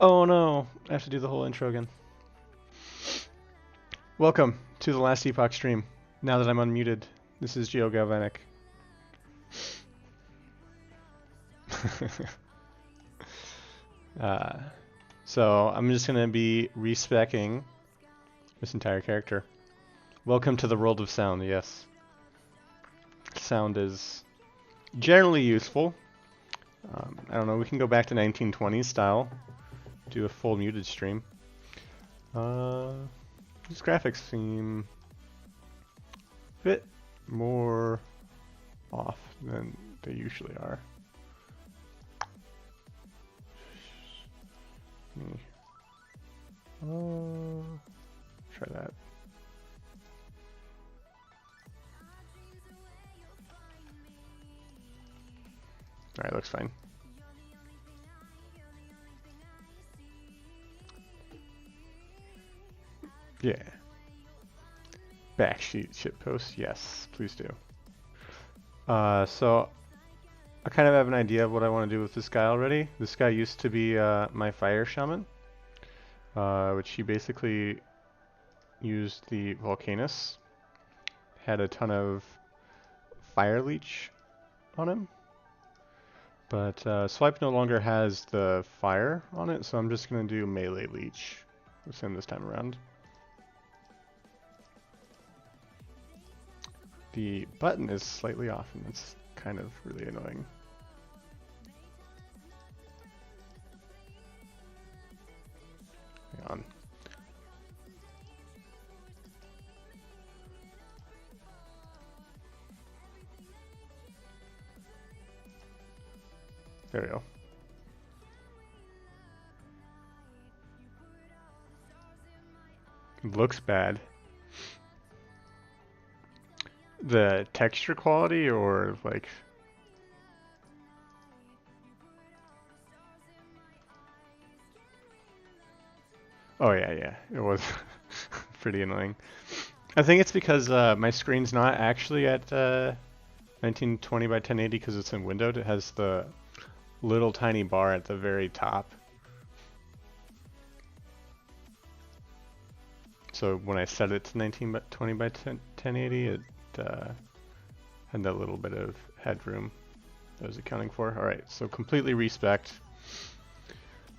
Oh no, I have to do the whole intro again. Welcome to the last Epoch stream. Now that I'm unmuted, this is Geo Galvanic. uh, so I'm just going to be respecing this entire character. Welcome to the world of sound, yes. Sound is generally useful. I don't know, we can go back to 1920s style, do a full muted stream. These graphics seem a bit more off than they usually are. Try that. Alright, looks fine. Yeah. Backsheet shitpost, yes, please do. So I kind of have an idea of what I want to do with this guy already. This guy used to be my fire shaman, which he basically used the Volcanus. Had a ton of fire leech on him. But Swipe no longer has the fire on it, so I'm just going to do melee leech with him this time around. The button is slightly off, and it's kind of really annoying. Hang on. There we go. It looks bad. The texture quality or like... Oh yeah, it was pretty annoying. I think it's because my screen's not actually at 1920 by 1080 because it's in windowed. It has the little tiny bar at the very top. So when I set it to 1920 by 1080, it had that little bit of headroom that was accounting for. Alright, so completely respect.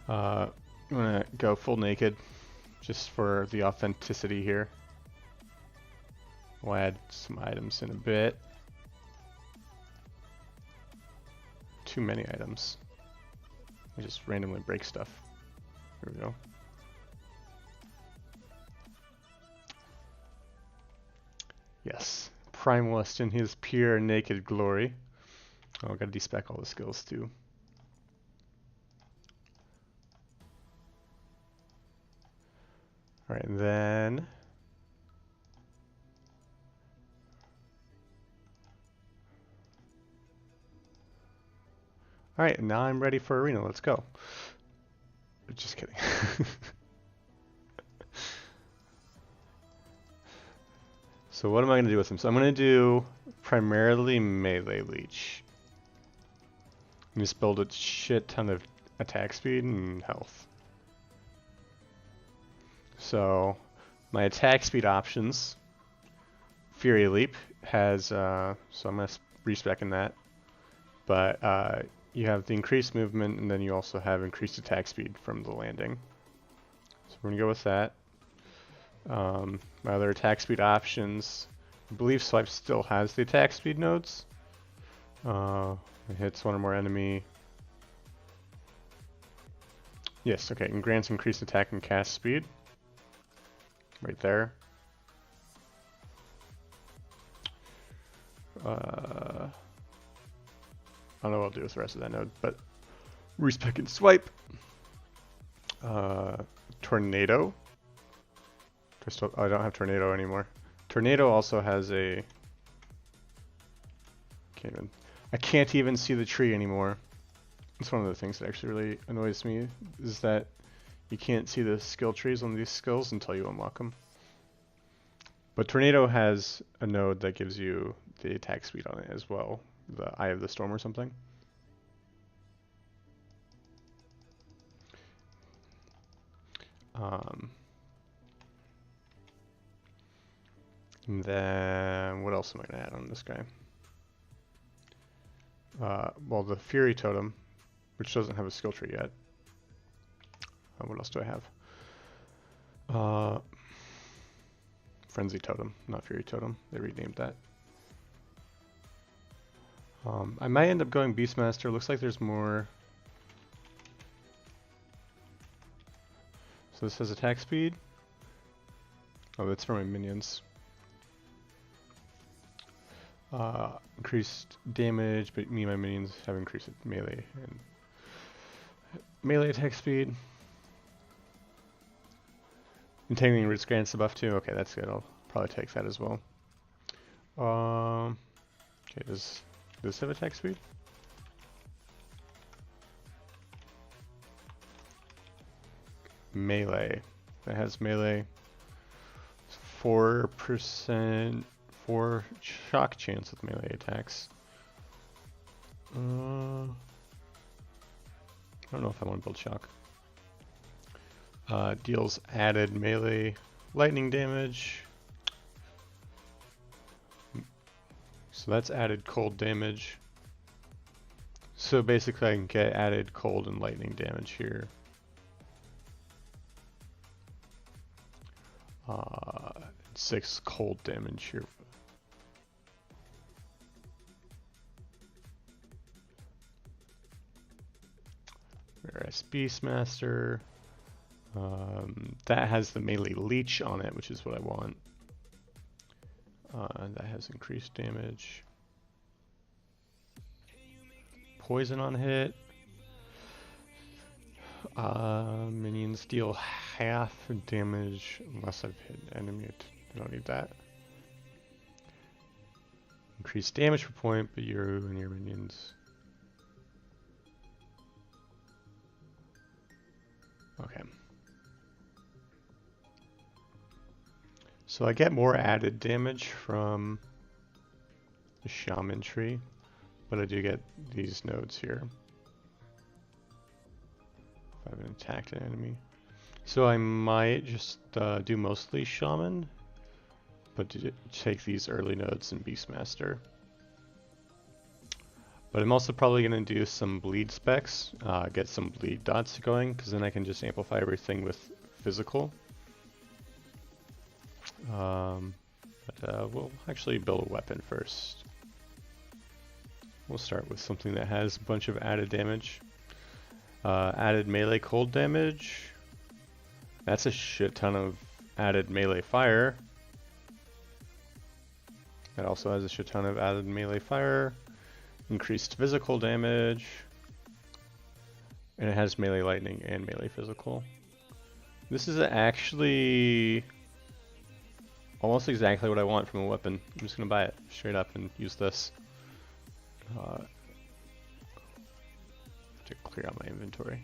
I'm gonna go full naked just for the authenticity here. We'll add some items in a bit. Too many items. I just randomly break stuff. Here we go. Yes, Primalist in his pure naked glory. Oh, I gotta despec all the skills too. Alright, and then... Alright, now I'm ready for arena. Let's go. Just kidding. So what am I going to do with him? So I'm going to do primarily melee leech. And just build a shit ton of attack speed and health. So my attack speed options, Fury Leap has, so I'm going to respec in that. But you have the increased movement and then you also have increased attack speed from the landing. So we're going to go with that. My other attack speed options, I believe Swipe still has the attack speed nodes. It hits one or more enemy. Yes, okay, and grants increased attack and cast speed. Right there. I don't know what I'll do with the rest of that node, but Respec and Swipe. Tornado. Oh, I don't have Tornado anymore. Tornado also has a... I can't even see the tree anymore. It's one of the things that actually really annoys me, is that you can't see the skill trees on these skills until you unlock them. But Tornado has a node that gives you the attack speed on it as well. The Eye of the Storm or something. And then what else am I gonna add on this guy? Well, the Fury Totem, which doesn't have a skill tree yet. What else do I have? Frenzy Totem, not Fury Totem. They renamed that. I might end up going Beastmaster. Looks like there's more. So this has attack speed. Oh, that's for my minions. Increased damage, but me and my minions have increased melee and melee attack speed. Entangling Roots grants the buff too. Okay, that's good. I'll probably take that as well. Okay, does this have attack speed? Melee. That has melee. 4% 4 shock chance with melee attacks. I don't know if I want to build shock. Deals added melee lightning damage. So that's added cold damage. So basically I can get added cold and lightning damage here. 6 cold damage here. Whereas Beastmaster, that has the melee leech on it, which is what I want. That has increased damage. Poison on hit. Minions deal half damage unless I've hit an enemy. I don't need that. Increased damage per point, but you and your minions. Okay. So I get more added damage from the Shaman tree, but I do get these nodes here if I haven't attacked an enemy. So I might just do mostly Shaman, but take these early nodes in Beastmaster. But I'm also probably going to do some bleed specs, get some bleed dots going, because then I can just amplify everything with physical. We'll actually build a weapon first. We'll start with something that has a bunch of added damage. Added melee cold damage. That's a shit ton of added melee fire. That also has a shit ton of added melee fire. Increased physical damage. And it has melee lightning and melee physical. This is actually almost exactly what I want from a weapon. I'm just gonna buy it straight up and use this. To clear out my inventory.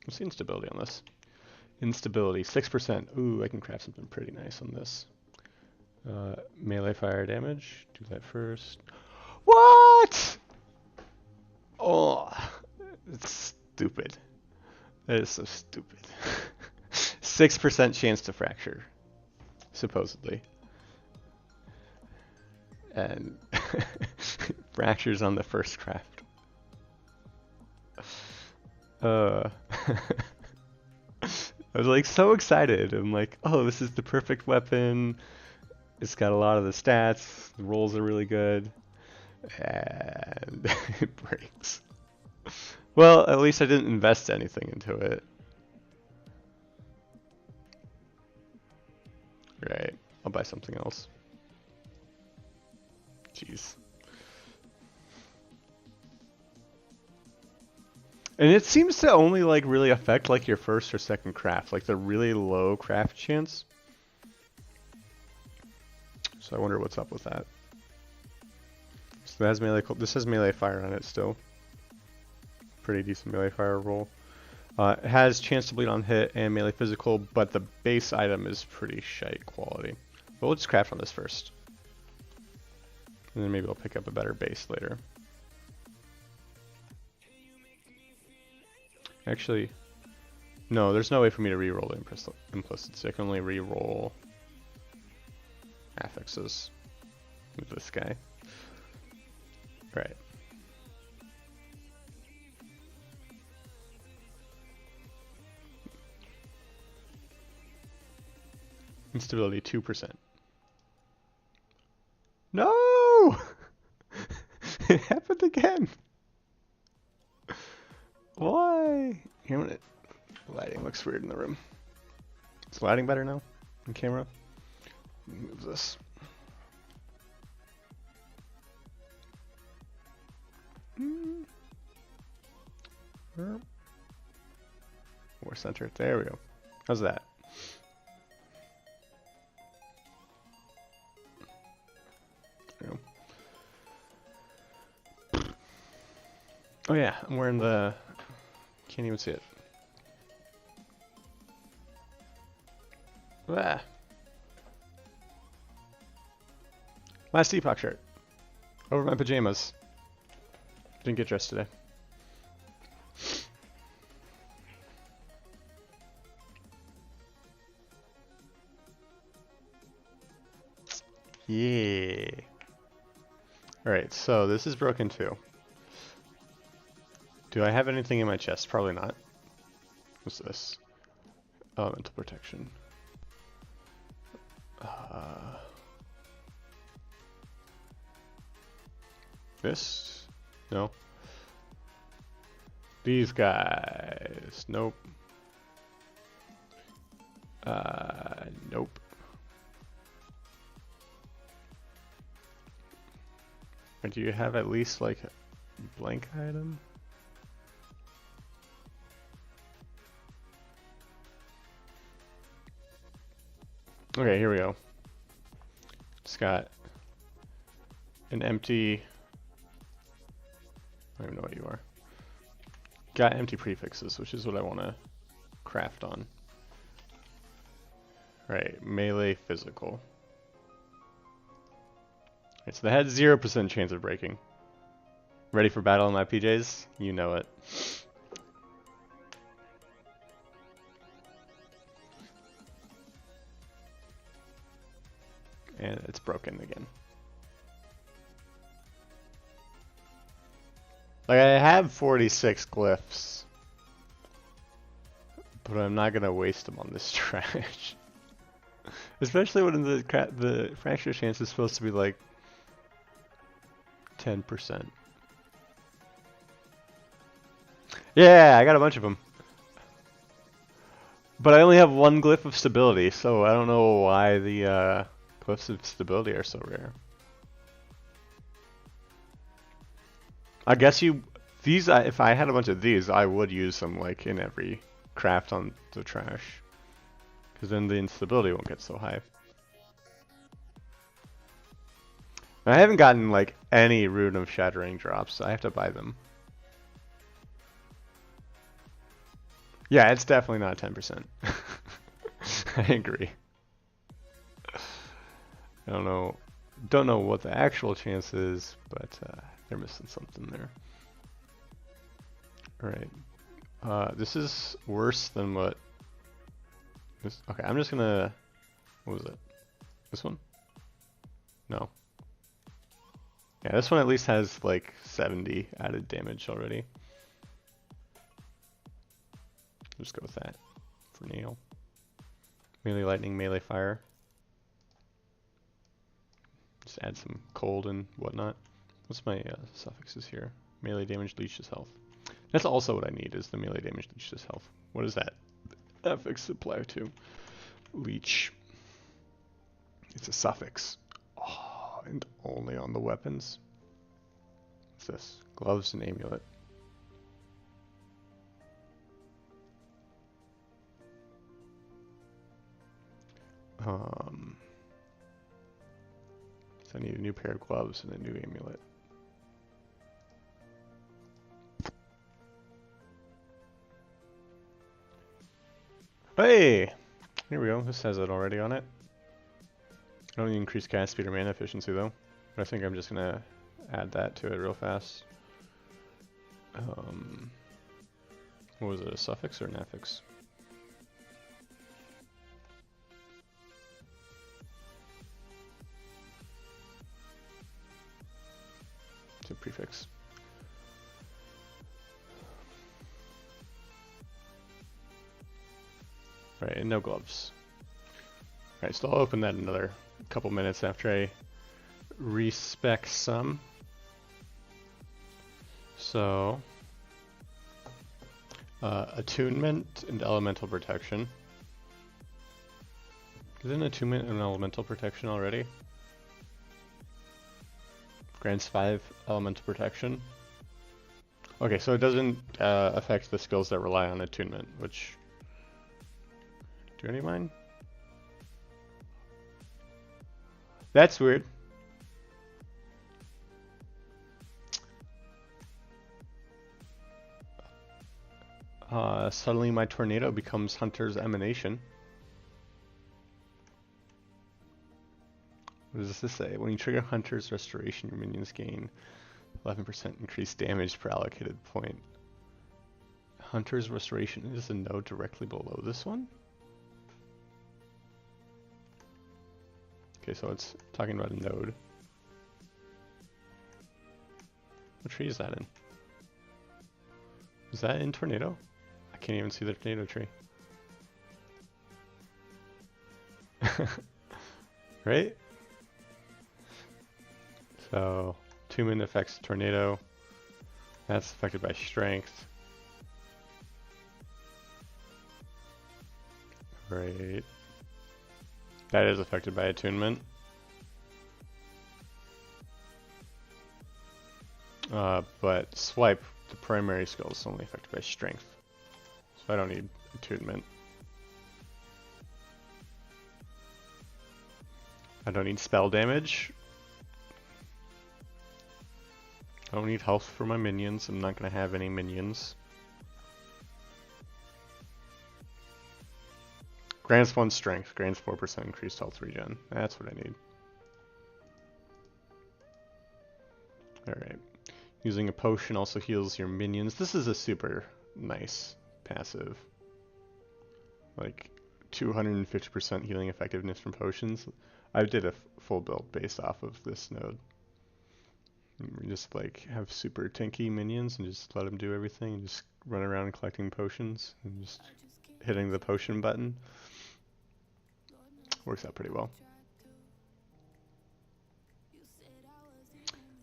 What's the instability on this? Instability, 6%. Ooh, I can craft something pretty nice on this. Melee fire damage. Do that first. What? Oh, it's stupid. That is so stupid. 6% chance to fracture, supposedly. And fractures on the first craft. I was like so excited. I'm like, oh, this is the perfect weapon. It's got a lot of the stats. The rolls are really good. And it breaks. Well, at least I didn't invest anything into it. Right. I'll buy something else. Jeez. And it seems to only like really affect like your first or second craft, like the really low craft chance. So I wonder what's up with that. So that has melee. This has melee fire on it still. Pretty decent melee fire roll. It has chance to bleed on hit and melee physical, but the base item is pretty shite quality. But we'll just craft on this first. And then maybe I'll pick up a better base later. Actually, no, there's no way for me to re-roll the implicits. I can only re-roll affixes with this guy. Right. Instability 2%. No! It happened again. Why? Here, the lighting looks weird in the room. Is the lighting better now on camera? Move this. More center. There we go. How's that? There we go. Oh yeah, I'm wearing the... Can't even see it. Ah. Last Epoch shirt. Over my pajamas. Didn't get dressed today. Yeah. Alright, so this is broken too. Do I have anything in my chest? Probably not. What's this? Elemental protection. This? No. These guys. Nope. Nope. Or do you have at least like a blank item? Okay, here we go. It's got an empty... I don't even know what you are. Got empty prefixes, which is what I want to craft on. Right, melee physical. Right, so that had 0% chance of breaking. Ready for battle in my PJs? You know it. And it's broken again. Like, I have 46 glyphs, but I'm not gonna waste them on this trash. Especially when the fracture chance is supposed to be like 10%. Yeah, I got a bunch of them. But I only have one glyph of stability, so I don't know why the glyphs of stability are so rare. I guess these, if I had a bunch of these, I would use them like in every craft on the trash. Because then the instability won't get so high. I haven't gotten like any Rune of Shattering drops, so I have to buy them. Yeah, it's definitely not 10%. I agree. I don't know what the actual chance is, but they're missing something there. Alright. This is worse than what... Okay, I'm just gonna... What was it? This one? No. Yeah, this one at least has like 70 added damage already. Just go with that for Neil. Melee lightning, melee fire. Just add some cold and whatnot. What's my suffixes here? Melee damage, leeches health. That's also what I need, is the melee damage, leeches health. What is that? Affix apply to. Leech. It's a suffix. Oh, and only on the weapons. What's this? Gloves and amulet. So I need a new pair of gloves and a new amulet. Hey! Here we go. This has it already on it. I don't need increased cast speed or mana efficiency though. But I think I'm just gonna add that to it real fast. What was it, a suffix or an affix? It's a prefix. Right, and no gloves. Right, so I'll open that another couple minutes after I respec some. So, attunement and elemental protection. Isn't attunement and elemental protection already? Grants 5 elemental protection. Okay, so it doesn't affect the skills that rely on attunement, which... Do any of mine? That's weird. Suddenly my tornado becomes Hunter's Emanation. What does this say? When you trigger Hunter's Restoration, your minions gain 11% increased damage per allocated point. Hunter's Restoration is a node directly below this one? Okay, so it's talking about a node. What tree is that in? Is that in Tornado? I can't even see the tornado tree. Right? So, attunement affects tornado. That's affected by strength. Right. That is affected by attunement. But swipe, the primary skill, is only affected by strength. So I don't need attunement. I don't need spell damage. I don't need health for my minions. I'm not going to have any minions. Grants 1 strength, grants 4% increased health regen. That's what I need. Alright. Using a potion also heals your minions. This is a super nice passive. Like 250% healing effectiveness from potions. I did a full build based off of this node. We just like have super tanky minions and just let them do everything and just run around collecting potions and just hitting the potion button. Works out pretty well.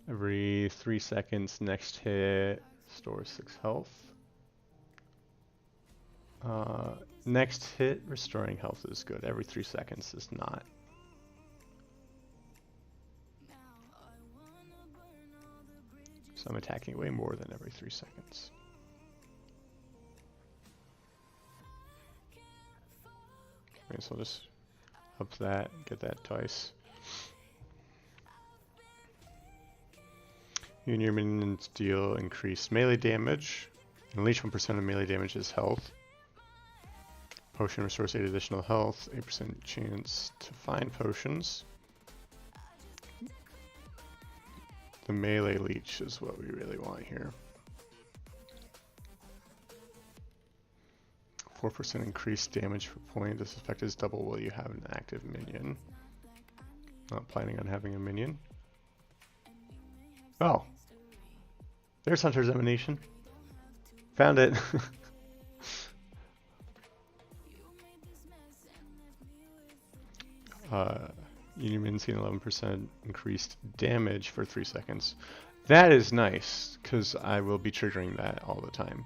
Every 3 seconds, next hit stores 6 health. Next hit, restoring health is good. Every 3 seconds is not. So I'm attacking way more than every 3 seconds. Okay, so I'll just up that, get that twice. You and your minions deal increased melee damage. Unleash 1% of melee damage is health. Potion restores 8 additional health, 8% chance to find potions. The melee leech is what we really want here. 4% increased damage per point. This effect is double while you have an active minion. Not planning on having a minion. Oh. There's Hunter's Emanation. Found it. Minions gain 11% increased damage for 3 seconds. That is nice, because I will be triggering that all the time.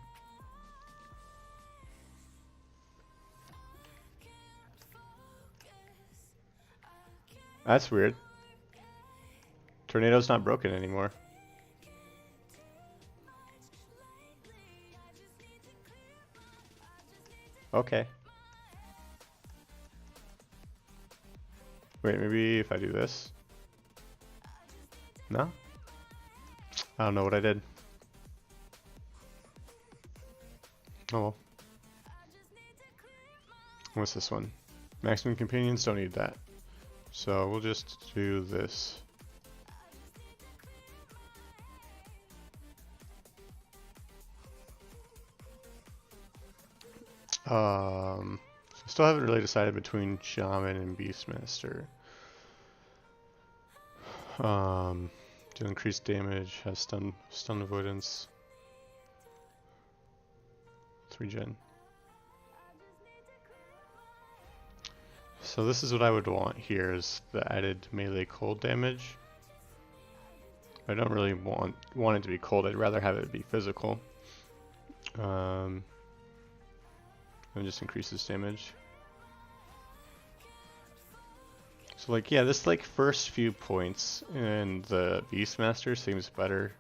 That's weird. Tornado's not broken anymore. Okay. Wait, maybe if I do this? No? I don't know what I did. Oh well. What's this one? Maximum companions, don't need that. So we'll just do this. So I still haven't really decided between Shaman and Beastmaster. Do increased damage, has stun avoidance. 3 gen. So this is what I would want here, is the added melee cold damage. I don't really want it to be cold, I'd rather have it be physical. And just increases damage. So like, yeah, this like first few points in the Beastmaster seems better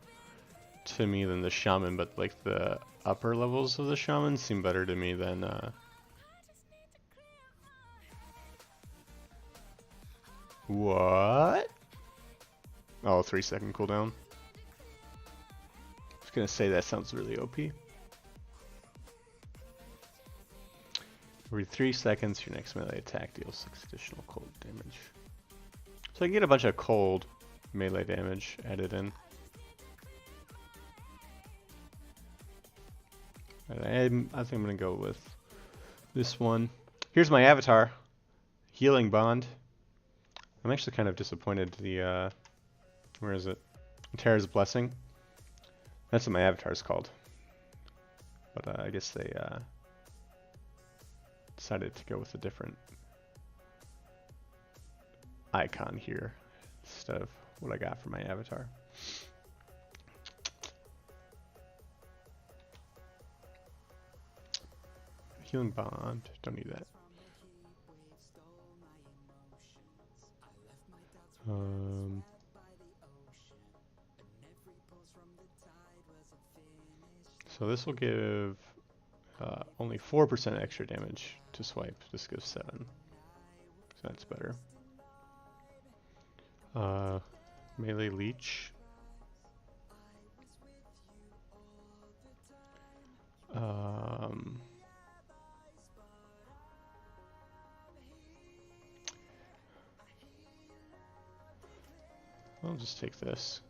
to me than the Shaman, but like the upper levels of the Shaman seem better to me than what? Oh, 3-second cooldown. I was gonna say that sounds really OP. Every 3 seconds, your next melee attack deals 6 additional cold damage. So I can get a bunch of cold melee damage added in. I think I'm gonna go with this one. Here's my avatar, Healing Bond. I'm actually kind of disappointed. The where is it? Terra's Blessing. That's what my avatar is called. But I guess they decided to go with a different icon here instead of what I got for my avatar. Healing Bond, don't need that. So this will give only 4% extra damage to swipe. This gives 7. So that's better. Melee Leech. I'll just take this.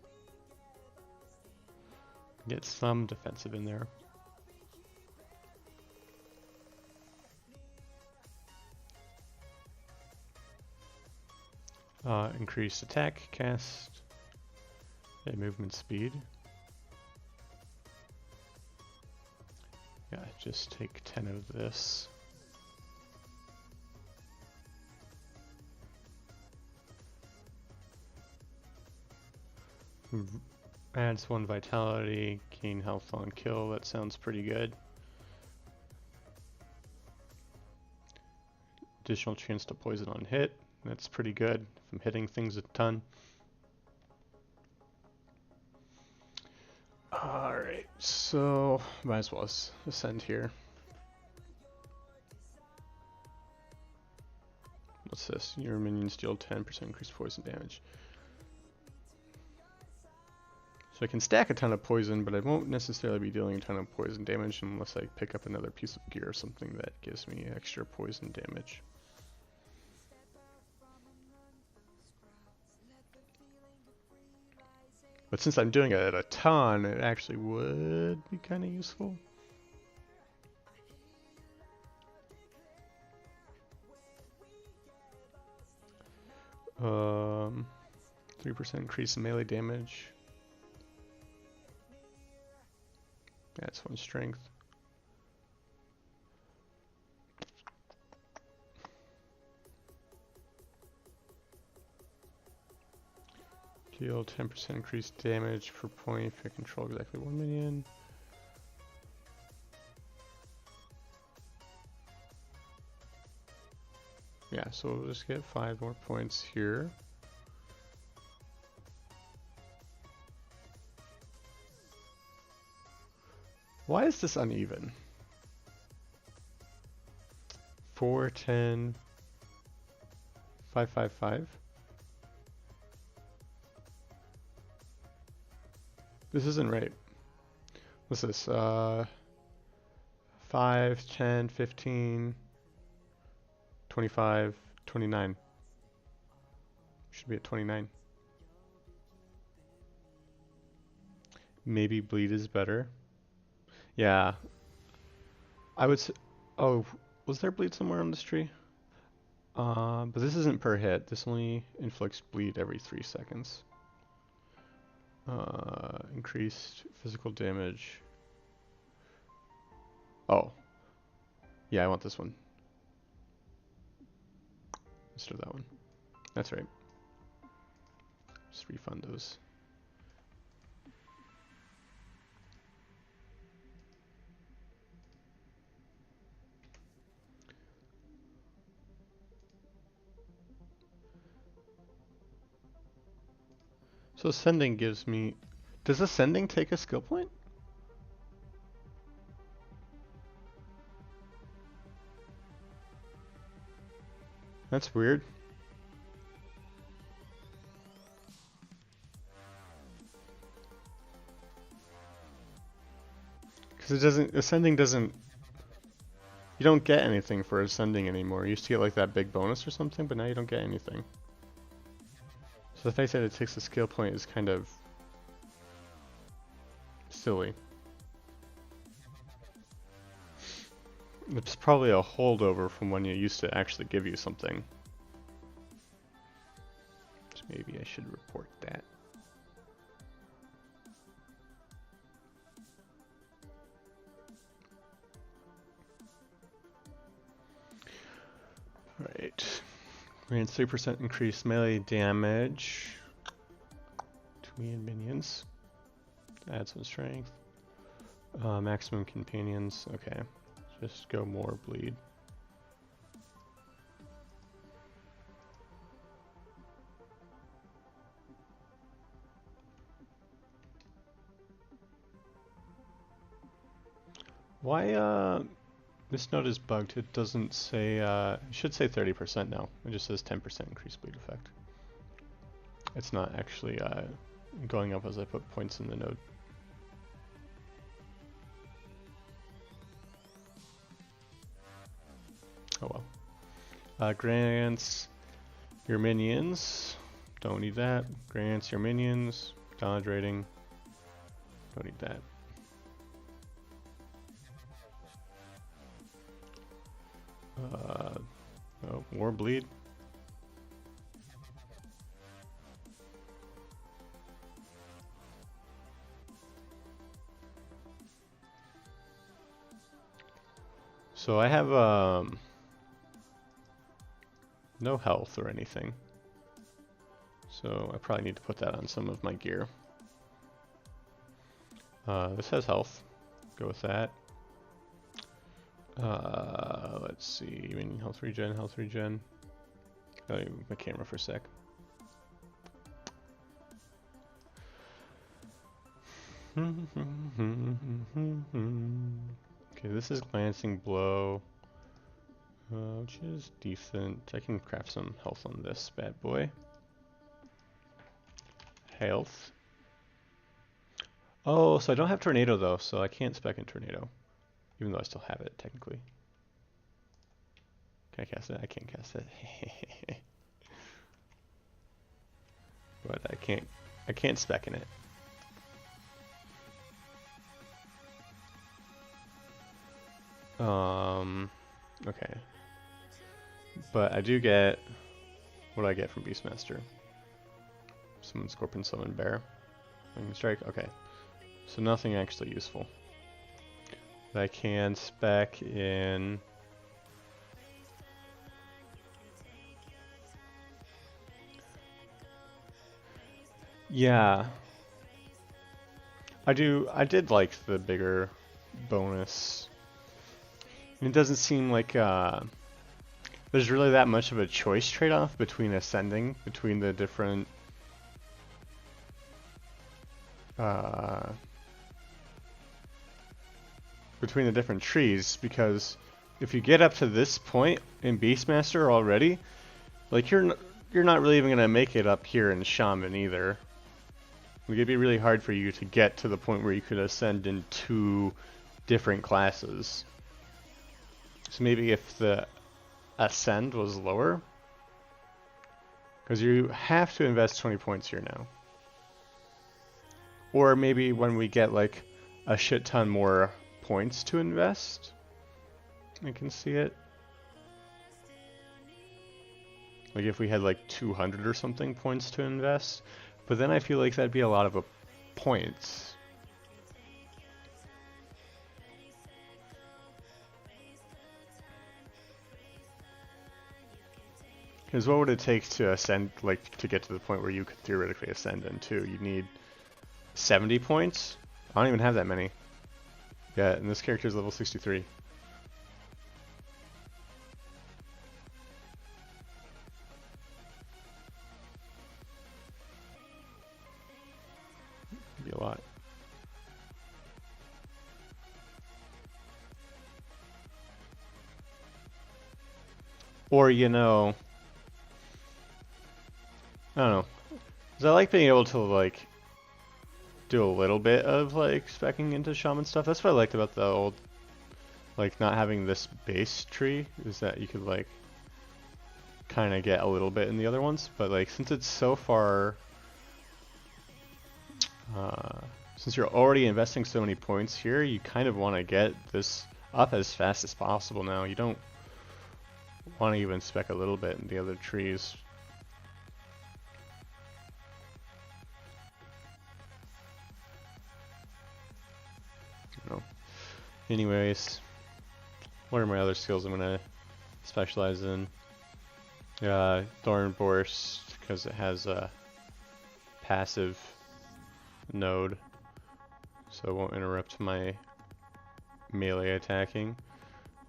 Get some defensive in there. Increased attack, cast, and movement speed. Yeah, just take 10 of this. Adds 1 vitality, gain health on kill, that sounds pretty good. Additional chance to poison on hit, that's pretty good if I'm hitting things a ton. Alright, so might as well ascend here. What's this? Your minions deal 10% increased poison damage. So I can stack a ton of poison, but I won't necessarily be dealing a ton of poison damage unless I pick up another piece of gear or something that gives me extra poison damage. But since I'm doing it a ton, it actually would be kind of useful. Um, 3% increase in melee damage. That's 1 strength. Deal 10% increased damage per point if I control exactly 1 minion. Yeah, so we'll just get 5 more points here. Why is this uneven? 4, 10, 5, 5, 5. This isn't right. What's this? 5, 10, 15, 25, 29. Should be at 29. Maybe bleed is better. Yeah. I would Oh, was there bleed somewhere on this tree? But this isn't per hit. This only inflicts bleed every 3 seconds. Increased physical damage. Oh. Yeah, I want this one. Let's do that one. That's right. Just refund those. So ascending gives me... Does ascending take a skill point? That's weird. Because it doesn't... Ascending doesn't... You don't get anything for ascending anymore. You used to get like that big bonus or something, but now you don't get anything. So the fact that it takes a skill point is kind of... silly. It's probably a holdover from when you used to actually give you something. So maybe I should report that. Right. Grants 3% increased melee damage to me and minions. Add some strength. Maximum companions. Okay. Just go more bleed. Why, this note is bugged. It doesn't say, it should say 30% now. It just says 10% increased bleed effect. It's not actually, going up as I put points in the node. Oh well. Grants your minions. Don't need that. Grants your minions. Dodge rating. Don't need that. Oh, more bleed. So I have no health or anything. So I probably need to put that on some of my gear. This has health. Go with that. Let's see. I mean, health regen, health regen. I'll move my camera for a sec. Okay, this is glancing blow, which is decent. I can craft some health on this bad boy. Health. Oh, so I don't have tornado though, so I can't spec in tornado, even though I still have it technically. Can I cast it? I can't cast it. But I can't spec in it. Okay. But I do get, what do I get from Beastmaster? Summon Scorpion, summon Bear. Strike, okay. So nothing actually useful. But I can spec in... Yeah. I did like the bigger bonus. It doesn't seem like there's really that much of a choice trade-off between ascending between the different trees, because if you get up to this point in Beastmaster already, like you're not really even gonna make it up here in Shaman either. It'd be really hard for you to get to the point where you could ascend in 2 different classes. So maybe if the ascend was lower, because you have to invest 20 points here now. Or maybe when we get like a shit ton more points to invest, I can see it. Like if we had like 200 or something points to invest, but then I feel like that'd be a lot of points. Because what would it take to ascend, like to get to the point where you could theoretically ascend into? You'd need 70 points? I don't even have that many. Yeah, and this character is level 63. Be a lot. Or, you know, I don't know. 'Cause I like being able to, like, do a little bit of, like, speccing into shaman stuff. That's what I liked about the old, like, not having this base tree, is that you could, like, kind of get a little bit in the other ones. But, like, since it's so far, since you're already investing so many points here, you kind of want to get this up as fast as possible now. You don't want to even spec a little bit in the other trees. No. Anyways, what are my other skills I'm gonna specialize in? Thorn Burst, because it has a passive node, so it won't interrupt my melee attacking.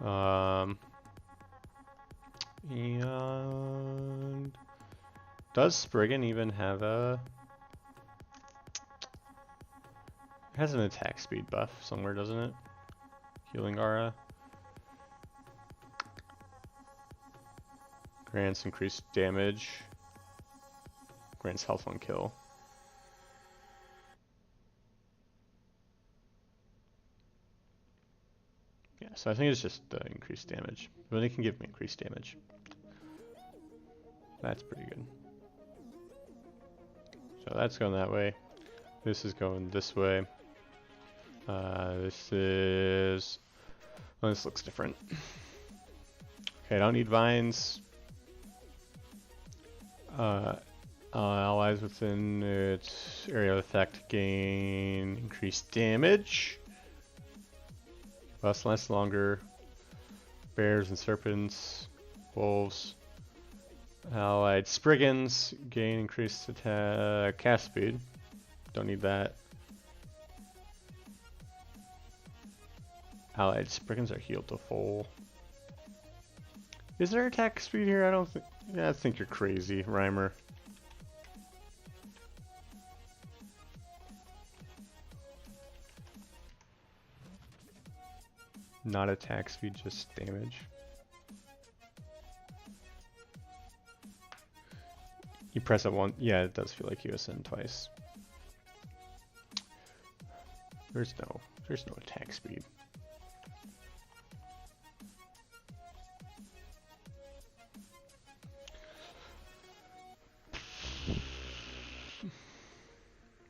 And does Spriggan even have a... It has an attack speed buff somewhere, doesn't it? Healing aura. Grants increased damage. Grants health on kill. Yeah, so I think it's just increased damage. But it can give me increased damage. That's pretty good. So that's going that way. This is going this way. This is... Oh, this looks different. Okay, I don't need vines. Allies within its area of effect gain increased damage. Lasts longer. Bears and serpents. Wolves. Allied Spriggans gain increased attack cast speed. Don't need that. Allied Spriggans are healed to full. Is there attack speed here? I don't think. Yeah, I think you're crazy, Rhymer. Not attack speed, just damage. You press it once. Yeah, it does feel like you ascend twice. There's no attack speed.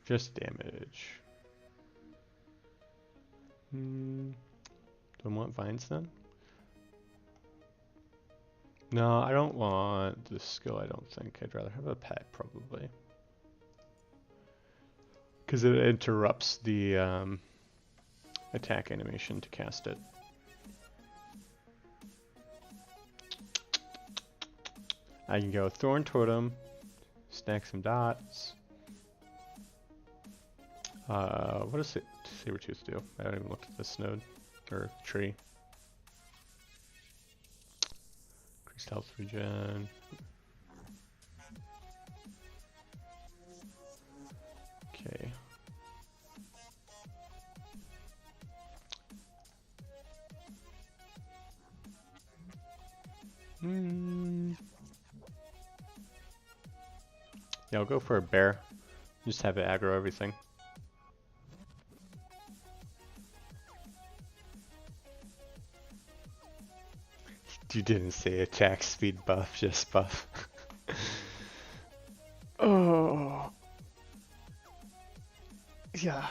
Just damage. Do I want vines then? No, I don't want this skill, I don't think. I'd rather have a pet, probably. Because it interrupts the attack animation to cast it. I can go Thorn Totem, stack some dots. What does Sabertooth do? I haven't even looked at this node, or tree. Increased health regen. Okay. Yeah, I'll go for a bear. Just have it aggro everything. You didn't say attack speed buff, just buff. Oh. Yeah.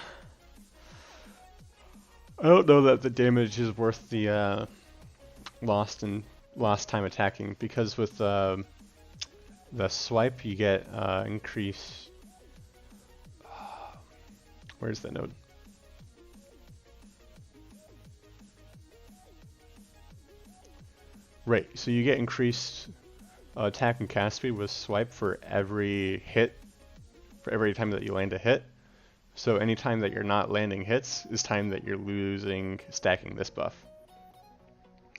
I don't know that the damage is worth the lost time attacking, because with the swipe you get increase. Where's the node? Right, so you get increased attack and cast speed with swipe for every hit, for every time that you land a hit. So any time that you're not landing hits is time that you're losing stacking this buff.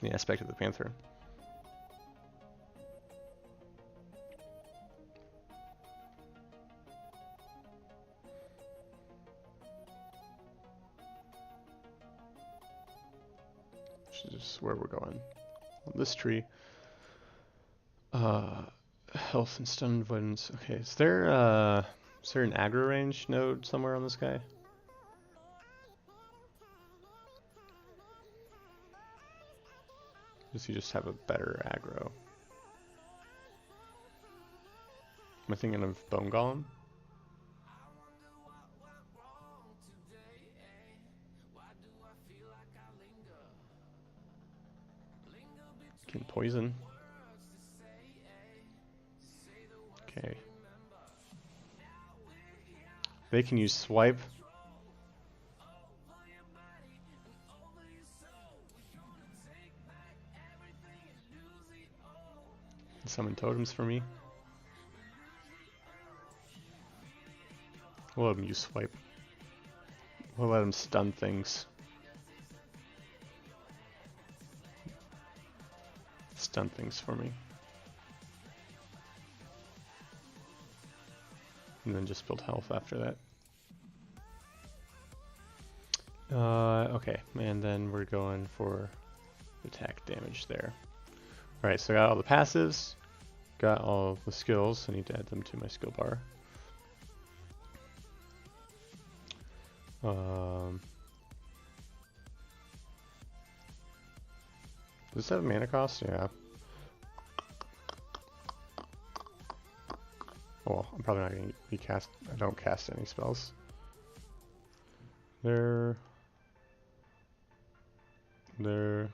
The aspect of the Panther. Which is where we're going. On this tree. Health and stun avoidance. Okay, is there an aggro range node somewhere on this guy? Does he just have a better aggro? Am I thinking of Bone Golem? Can poison. Okay. They can use swipe. Summon totems for me. We'll let him use swipe. We'll let him stun things. Stun things for me. And then just build health after that. Okay, and then we're going for attack damage there. Alright, so I got all the passives, got all the skills. I need to add them to my skill bar. Does this have a mana cost? Yeah. Well, I'm probably not going to be cast. I don't cast any spells. There. There.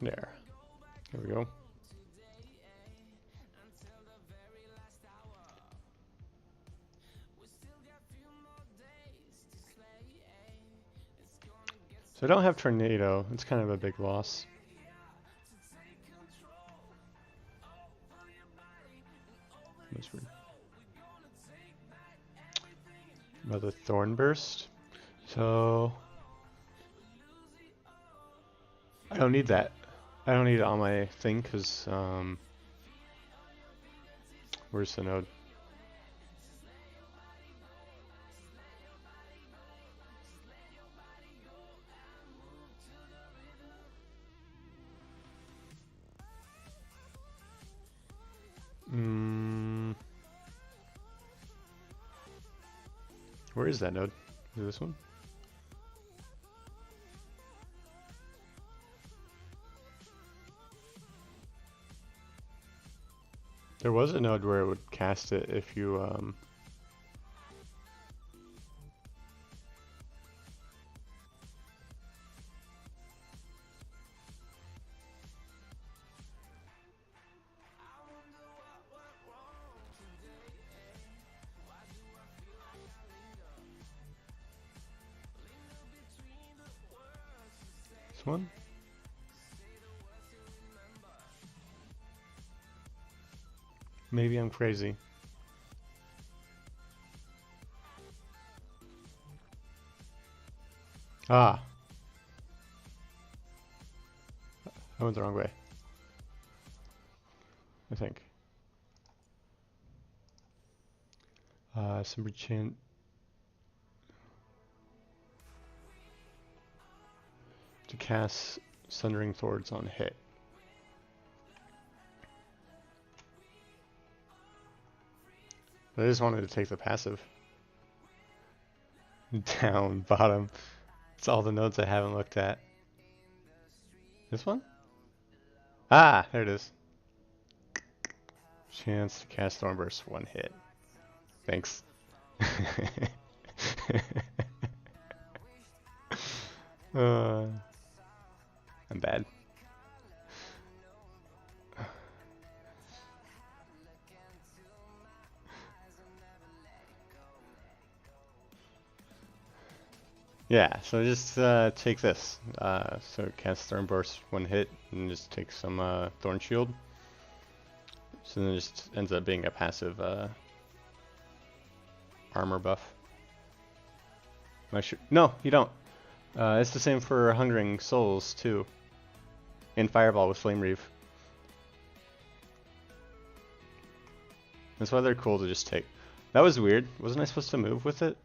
There we go. So I don't have Tornado. It's kind of a big loss. That's weird. Another Thorn Burst. So I don't need that. I don't need it on my thing because where's the node? Where is that node? Is it this one? There was a node where it would cast it if you this one? Maybe I'm crazy. Ah. I went the wrong way. I think. Some chant. To cast Sundering Thorns on hit. I just wanted to take the passive. Down, bottom. It's all the nodes I haven't looked at. This one? Ah, there it is. Chance to cast Thornburst, one hit. Thanks. I'm bad. Yeah, so just take this. So cast Thorn Burst one hit and just take some Thorn Shield. So then it just ends up being a passive armor buff. Am I sure? No, you don't. It's the same for Hungering Souls too. And Fireball with Flame Reeve. That's why they're cool to just take. That was weird. Wasn't I supposed to move with it?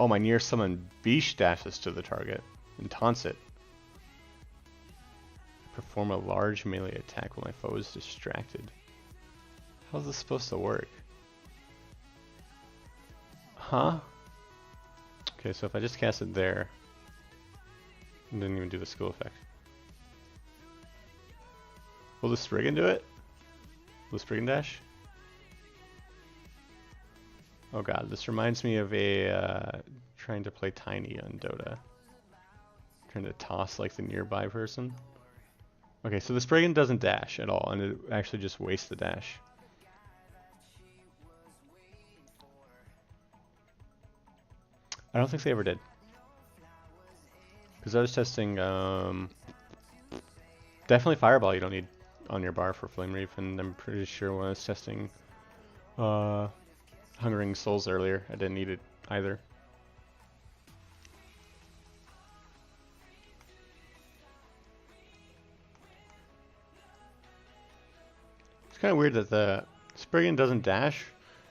Oh, my near summon Beast dashes to the target and taunts it. Perform a large melee attack when my foe is distracted. How's this supposed to work? Huh? Okay, so if I just cast it there, it didn't even do the skill effect. Will the Spriggan do it? Will the Spriggan dash? Oh god, this reminds me of a trying to play Tiny on Dota. Trying to toss like the nearby person. Okay, so the Spriggan doesn't dash at all, and it actually just wastes the dash. I don't think they ever did. Because I was testing, definitely Fireball you don't need on your bar for Flame Reef, and I'm pretty sure when I was testing Hungering Souls earlier, I didn't need it either. It's kind of weird that the Spriggan doesn't dash,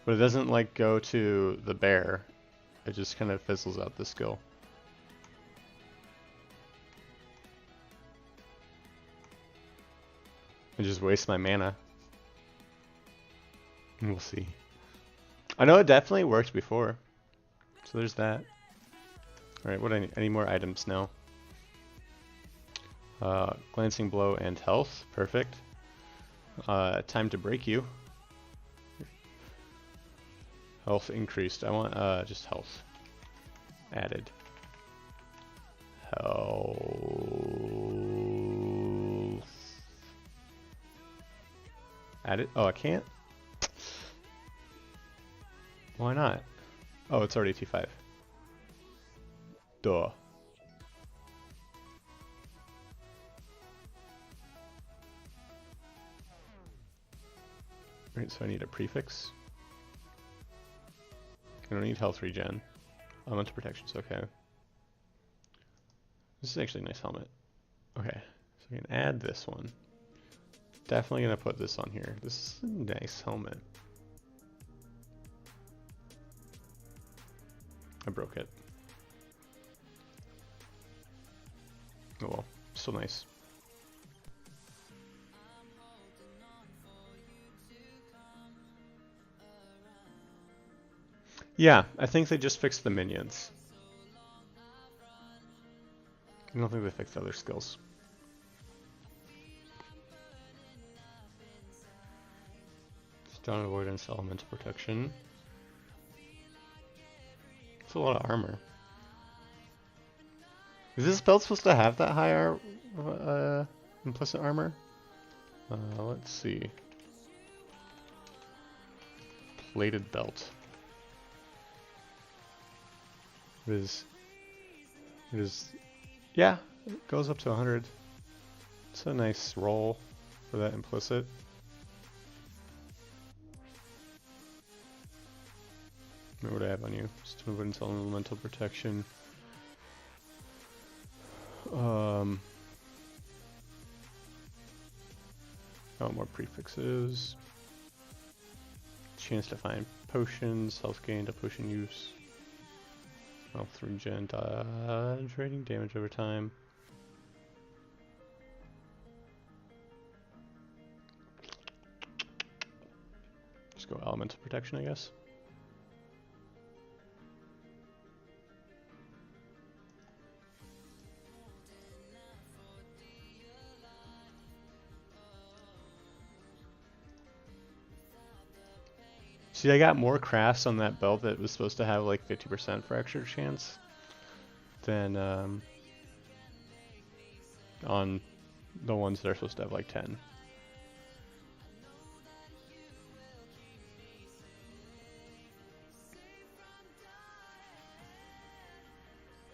but it doesn't like go to the bear. It just kind of fizzles out the skill. It just wastes my mana. And we'll see. I know it definitely worked before. So there's that. Alright, what I need more items now. Glancing Blow and health. Perfect. Time to break you. Health increased. I want just health added. Health. Added. Oh, I can't? Why not? Oh, it's already T5. Duh. Right, so I need a prefix. I don't need health regen. Elemental protection's okay. This is actually a nice helmet. Okay, so we can add this one. Definitely gonna put this on here. This is a nice helmet. I broke it. Oh well, still nice. Yeah, I think they just fixed the minions. I don't think they fixed other skills. Stun avoidance, elemental protection. It's a lot of armor. Is this belt supposed to have that high implicit armor? Let's see. Plated belt. It is, yeah, it goes up to 100. It's a nice roll for that implicit. What do I have on you? Stun avoidance, elemental protection. Oh, more prefixes. Chance to find potions, health gain to potion use. Health regen, trading damage over time. Just go elemental protection, I guess. See, I got more crafts on that belt that was supposed to have like 50% fracture chance than on the ones that are supposed to have like 10.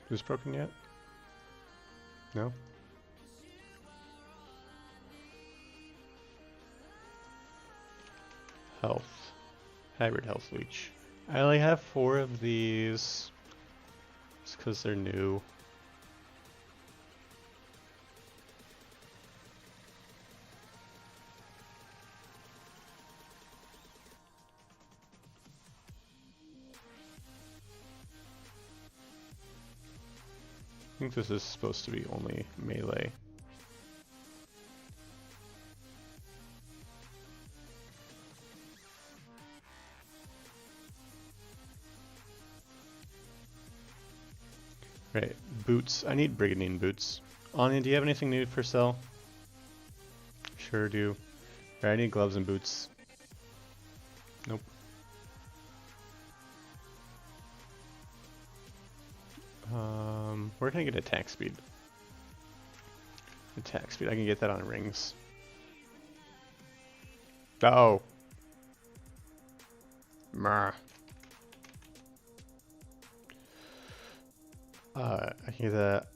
Is this broken yet? No? Health. Hybrid health leech. I only have 4 of these. Just because they're new. I think this is supposed to be only melee. Right, boots. I need Brigandine boots. Anya, do you have anything new for sale? Sure do. Right, I need gloves and boots. Nope. Where can I get attack speed? Attack speed, I can get that on rings. Oh. Meh. I can get that.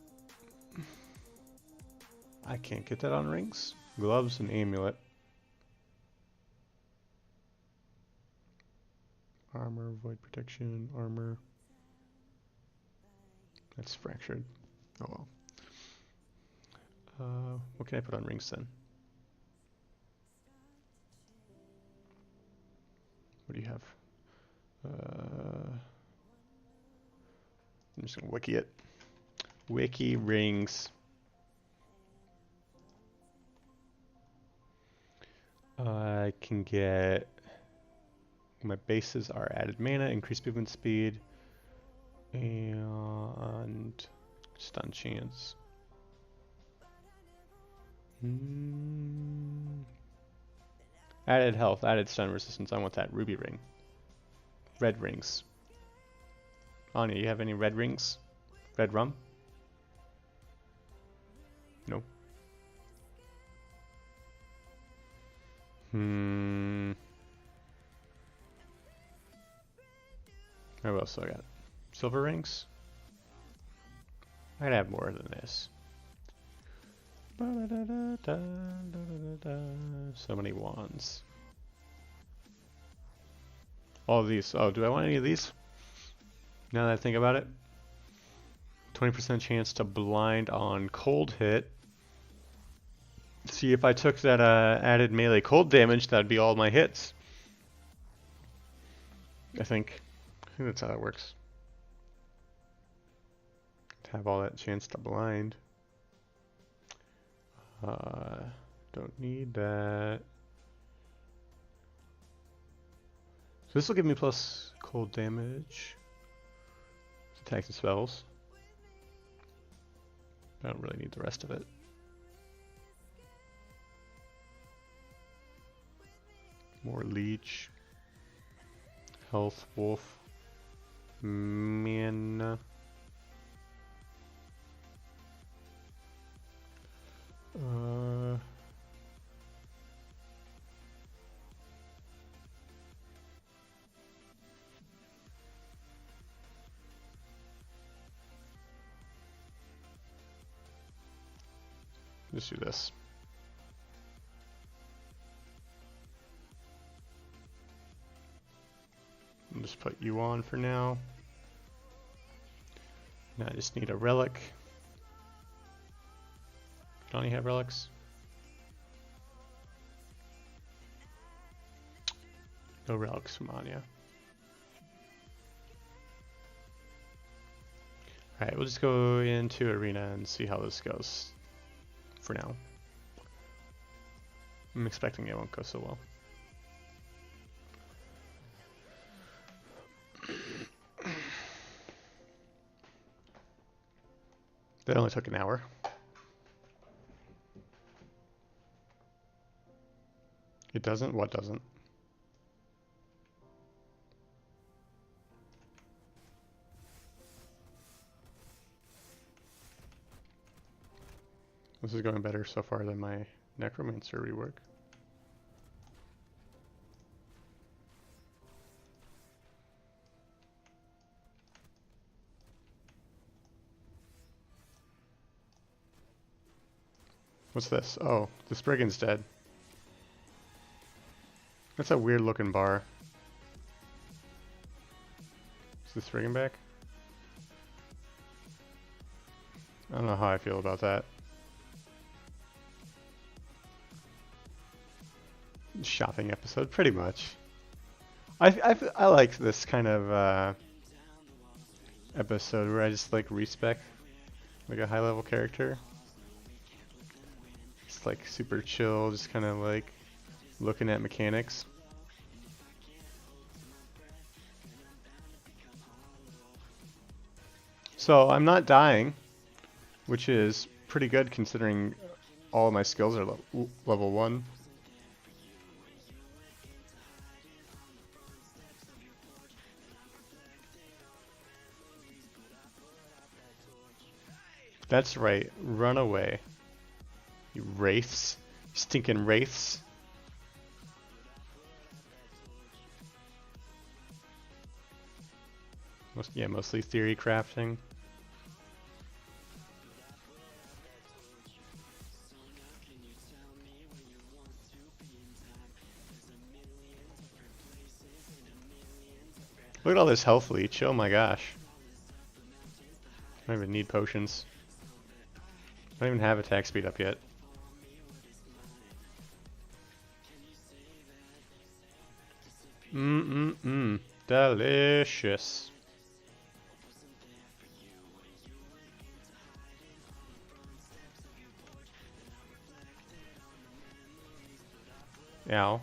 I can't get that on rings. Gloves and amulet. Armor, void protection, armor. That's fractured. Oh well. What can I put on rings then? What do you have? I'm just gonna wiki it. Wiki rings. I can get. My bases are added mana, increased movement speed, and stun chance. Added health, added stun resistance. I want that. Ruby ring. Red rings. Anya, you have any red rings? Red rum? No. What else do I got? Silver rings? I'd have more than this. So many wands. All of these. Oh, do I want any of these? Now that I think about it. 20% chance to blind on cold hit. See, if I took that added melee cold damage, that'd be all my hits. I think that's how that works. To have all that chance to blind. Don't need that. So this will give me plus cold damage. Attacks and spells. I don't really need the rest of it. More leech. Health, wolf. Mana. Just do this. I'll just put you on for now. Now I just need a relic. Don't you have relics? No relics from Anya. Alright, we'll just go into arena and see how this goes for now. I'm expecting it won't go so well. That only took an hour. It doesn't? What doesn't? This is going better so far than my Necromancer rework. What's this? Oh, the Spriggan's dead. That's a weird looking bar. Is the Spriggan back? I don't know how I feel about that. Shopping episode, pretty much. I like this kind of episode where I just like respec like a high level character. It's like super chill, just kind of like looking at mechanics. So I'm not dying, which is pretty good considering all of my skills are level 1. That's right, run away. You wraiths. You stinking wraiths. Mostly theory crafting. Look at all this health leech, oh my gosh. I don't even need potions. I don't even have attack speed up yet. Delicious. Ow.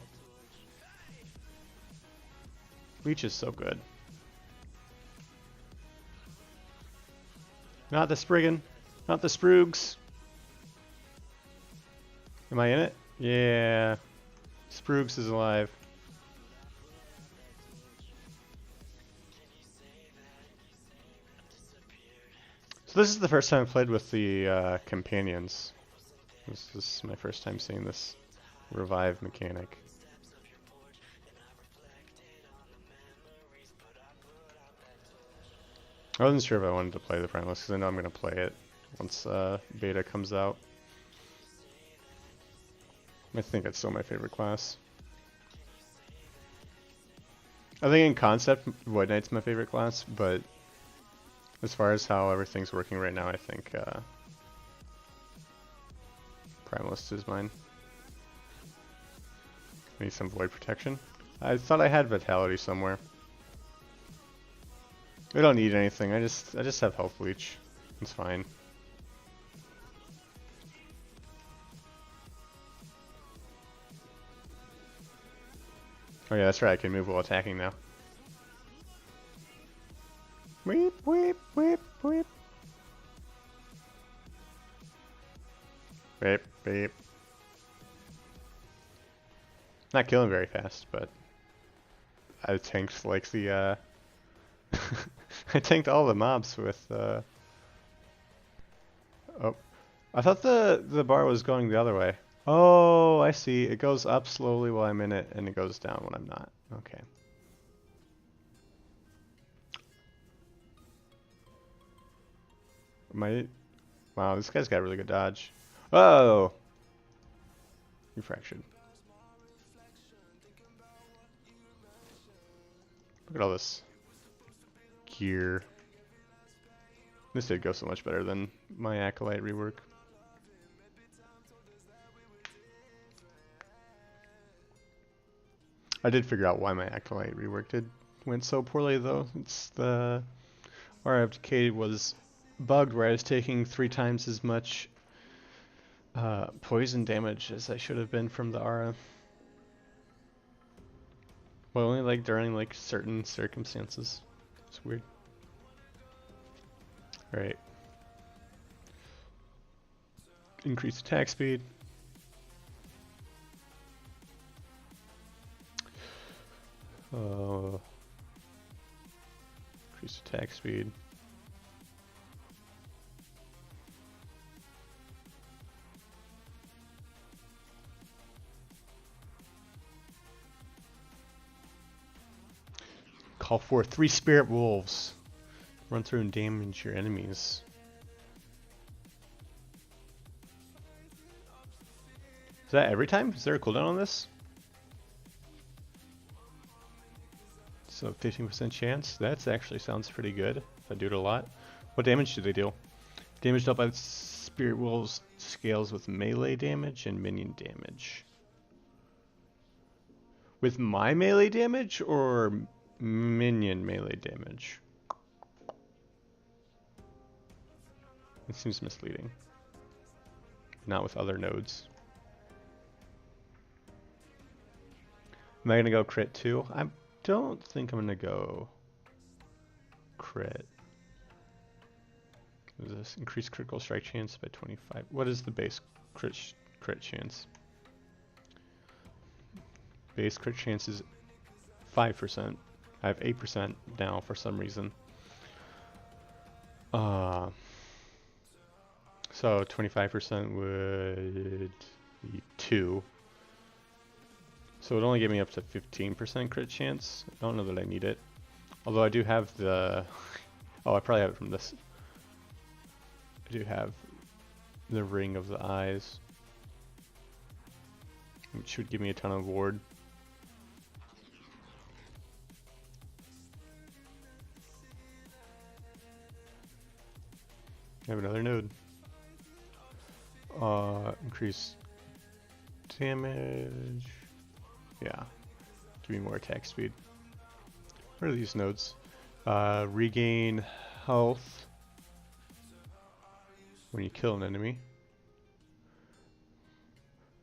Leech is so good. Not the Spriggan. Not the Sproogs. Am I in it? Yeah. Sproogs is alive. So this is the first time I played with the companions. This is my first time seeing this revive mechanic. I wasn't sure if I wanted to play the Primalist because I know I'm going to play it once beta comes out. I think it's still my favorite class. I think in concept, Void Knight's my favorite class, but as far as how everything's working right now, I think Primalist is mine. I need some Void Protection. I thought I had Vitality somewhere. I don't need anything. I just have Health Leech. It's fine. Oh yeah, that's right. I can move while attacking now. Weep, weep, weep, weep. Beep, beep. Not killing very fast, but I tanked like the I tanked all the mobs with oh, I thought the bar was going the other way. Oh, I see. It goes up slowly while I'm in it, and it goes down when I'm not. Okay. Wow, this guy's got really good dodge. Oh! You fractured. Look at all this gear. This did go so much better than my Acolyte rework. I did figure out why my Acolyte rework went so poorly though. It's the RFK was bugged where I was taking 3 times as much poison damage as I should have been from the Aura. Well, only like during like certain circumstances. It's weird. Alright. Increase attack speed. Increase attack speed. Call forth 3 spirit wolves. Run through and damage your enemies. Is that every time? Is there a cooldown on this? So 15% chance. That actually sounds pretty good if I do it a lot. What damage do they deal? Damage dealt by the spirit wolves scales with melee damage and minion damage. With my melee damage or minion melee damage? It seems misleading. Not with other nodes. Am I gonna go crit too? I don't think I'm gonna go crit. What is this? Increase critical strike chance by 25. What is the base crit chance? Base crit chance is 5%. I have 8% now for some reason. So 25% would be 2. So it would only give me up to 15% crit chance. I don't know that I need it. Although I do have the... Oh, I probably have it from this. I do have the Ring of the Eyes, which would give me a ton of ward. I have another node. Increase damage. Yeah. Give me more attack speed. What are these nodes? Regain health when you kill an enemy.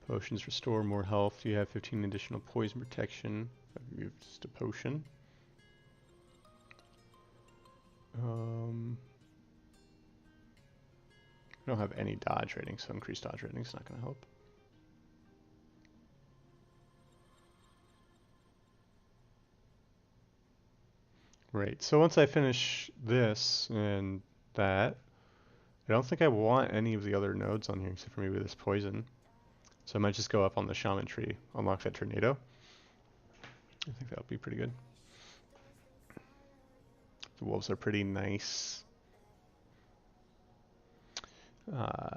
Potions restore more health. You have 15 additional poison protection. I've used a potion. I don't have any dodge rating, so increased dodge rating is not going to help. Right, so once I finish this and that, I don't think I want any of the other nodes on here except for maybe this poison. So I might just go up on the shaman tree, unlock that tornado. I think that would be pretty good. The wolves are pretty nice.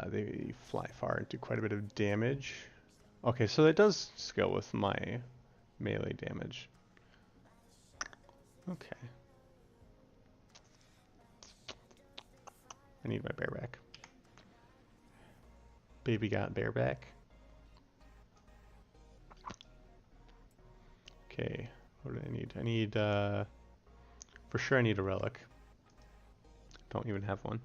They fly far and do quite a bit of damage. Okay, so that does scale with my melee damage. Okay. I need my bareback. Baby got bareback. Okay, what do I need? I need, for sure I need a relic. Don't even have one.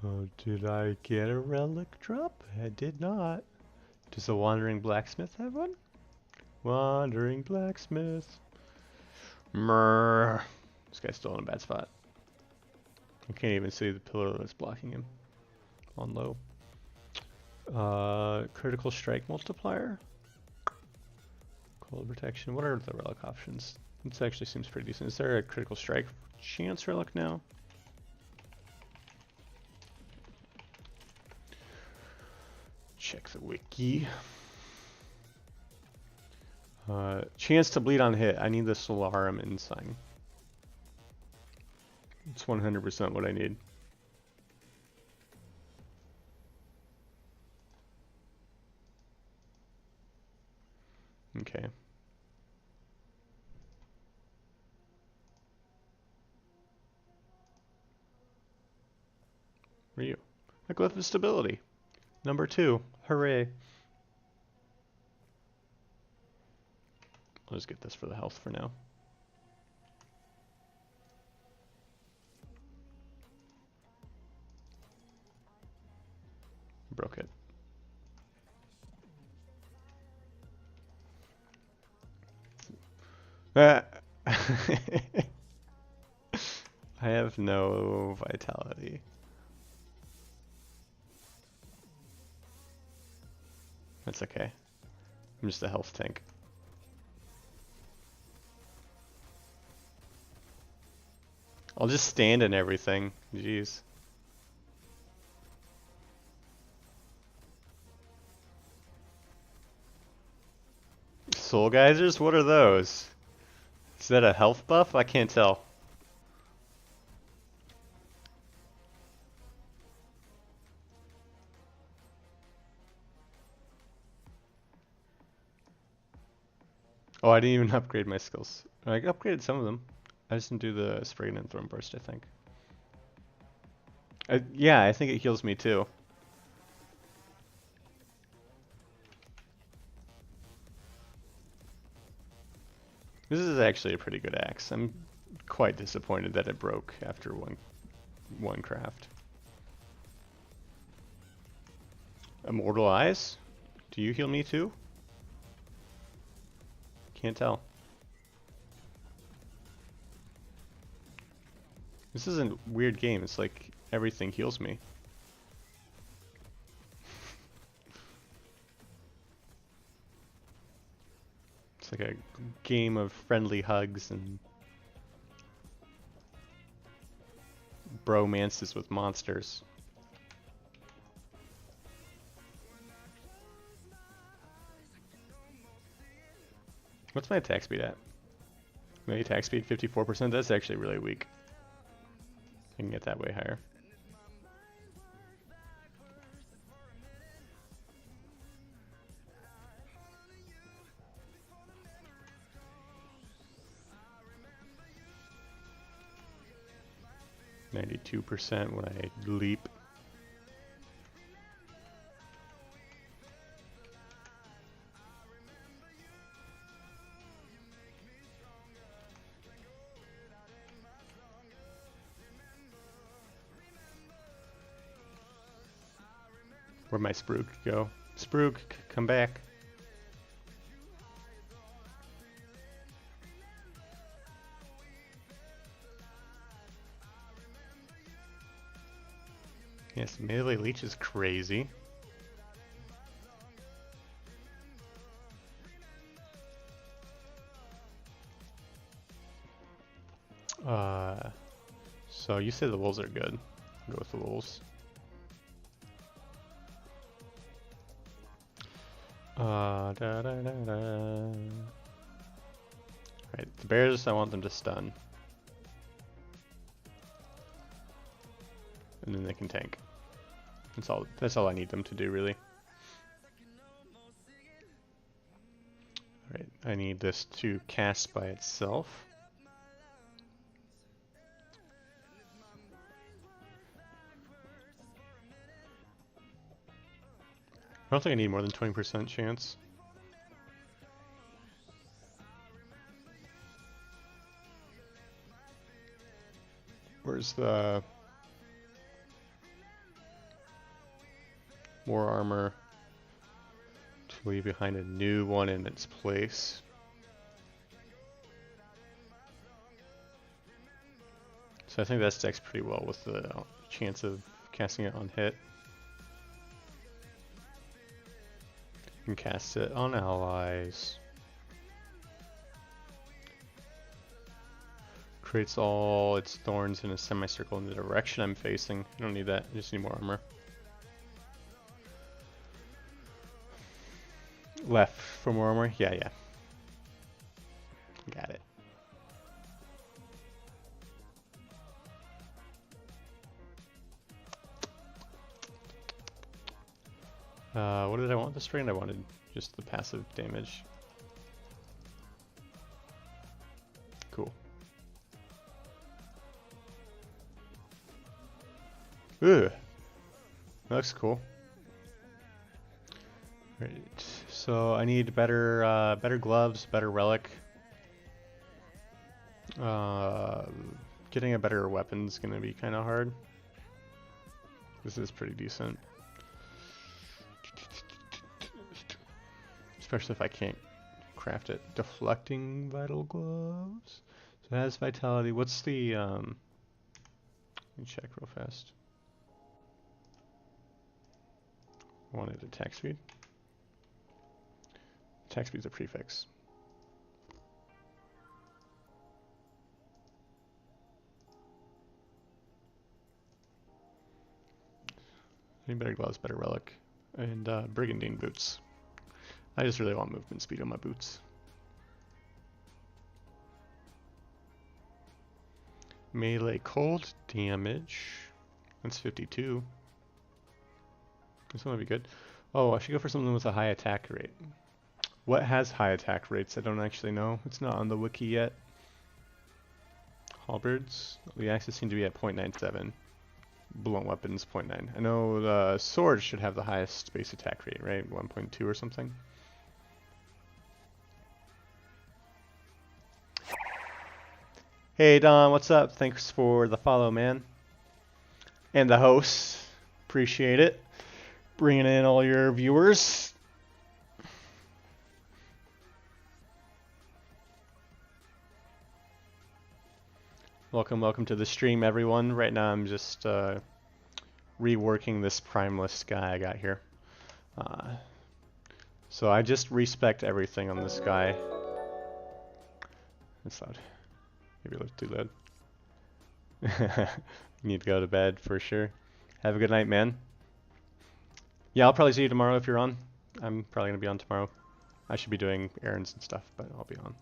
Oh, did I get a relic drop? I did not. Does the Wandering Blacksmith have one? Wandering Blacksmith. Mrrr. This guy's still in a bad spot. I can't even see the pillar that's blocking him. On low. Critical strike multiplier. Cold protection. What are the relic options? This actually seems pretty decent. Is there a critical strike chance relic now? Check the wiki. Chance to bleed on hit. I need the Solarum Ensign. It's 100% what I need. Okay. Ryu. A Glyph of Stability. Number 2. Hooray. I'll just get this for the health for now. Broke it. I have no vitality. That's okay. I'm just a health tank. I'll just stand in everything. Jeez. Soul geysers? What are those? Is that a health buff? I can't tell. Oh, I didn't even upgrade my skills. I upgraded some of them. I just didn't do the Spraying and Thorn Burst, I think. Yeah, I think it heals me too. This is actually a pretty good axe. I'm quite disappointed that it broke after one craft. Immortal Eyes? Do you heal me too? Can't tell. This is a weird game. It's like everything heals me. It's like a game of friendly hugs and bromances with monsters. What's my attack speed at? My attack speed 54%? That's actually really weak. I can get that way higher. %, when I leap. Where'd my Spruik go? Spruik, come back. Yes, melee leech is crazy. So you say the wolves are good. I'll go with the wolves. Alright, the bears, I want them to stun. And then they can tank. That's all I need them to do, really. Alright, I need this to cast by itself. I don't think I need more than 20% chance. Where's the more armor to leave behind a new one in its place? So I think that stacks pretty well with the chance of casting it on hit. You can cast it on allies. Creates all its thorns in a semicircle in the direction I'm facing. I don't need that, I just need more armor. Left for more armor? Yeah. Got it. What did I want this strain? I wanted just the passive damage. Cool. Ugh. That looks cool. Right. So I need better gloves, better relic. Getting a better weapon is gonna be kind of hard. This is pretty decent. Especially if I can't craft it. Deflecting vital gloves. So it has vitality. What's the let me check real fast. I wanted attack speed. Attack speed's a prefix. Any better gloves, better relic, and brigandine boots. I just really want movement speed on my boots. Melee cold damage. That's 52. This one would be good. Oh, I should go for something with a high attack rate. What has high attack rates? I don't actually know. It's not on the wiki yet. Halberds. The axes seem to be at 0.97. Blunt weapons 0.9. I know the sword should have the highest base attack rate, right? 1.2 or something. Hey Don, what's up? Thanks for the follow, man. And the host. Appreciate it. Bringing in all your viewers. Welcome to the stream, everyone. Right now I'm just reworking this primeless guy I got here. So I just respect everything on this guy. It's loud. Maybe a little too loud. You need to go to bed for sure. Have a good night, man. Yeah, I'll probably see you tomorrow if you're on. I'm probably going to be on tomorrow. I should be doing errands and stuff, but I'll be on.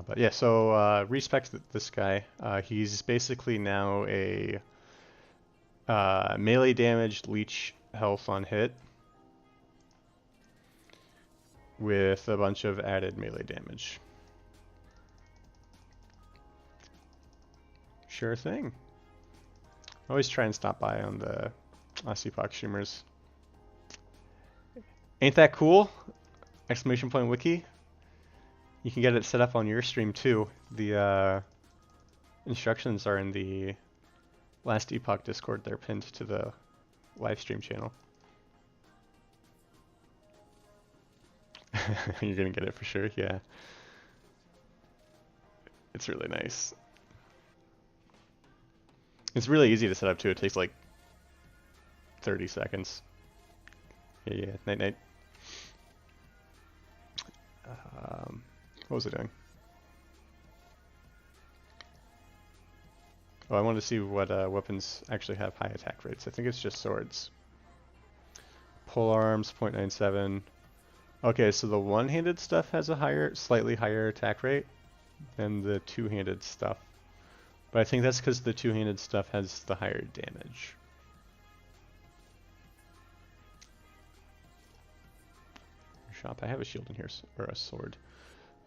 But yeah, so respect this guy. He's basically now a melee damage, leech health on hit, with a bunch of added melee damage. Sure thing. Always try and stop by on the Epoch streamers. Ain't that cool? Exclamation point wiki. You can get it set up on your stream too. The instructions are in the last Epoch Discord. They're pinned to the live stream channel. You're gonna get it for sure, yeah. It's really nice. It's really easy to set up too. It takes like 30 seconds. Yeah. Night night. What was it doing? Oh, I wanted to see what weapons actually have high attack rates. I think it's just swords. Pole arms, 0.97. Okay, so the one-handed stuff has a slightly higher attack rate than the two-handed stuff. But I think that's because the two-handed stuff has the higher damage. Shop. I have a shield in here, or a sword.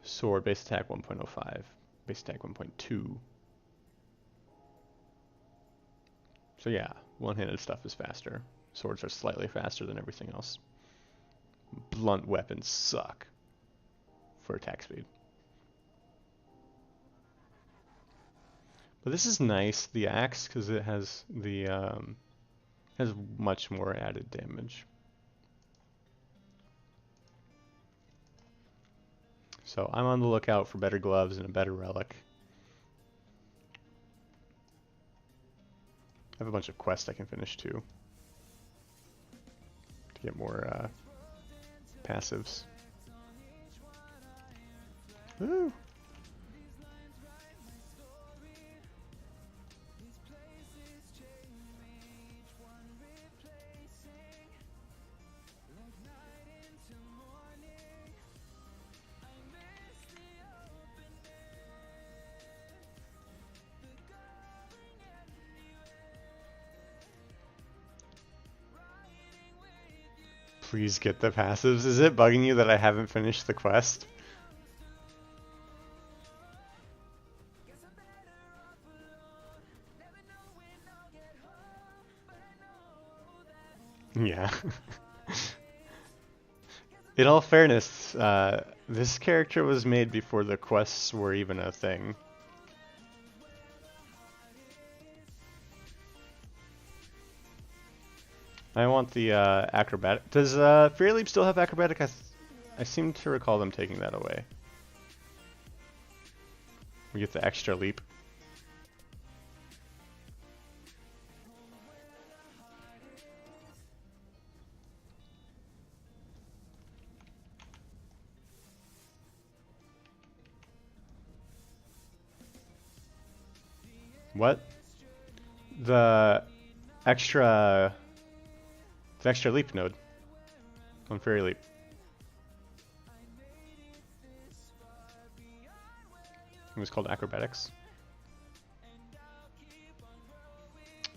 Sword, base attack 1.05. Base attack 1.2. So yeah, one-handed stuff is faster. Swords are slightly faster than everything else. Blunt weapons suck for attack speed. But this is nice, the axe, because it has the has much more added damage. So I'm on the lookout for better gloves and a better relic. I have a bunch of quests I can finish too to get more passives. Woo! Please get the passives. Is it bugging you that I haven't finished the quest? Yeah. In all fairness, this character was made before the quests were even a thing. I want the acrobatic. Does Fear Leap still have acrobatic? I seem to recall them taking that away. We get the extra leap. What? The extra leap node on Fairy Leap. It was called Acrobatics.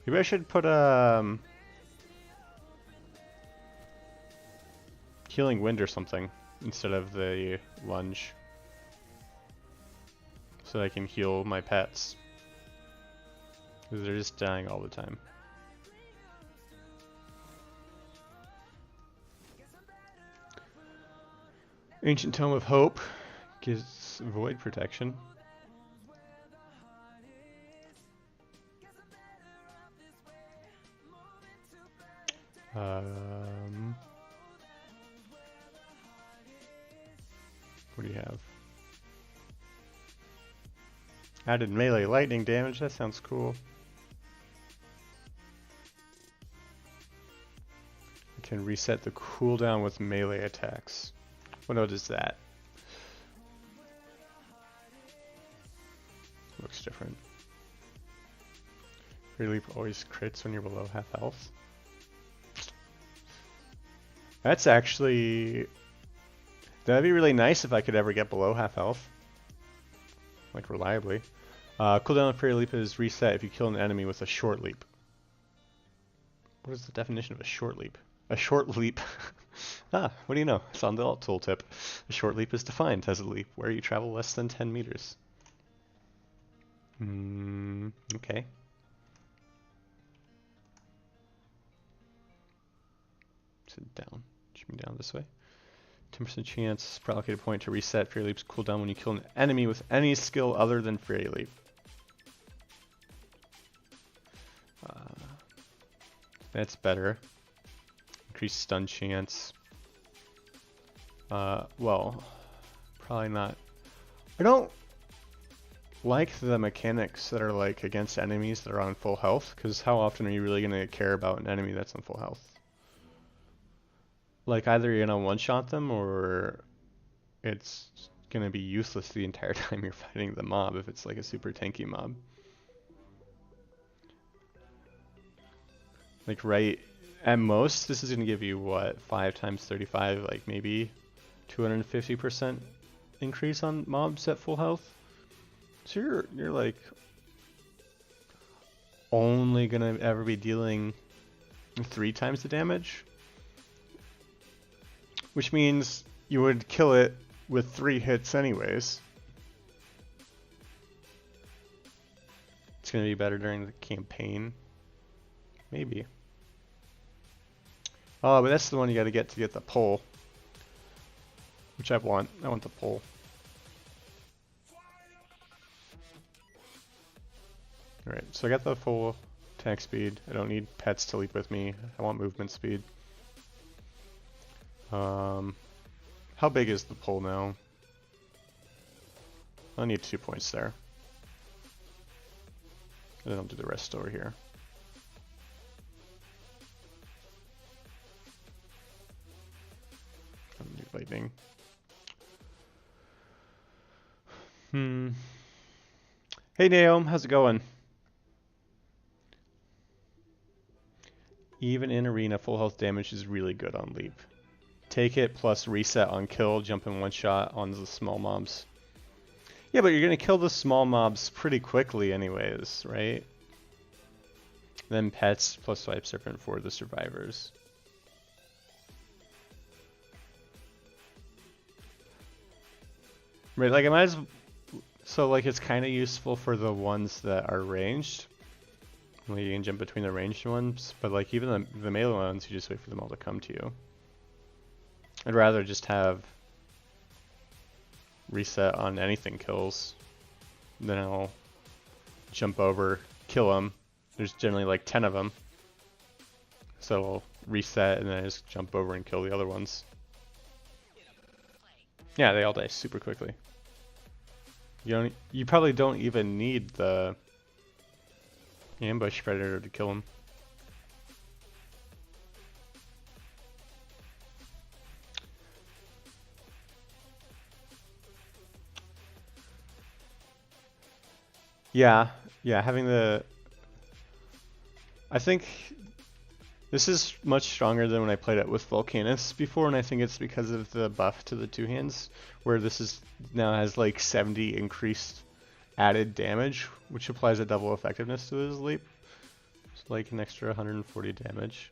Maybe I should put Healing Wind or something instead of the lunge, so I can heal my pets, because they're just dying all the time. Ancient Tome of Hope gives void protection. What do you have? Added melee lightning damage, that sounds cool. I can reset the cooldown with melee attacks. What note is that? Looks different. Your leap always crits when you're below half health. That's actually... That'd be really nice if I could ever get below half health. Like, reliably. Cooldown of Fairy Leap is reset if you kill an enemy with a short leap. What is the definition of a short leap? A short leap. What do you know? It's on the alt tooltip. A short leap is defined as a leap where you travel less than 10 meters. Okay. Sit down. Shoot me down this way. 10% chance per allocated point to reset Fairy Leap's cooldown when you kill an enemy with any skill other than Fairy Leap. That's better. Increased stun chance. Well, probably not. I don't like the mechanics that are like against enemies that are on full health, because how often are you really going to care about an enemy that's on full health? Like, either you're going to one-shot them, or it's going to be useless the entire time you're fighting the mob if it's like a super tanky mob. Like, right, at most, this is going to give you, what, 5 times 35, like maybe 250% increase on mobs at full health? So you're like, only going to ever be dealing 3 times the damage? Which means you would kill it with 3 hits anyways. It's going to be better during the campaign. Maybe. Oh, but that's the one you got to get the pole. Which I want. I want the pole. Alright, so I got the full attack speed. I don't need pets to leap with me. I want movement speed. How big is the pole now? I need 2 points there. And then I'll do the rest over here. Lightning. Hey Naom, how's it going? Even in arena, full health damage is really good on leap. Take it plus reset on kill, jump in one shot on the small mobs. Yeah, but you're gonna kill the small mobs pretty quickly anyways, right? Then pets plus swipe serpent for the survivors. Right, like I might as so like it's kind of useful for the ones that are ranged. Like you can jump between the ranged ones, but like even the melee ones, you just wait for them all to come to you. I'd rather just have reset on anything kills. Then I'll jump over, kill them. There's generally like 10 of them. So I'll reset and then I just jump over and kill the other ones. Yeah, they all die super quickly. You probably don't even need the ambush predator to kill them. Yeah, having the... I think this is much stronger than when I played it with Volcanus before, and I think it's because of the buff to the 2 hands, where this is now has like 70 increased added damage, which applies a double effectiveness to his leap. It's like an extra 140 damage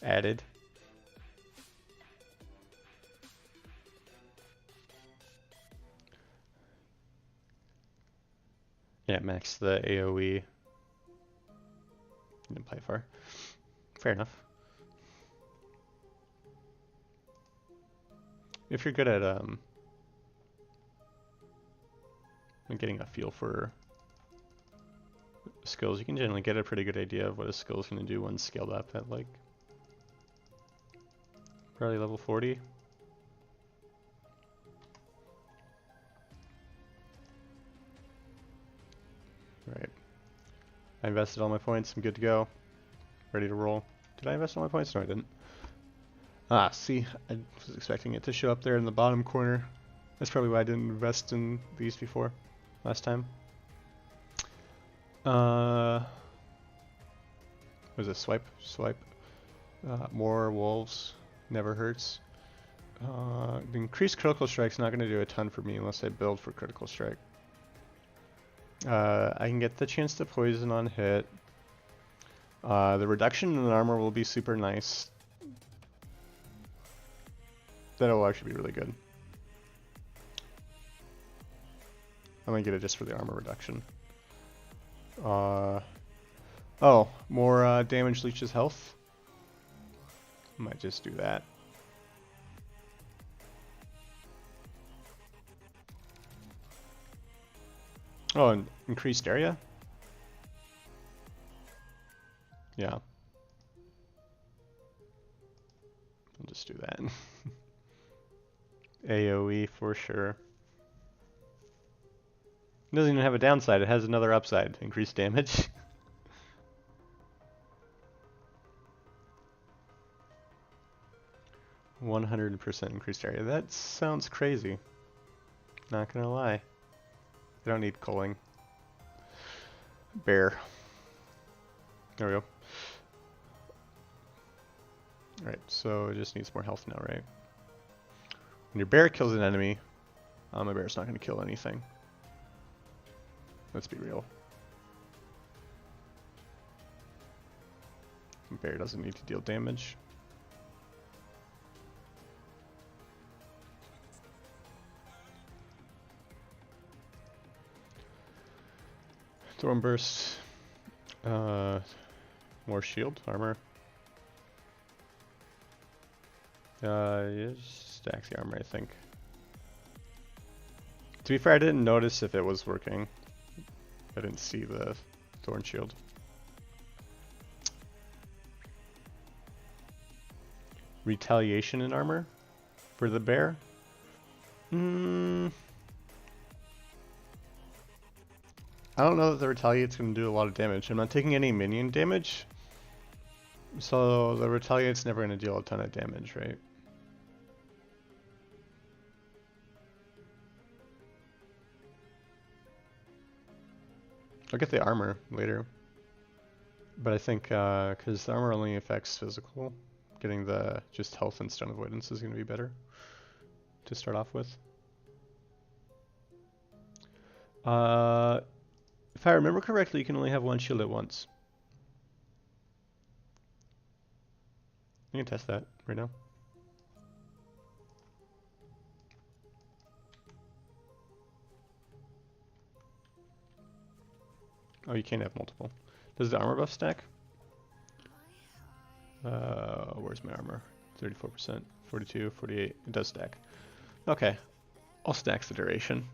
added. Yeah, max the AoE. Didn't play far. Fair enough. If you're good at getting a feel for skills, you can generally get a pretty good idea of what a skill is going to do when scaled up at like probably level 40. Right. I invested all my points. I'm good to go. Ready to roll. Did I invest all my points? No, I didn't. Ah, see, I was expecting it to show up there in the bottom corner. That's probably why I didn't invest in these before last time. What is it? Swipe? Swipe. More wolves. Never hurts. The increased critical strike's not going to do a ton for me unless I build for critical strike. I can get the chance to poison on hit. The reduction in armor will be super nice. That will actually be really good. I'm gonna get it just for the armor reduction. Oh, more damage leeches health. Might just do that. Oh, and increased area? Yeah. I'll just do that. AoE for sure. It doesn't even have a downside, it has another upside. Increased damage. %100% increased area. That sounds crazy. Not gonna lie. I don't need culling. Bear. There we go. Alright, so it just needs more health now, right? When your bear kills an enemy, my bear's not going to kill anything. Let's be real. Bear doesn't need to deal damage. Thorn burst. More shield, armor. It stacks the armor, I think. To be fair, I didn't notice if it was working. I didn't see the thorn shield. Retaliation in armor for the bear. I don't know that the retaliate's going to do a lot of damage. I'm not taking any minion damage, so the retaliate's never going to deal a ton of damage, right? I'll get the armor later, but I think because the armor only affects physical, getting the just health and stun avoidance is going to be better to start off with. If I remember correctly, you can only have one shield at once. You can test that right now. Oh, you can't have multiple. Does the armor buff stack? Where's my armor? 34%, 42, 48. It does stack. Okay, I'll stack the duration.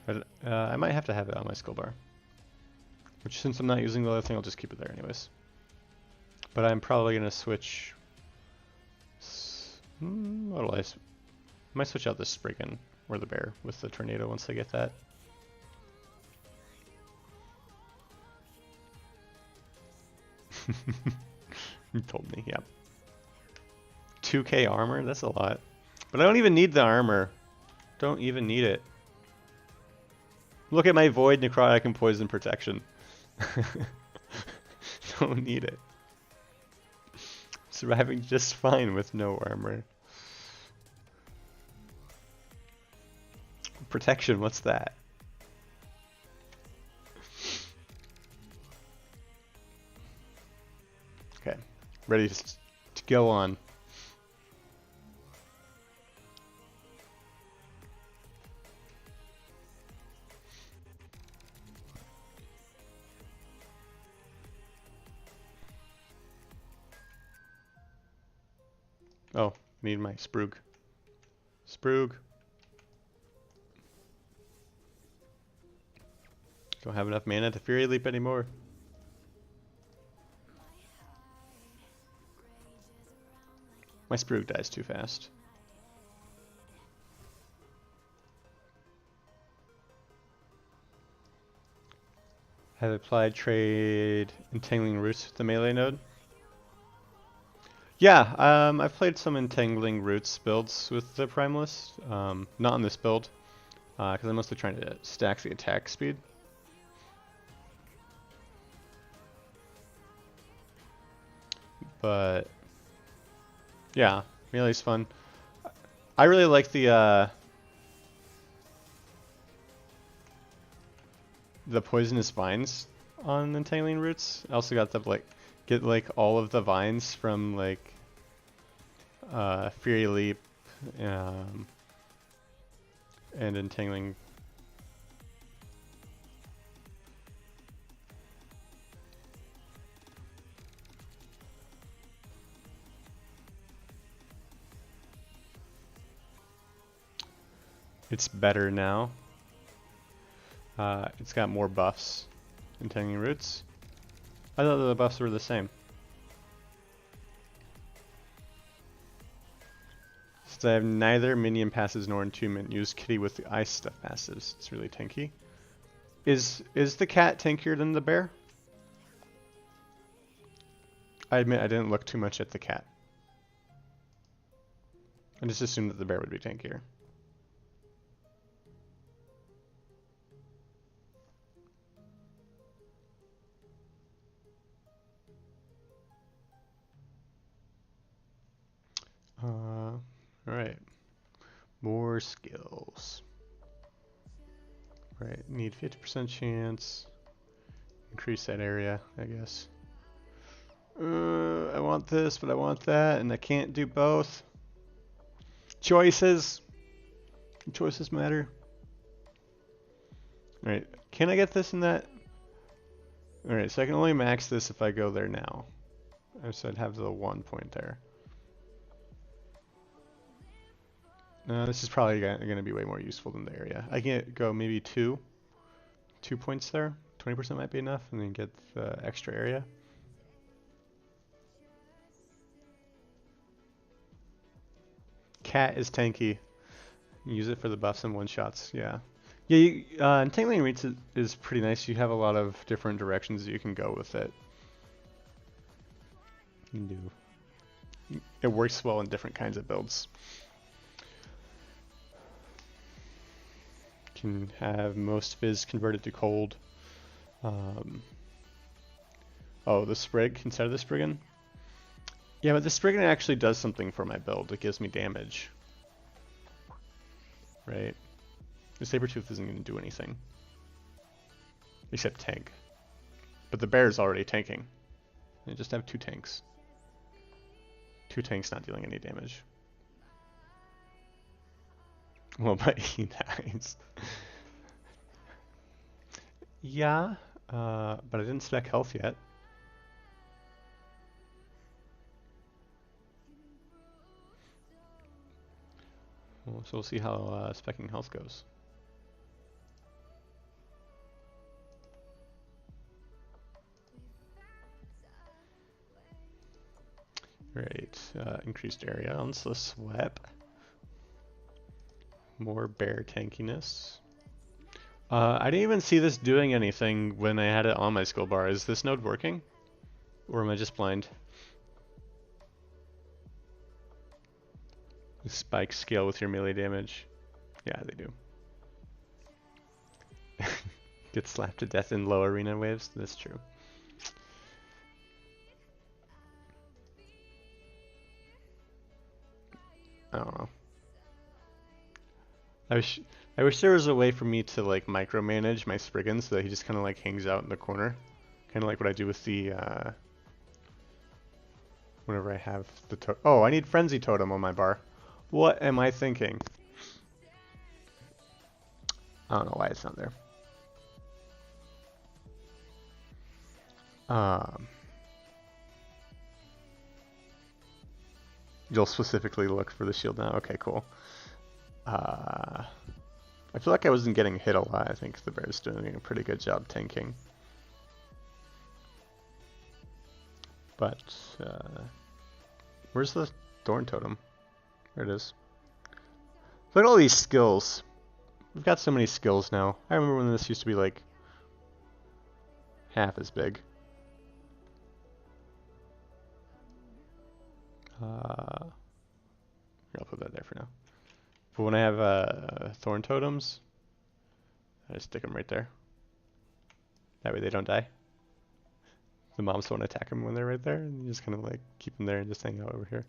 But, I might have to have it on my skill bar. Which, since I'm not using the other thing, I'll just keep it there anyways. But I'm probably going to switch... what'll I might switch out the Spriggan or the bear with the tornado once I get that. You told me, yeah. 2k armor? That's a lot. But I don't even need the armor. Don't even need it. Look at my void, necrotic, and poison protection. Don't need it. Surviving just fine with no armor. Protection, what's that? Okay, ready to go on. Oh, need my Sprug. Sprug. Don't have enough mana to Fury Leap anymore. My Sprug dies too fast. Have applied trade Entangling Roots with the melee node. Yeah, I've played some Entangling Roots builds with the Primalist. Not on this build, because I'm mostly trying to stack the attack speed. But yeah, melee's fun. I really like the poisonous vines on Entangling Roots. I also got the get like all of the vines from like Fury Leap and Entangling. It's better now. It's got more buffs. Entangling Roots. I thought the buffs were the same. So I have neither minion passes nor entombment. Use Kitty with the ice stuff passives. It's really tanky. Is the cat tankier than the bear? I admit I didn't look too much at the cat. I just assumed that the bear would be tankier. Alright. More skills. Right, need 50% chance. Increase that area, I guess. I want this, but I want that, and I can't do both. Choices! Choices matter. Alright, can I get this and that? Alright, so I can only max this if I go there now. So I'd have the 1 point there. This is probably going to be way more useful than the area. I can go maybe 2 points there. 20% might be enough, and then get the extra area. Cat is tanky. Use it for the buffs and one-shots, yeah. Yeah, Entangling Roots is pretty nice. You have a lot of different directions that you can go with it. It works well in different kinds of builds. Can have most fizz converted to cold. Oh, the Sprig instead of the Spriggan? Yeah, but the Spriggan actually does something for my build. It gives me damage. Right? The Sabertooth isn't going to do anything. Except tank. But the bear is already tanking. You just have 2 tanks. 2 tanks not dealing any damage. Well, but he dies. Yeah, but I didn't spec health yet. Well, so we'll see how specking health goes. Right, increased area on the sweep. More bear tankiness. I didn't even see this doing anything when I had it on my skill bar. Is this node working? Or am I just blind? The spikes scale with your melee damage. Yeah, they do. Get slapped to death in low arena waves? That's true. I don't know. I wish I wish there was a way for me to like micromanage my Spriggan so that he just kind of like hangs out in the corner, kind of like what I do with the whenever I have the oh, I need Frenzy Totem on my bar. What am I thinking? I don't know why it's not there. You'll specifically look for the shield now. Okay, cool. I feel like I wasn't getting hit a lot. I think the bear's doing a pretty good job tanking. But where's the Thorn Totem? There it is. Look at all these skills. We've got so many skills now. I remember when this used to be like half as big. Here, I'll put that there for now. But when I have Thorn Totems, I just stick them right there. That way they don't die. The mobs won't attack them when they're right there, and you just kind of like keep them there and just hang out over here.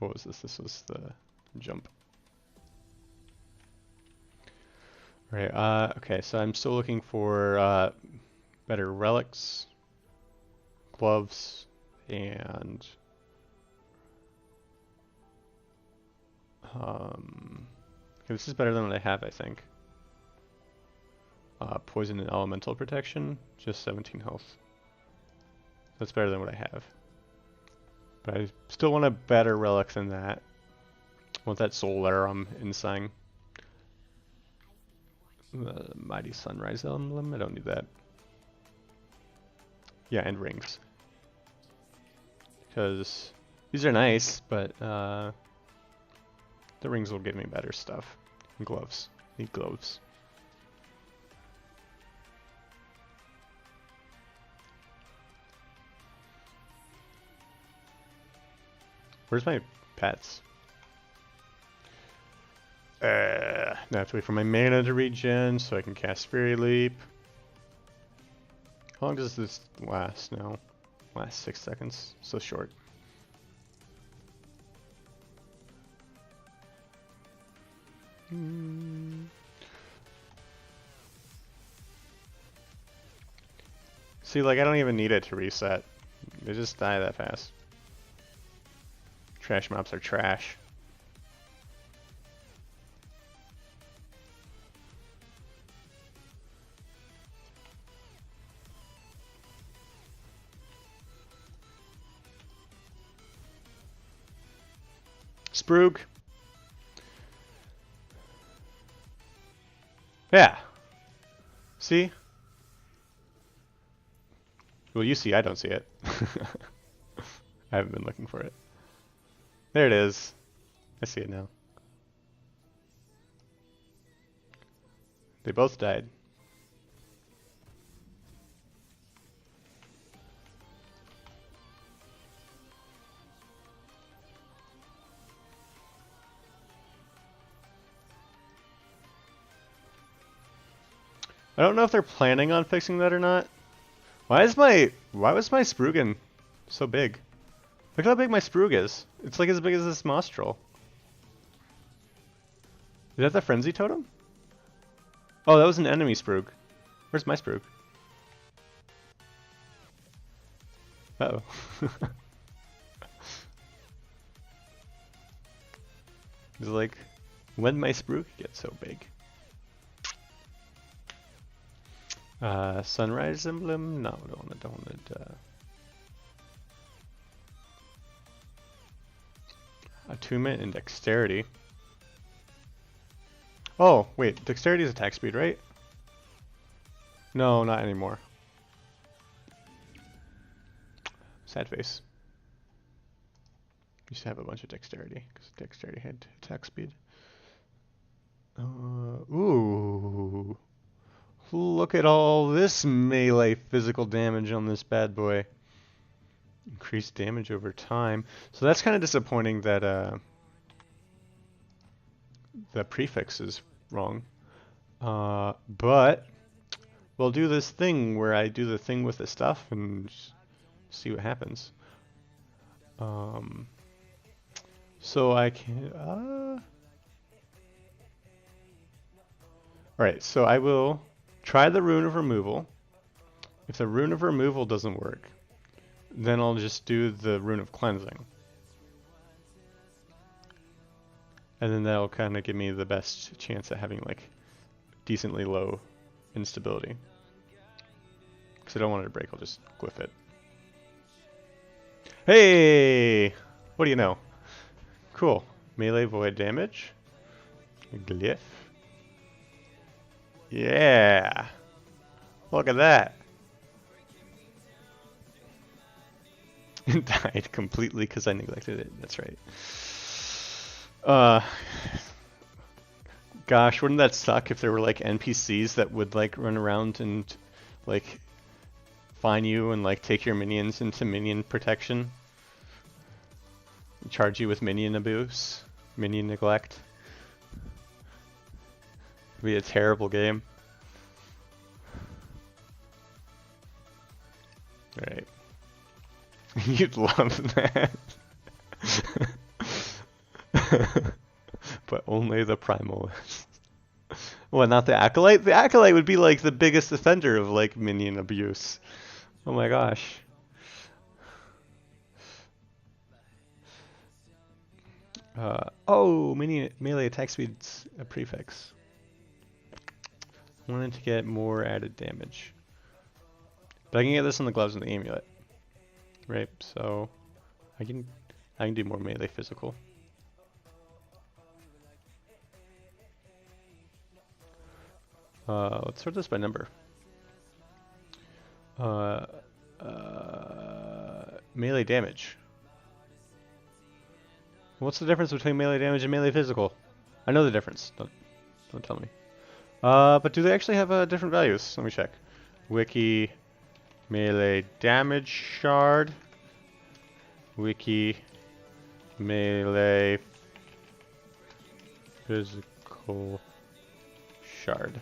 What was this? This was the jump. Right, okay, so I'm still looking for better relics, gloves, and okay, this is better than what I have, I think. Poison and elemental protection, just 17 health. That's better than what I have. But I still want a better relic than that. I want that solar inside. Mighty Sunrise Emblem, I don't need that. Yeah, and rings. Because these are nice, but the rings will give me better stuff. And gloves. Need gloves. Where's my pets? Now I have to wait for my mana to regen so I can cast Fury Leap. How long does this last now? Last 6 seconds. So short. See, like, I don't even need it to reset. They just die that fast. Trash mobs are trash. Sprug. Yeah. See? Well, you see, I don't see it. I haven't been looking for it. There it is. I see it now. They both died. I don't know if they're planning on fixing that or not. Why was my Spruggan so big? Look how big my Sprug is. It's like as big as this Mostral. Is that the Frenzy Totem? Oh, that was an enemy Sprug. Where's my Sprug? Uh-oh. It's like, when my Sprug gets so big. Sunrise Emblem? No, don't want it. Attunement and Dexterity. Oh, wait, Dexterity is attack speed, right? No, not anymore. Sad face. Used to have a bunch of Dexterity, because Dexterity had attack speed. Ooh. Look at all this melee physical damage on this bad boy. Increased damage over time. So that's kind of disappointing that the prefix is wrong. But we'll do this thing where I do the thing with the stuff and see what happens. So I can. Alright, so I will try the Rune of Removal. If the Rune of Removal doesn't work, then I'll just do the Rune of Cleansing. And then that'll kind of give me the best chance at having like decently low instability. Because I don't want it to break, I'll just glyph it. Hey! What do you know? Cool. Melee void damage. Glyph. Yeah! Look at that! It died completely because I neglected it. That's right. Gosh, wouldn't that suck if there were like NPCs that would like run around and like find you and like take your minions into minion protection? Charge you with minion abuse, minion neglect. It'd be a terrible game. Alright. You'd love that. But only the primalists. What, not the Acolyte? The Acolyte would be like the biggest offender of like minion abuse. Oh my gosh. Oh, melee attack speed's a prefix. I wanted to get more added damage. But I can get this on the gloves and the amulet. Right, so I can do more melee physical. Let's sort this by number. Melee damage. What's the difference between melee damage and melee physical? I know the difference. Don't tell me. But do they actually have different values? Let me check. Wiki melee damage shard. Wiki melee physical shard.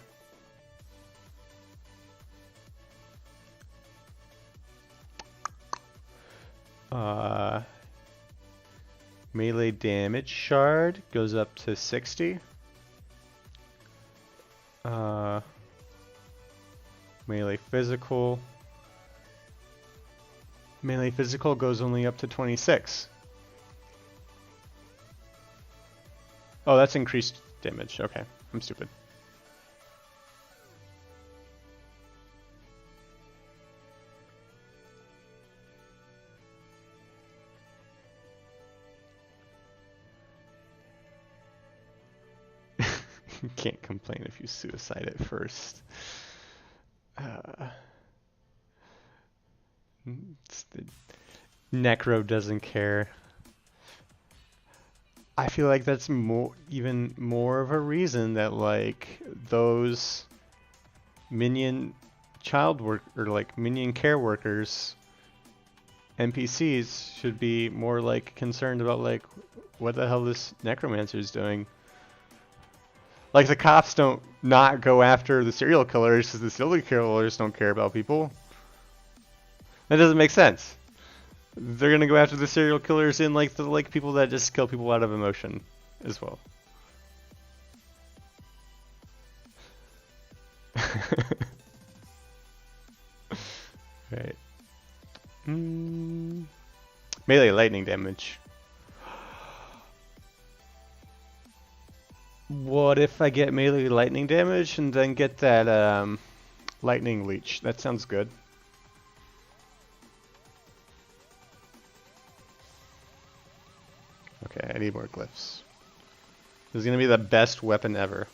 Melee damage shard goes up to 60. Melee physical goes only up to 26. Oh, that's increased damage. Okay, I'm stupid. You can't complain if you suicide at first. Necro doesn't care. I feel like that's even more of a reason that like those minion minion care workers, NPCs should be more like concerned about like what the hell this necromancer is doing. Like, the cops don't not go after the serial killers because the serial killers don't care about people. That doesn't make sense. They're gonna go after the serial killers and like the people that just kill people out of emotion as well. Right. Melee lightning damage. What if I get melee lightning damage and then get that lightning leech? That sounds good. Okay, I need more glyphs. This is gonna be the best weapon ever.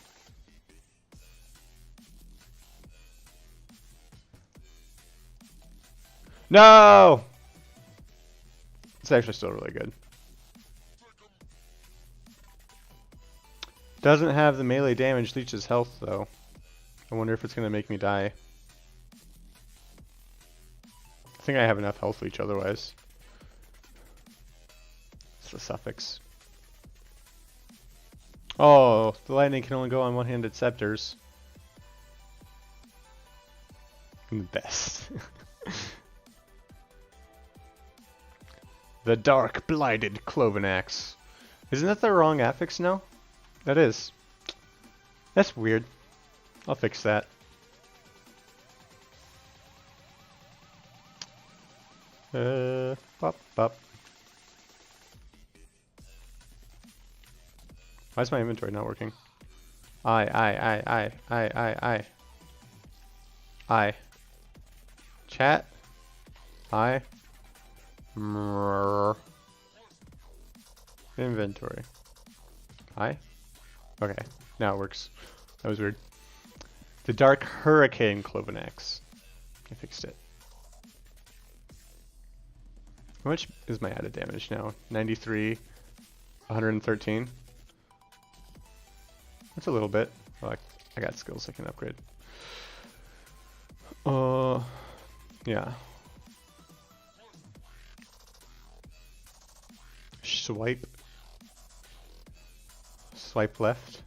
No! It's actually still really good. Doesn't have the melee damage leeches health though. I wonder if it's gonna make me die. I think I have enough health leech otherwise. It's the suffix. Oh, the lightning can only go on one-handed scepters. I'm the best. The Dark Blighted Cloven Axe. Isn't that the wrong affix now? That is. That's weird. I'll fix that. Pop, pop. Why is my inventory not working? I. Chat. Inventory. Okay, now it works. That was weird. The Dark Hurricane Cloven Axe. I fixed it. How much is my added damage now? 93, 113. That's a little bit. Oh, I got skills I can upgrade. Yeah. Swipe. Swipe left.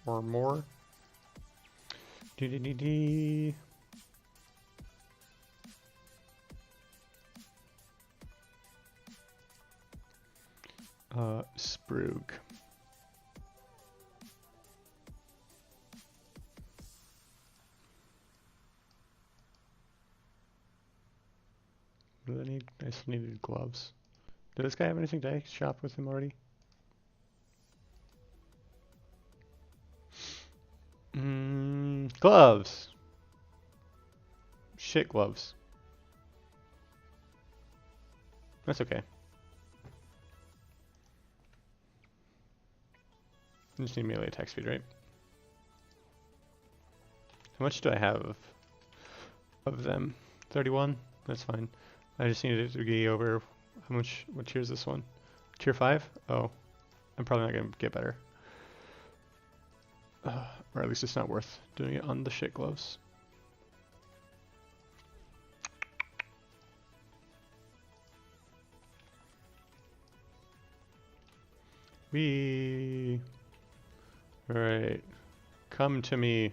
Or more. Dee. Sprug. What do I need? I still needed gloves. Did this guy have anything to shop with him already? Gloves! Shit gloves. That's okay. I just need melee attack speed, right? How much do I have of them? 31? That's fine. I just needed to get over how much, what tier is this one? Tier 5? Oh, I'm probably not going to get better. Or at least it's not worth doing it on the shit gloves. Alright. Come to me.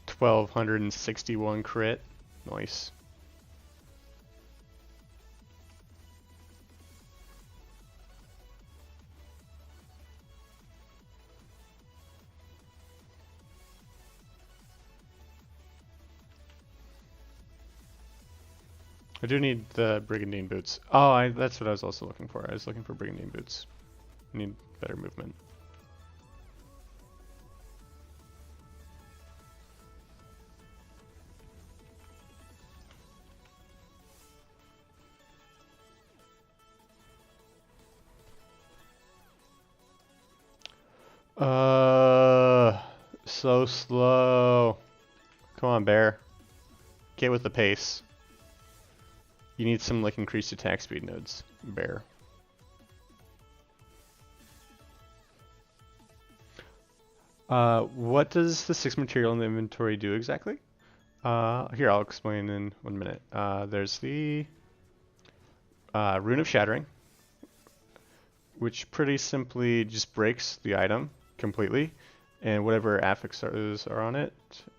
$1,261 crit. Nice. I do need the Brigandine boots. Oh, that's what I was also looking for. I was looking for Brigandine boots. I need better movement. So slow. Come on, bear. Get with the pace. You need some like increased attack speed nodes, bear. What does the 6 material in the inventory do exactly? Here, I'll explain in 1 minute. There's the Rune of Shattering, which pretty simply just breaks the item completely, and whatever affixes are on it,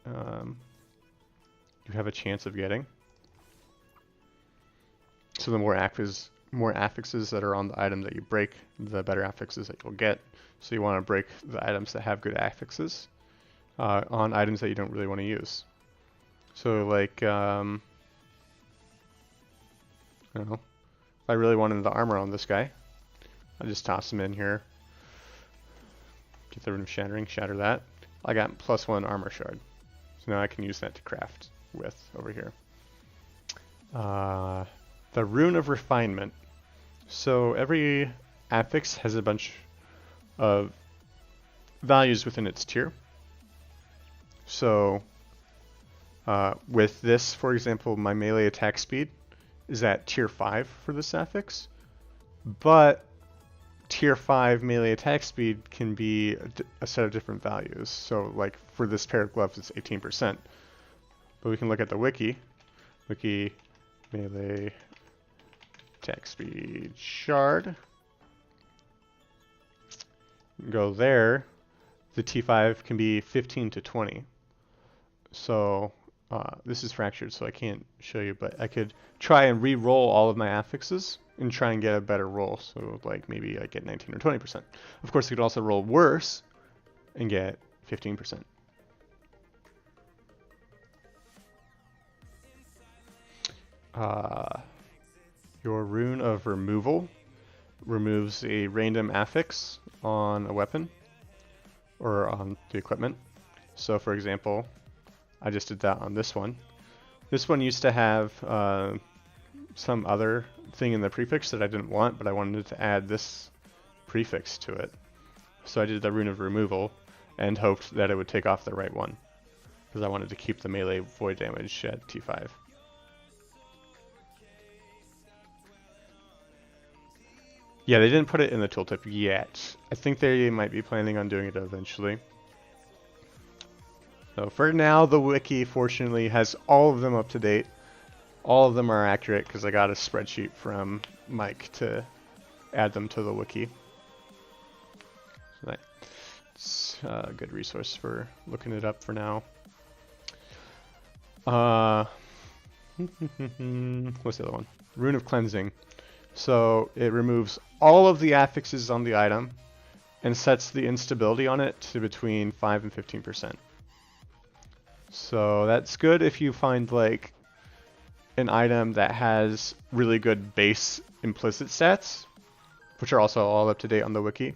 you have a chance of getting. So the more affixes that are on the item that you break, the better affixes that you'll get. So you want to break the items that have good affixes on items that you don't really want to use. So like, I don't know, if I really wanted the armor on this guy, I'll just toss him in here. Get the Rune of Shattering, shatter that. I got +1 armor shard. So now I can use that to craft with over here. The Rune of Refinement. So every affix has a bunch of values within its tier. So with this, for example, my melee attack speed is at tier 5 for this affix, but tier 5 melee attack speed can be a set of different values. So like for this pair of gloves, it's 18%. But we can look at the wiki. Wiki melee attack speed shard. Go there. The T5 can be 15 to 20. So this is fractured, so I can't show you, but I could try and re-roll all of my affixes and try and get a better roll. So like maybe I get 19 or 20%. Of course, I could also roll worse and get 15%. Your rune of removal removes a random affix on a weapon or on the equipment. So for example, I just did that on this one. This one used to have some other thing in the prefix that I didn't want, but I wanted to add this prefix to it. So I did the rune of removal and hoped that it would take off the right one, because I wanted to keep the melee void damage at T5. Yeah, they didn't put it in the tooltip yet. I think they might be planning on doing it eventually. So for now, the wiki fortunately has all of them up to date. All of them are accurate because I got a spreadsheet from Mike to add them to the wiki. So that's a good resource for looking it up for now. What's the other one? Rune of Cleansing. So it removes all of the affixes on the item and sets the instability on it to between 5 and 15%. So that's good if you find like an item that has really good base implicit stats, which are also all up to date on the wiki.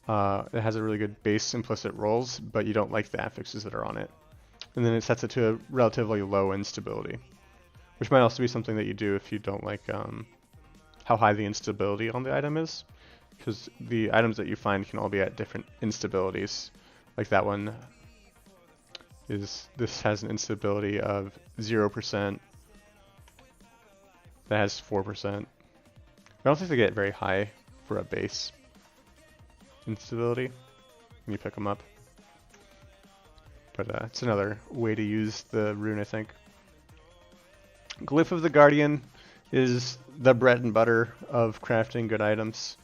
It has a really good base implicit rolls, but you don't like the affixes that are on it. And then it sets it to a relatively low instability, which might also be something that you do if you don't like how high the instability on the item is, because the items that you find can all be at different instabilities. Like that one this has an instability of 0%. That has 4%. I don't think they get very high for a base instability when you pick them up. But it's another way to use the rune, I think. Glyph of the Guardian is the bread and butter of crafting good items.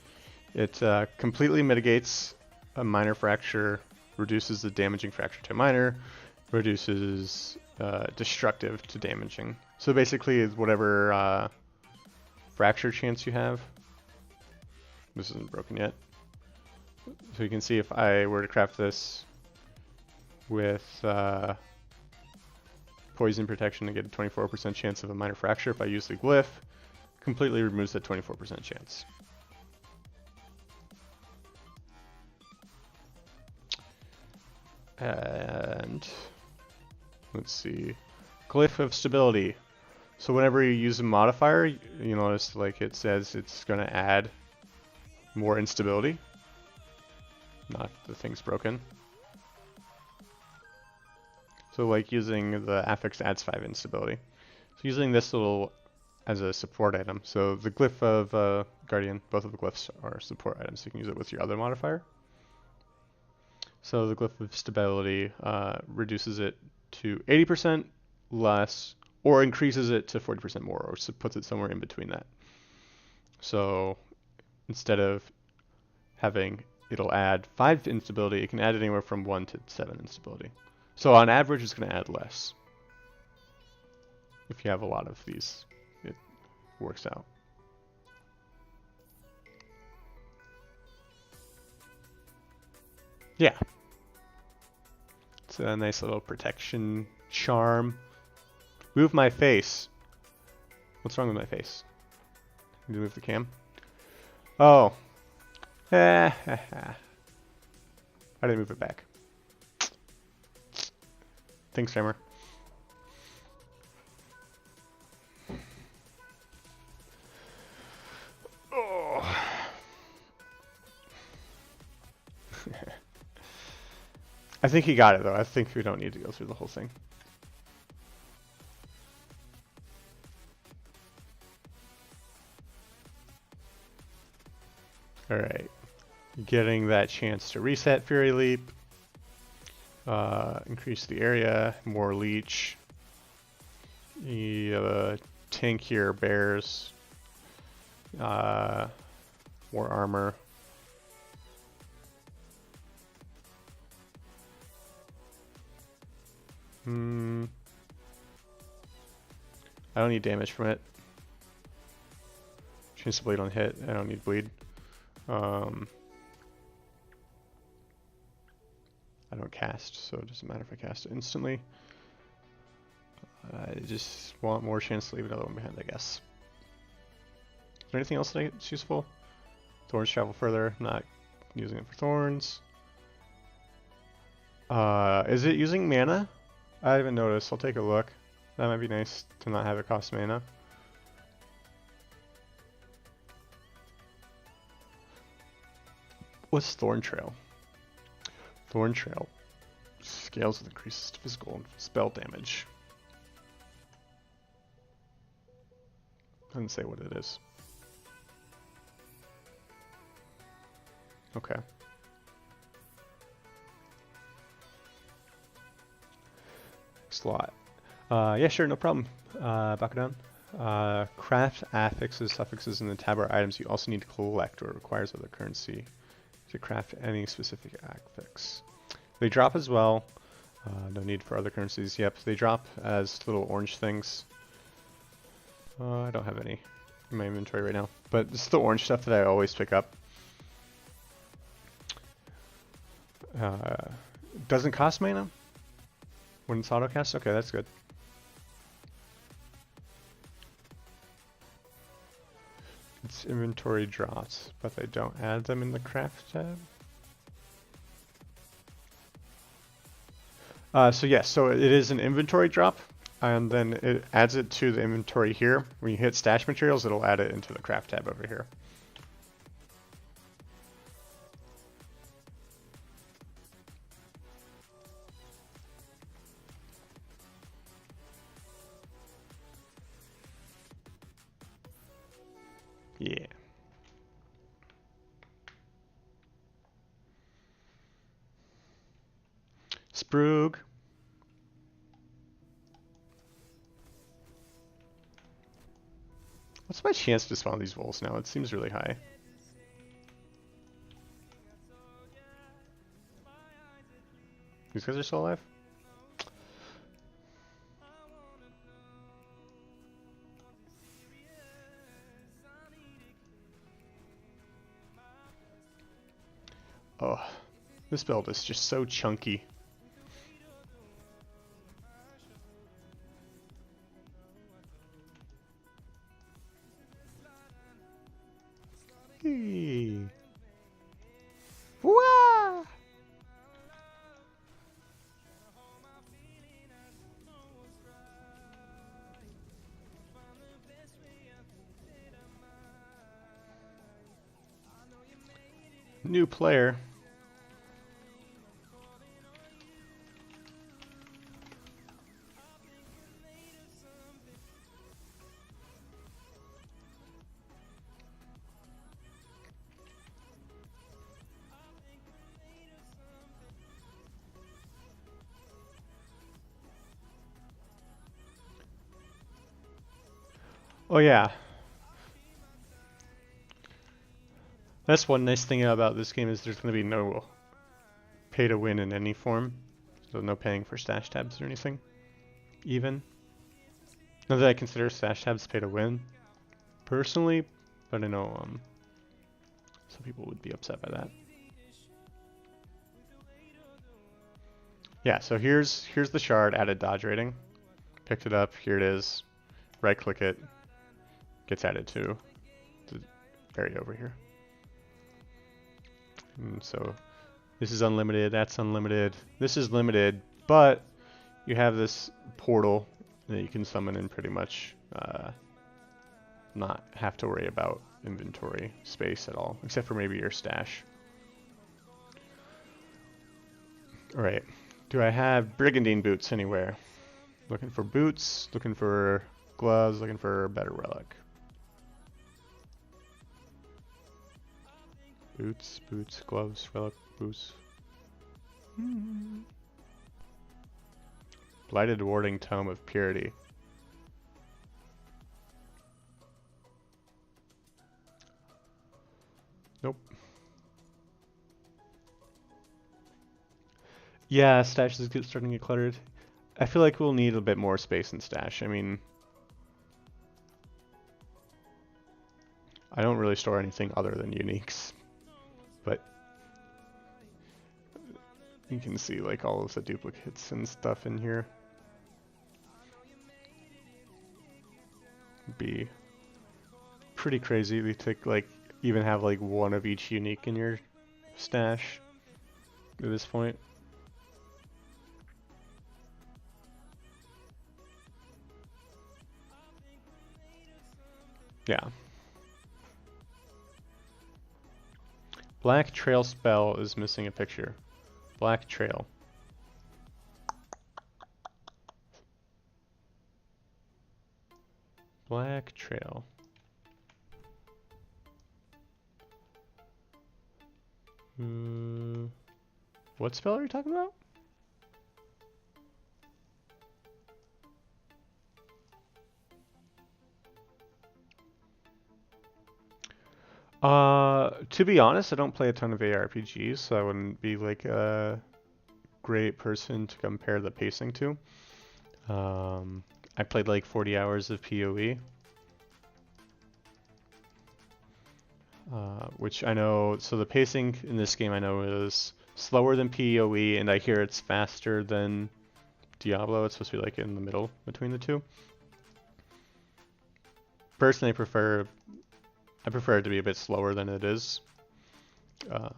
It completely mitigates a minor fracture, reduces the damaging fracture to minor, reduces destructive to damaging. So basically, whatever fracture chance you have. This isn't broken yet. So you can see if I were to craft this with poison protection and get a 24% chance of a minor fracture, if I use the glyph, completely removes that 24% chance. And let's see, glyph of stability. So whenever you use a modifier, you notice like it says it's going to add more instability. Not the thing's broken. So like using the affix adds 5 instability. So using this little as a support item. So the glyph of Guardian, both of the glyphs are support items. So you can use it with your other modifier. So the glyph of stability reduces it to 80% less, or increases it to 40% more, or puts it somewhere in between that. So instead of having it'll add 5 instability, it can add anywhere from 1 to 7 instability. So on average, it's going to add less. If you have a lot of these, it works out. Yeah. It's a nice little protection charm. Move my face. What's wrong with my face? Need to move the cam? Oh. I didn't move it back. Thanks, Timer. Oh. I think he got it, though. I think we don't need to go through the whole thing. Alright. Getting that chance to reset Fury Leap. Increase the area, more leech. The tank here bears more armor. I don't need damage from it. Chance to bleed on hit. I don't need bleed. I don't cast, so it doesn't matter if I cast it instantly. I just want more chance to leave another one behind, I guess. Is there anything else that's useful? Thorns travel further. Not using it for thorns. Is it using mana? I haven't noticed. I'll take a look. That might be nice to not have it cost mana. What's Thorn Trail? Thorn Trail scales with increased physical and spell damage. Doesn't say what it is. Okay. Slot. Yeah, sure, no problem. Back it down. Craft affixes, suffixes, and the tab are items you also need to collect or requires other currency to craft any specific affix. They drop as well. No need for other currencies. Yep, they drop as little orange things. I don't have any in my inventory right now, but it's the orange stuff that I always pick up. Doesn't cost mana when it's autocast? Okay, that's good. It's inventory drops, but they don't add them in the craft tab. So yes, so it is an inventory drop, and then it adds it to the inventory here. When you hit stash materials, it'll add it into the craft tab over here. Yeah. Sprug. What's my chance to spawn these wolves now? It seems really high. These guys are still alive? Oh, this build is just so chunky. Hey. Wah! New player. Oh yeah. That's one nice thing about this game is there's going to be no pay to win in any form. So no paying for stash tabs or anything. Even. Not that I consider stash tabs pay to win, personally, but I know some people would be upset by that. Yeah, so here's the shard, added dodge rating. Picked it up, here it is. Right click it. Gets added to the area over here. And so this is unlimited, that's unlimited, this is limited, but you have this portal that you can summon and pretty much not have to worry about inventory space at all, except for maybe your stash. Alright, do I have brigandine boots anywhere? Looking for boots, looking for gloves, looking for a better relic. Boots, boots, gloves, relic, boots. Blighted Warding Tome of Purity. Nope. Yeah, stash is starting to get cluttered. I feel like we'll need a bit more space in stash. I mean, I don't really store anything other than uniques, but you can see like all of the duplicates and stuff in here. Be pretty crazy. We take like even have like one of each unique in your stash at this point. Yeah. Black Trail spell is missing a picture. Black Trail. Black Trail. What spell are you talking about? To be honest, I don't play a ton of ARPGs, so I wouldn't be like a great person to compare the pacing to. I played like 40 hours of PoE, which I know, so the pacing in this game I know is slower than PoE, and I hear it's faster than Diablo. It's supposed to be like in the middle between the two. Personally, I prefer it to be a bit slower than it is. But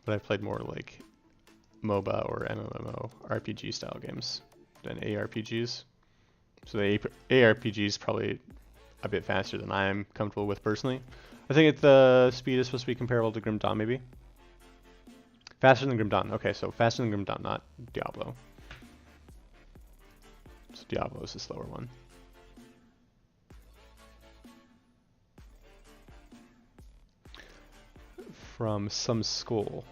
I've played more like MOBA or MMO RPG style games than ARPGs. So the ARPG is probably a bit faster than I'm comfortable with personally. I think the speed is supposed to be comparable to Grim Dawn, maybe. Faster than Grim Dawn. Okay, so faster than Grim Dawn, not Diablo. So Diablo is the slower one. From some skull.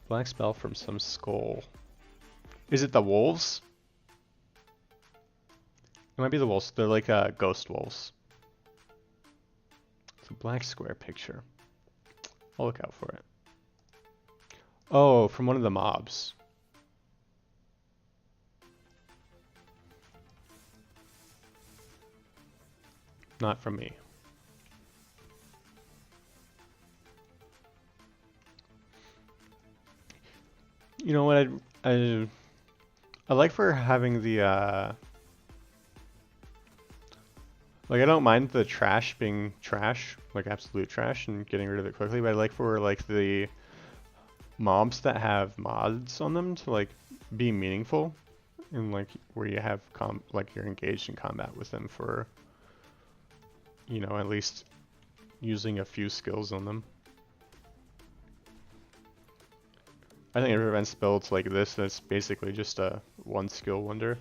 Black spell from some skull. Is it the wolves? It might be the wolves. They're like ghost wolves. It's a black square picture. I'll look out for it. Oh, from one of the mobs. Not from me. You know what I like for having the like I don't mind the trash being trash, like absolute trash and getting rid of it quickly, but I like for like the mobs that have mods on them to like be meaningful and like where you have like you're engaged in combat with them for, you know, at least using a few skills on them. I think it prevents builds like this that's basically just a one skill wonder.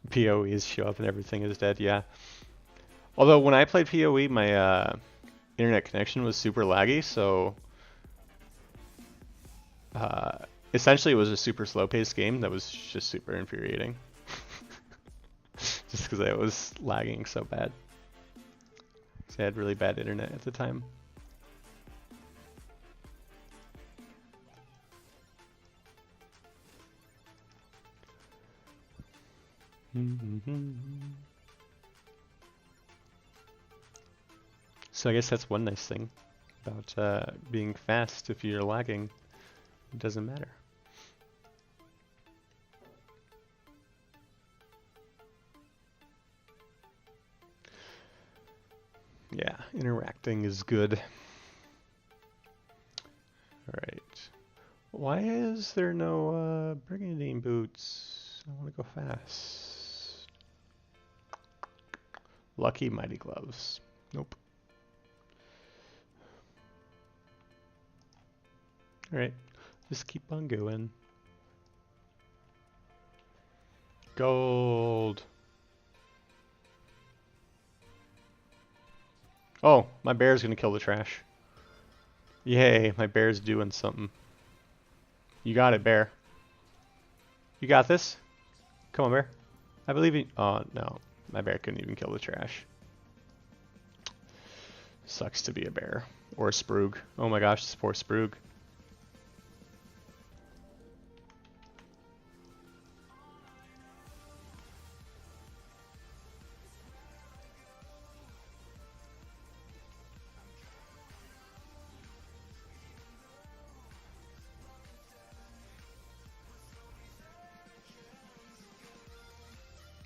PoEs show up and everything is dead, yeah. Although when I played PoE, my internet connection was super laggy, so essentially it was a super slow-paced game that was just super infuriating. Just because I was lagging so bad. Because I had really bad internet at the time. So I guess that's one nice thing about being fast. If you're lagging, it doesn't matter. Yeah, interacting is good. Alright. Why is there no brigandine boots? I want to go fast. Lucky mighty gloves. Nope. Alright, just keep on going. Gold. Oh, my bear's gonna kill the trash. Yay, my bear's doing something. You got it, bear. You got this. Come on, bear. I believe you. Oh, no. My bear couldn't even kill the trash. Sucks to be a bear. Or a Sprug. Oh my gosh, this poor Sprug.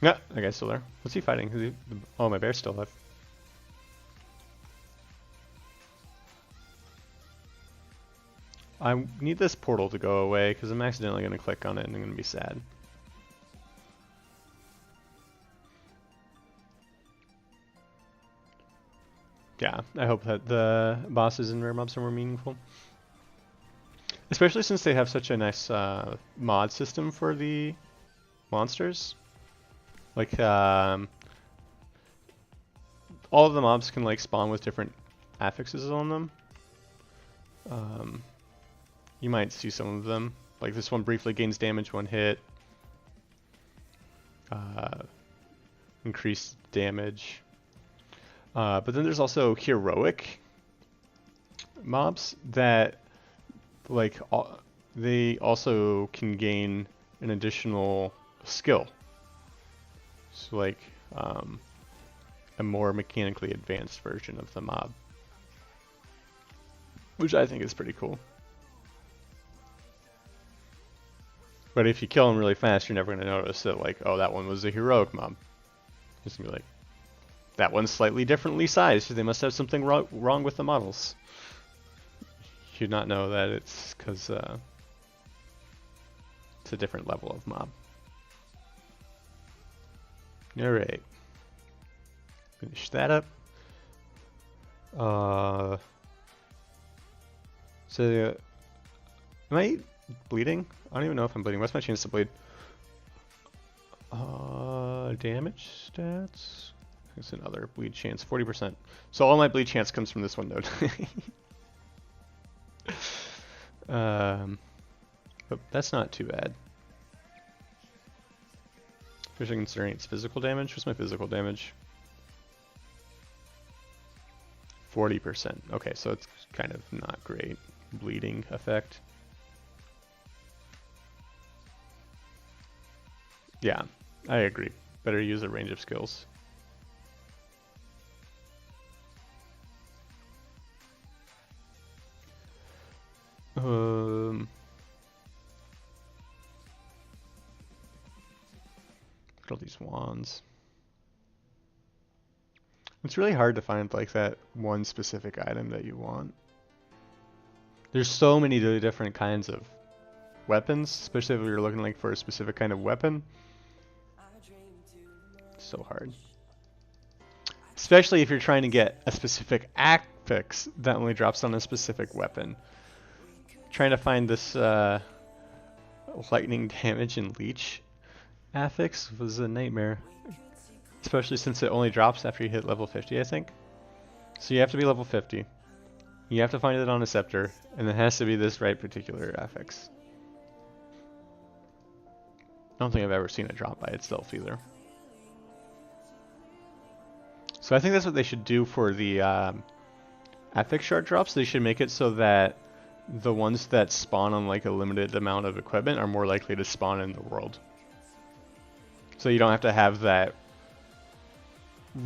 Yeah, that guy's still there. What's he fighting? Is he... Oh, my bear's still alive. I need this portal to go away because I'm accidentally going to click on it and I'm going to be sad. Yeah, I hope that the bosses and rare mobs are more meaningful. Especially since they have such a nice mod system for the monsters. Like, all of the mobs can like spawn with different affixes on them. You might see some of them. Like this one briefly gains damage one hit. Increased damage. But then there's also heroic mobs that like they also can gain an additional skill. So like a more mechanically advanced version of the mob, which I think is pretty cool. But if you kill them really fast, you're never going to notice that, like, oh, that one was a heroic mob. Just gonna be like, that one's slightly differently sized. They must have something wrong with the models. You'd not know that it's because it's a different level of mob. Alright. Finish that up. So, am I bleeding? I don't even know if I'm bleeding. What's my chance to bleed? Damage stats? It's another bleed chance, 40%. So all my bleed chance comes from this one node. But that's not too bad. Especially considering it's physical damage. What's my physical damage? 40%. Okay, so it's kind of not great bleeding effect. Yeah, I agree. Better use a range of skills. Look at all these wands. It's really hard to find like that one specific item that you want. There's so many different kinds of weapons, especially if you're looking like for a specific kind of weapon. It's so hard. Especially if you're trying to get a specific affix that only drops on a specific weapon. Trying to find this lightning damage and leech affix was a nightmare. Especially since it only drops after you hit level 50, I think. So you have to be level 50. You have to find it on a scepter, and it has to be this right particular affix. I don't think I've ever seen it drop by itself either. So I think that's what they should do for the affix shard drops. They should make it so that the ones that spawn on like a limited amount of equipment are more likely to spawn in the world. So you don't have to have that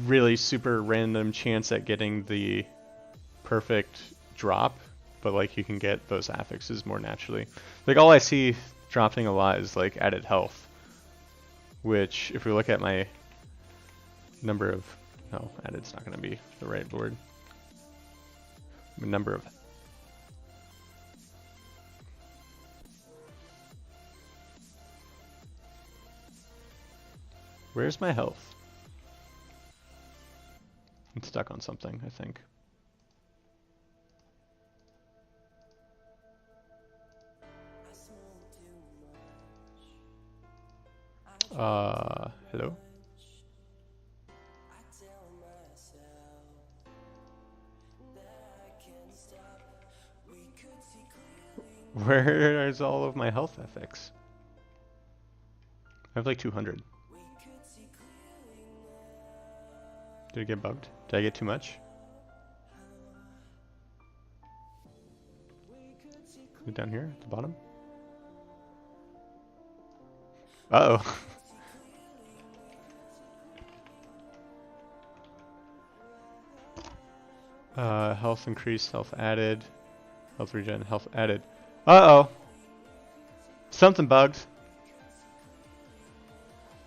really super random chance at getting the perfect drop, but like you can get those affixes more naturally. Like all I see dropping a lot is like added health, which if we look at my number of, no, added's not going to be the right word. The number of where's my health? I'm stuck on something, I think. Hello? Where's all of my health ethics? I have like 200. Did it get bugged? Did I get too much? Is it down here at the bottom? Uh-oh. Health increased, health added, health regen, health added. Uh-oh. Something bugged.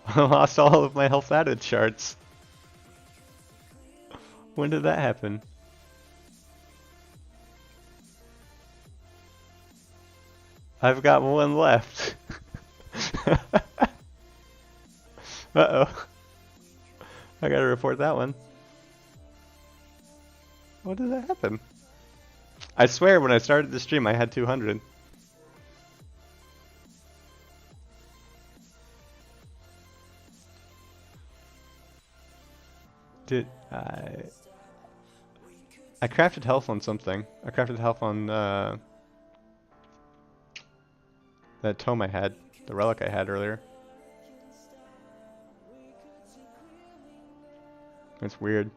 I lost all of my health added charts. When did that happen? I've got one left. Uh-oh. I gotta report that one. What did that happen? I swear when I started the stream I had 200. Did I crafted health on something. I crafted health on that tome I had, the relic I had earlier. It's weird.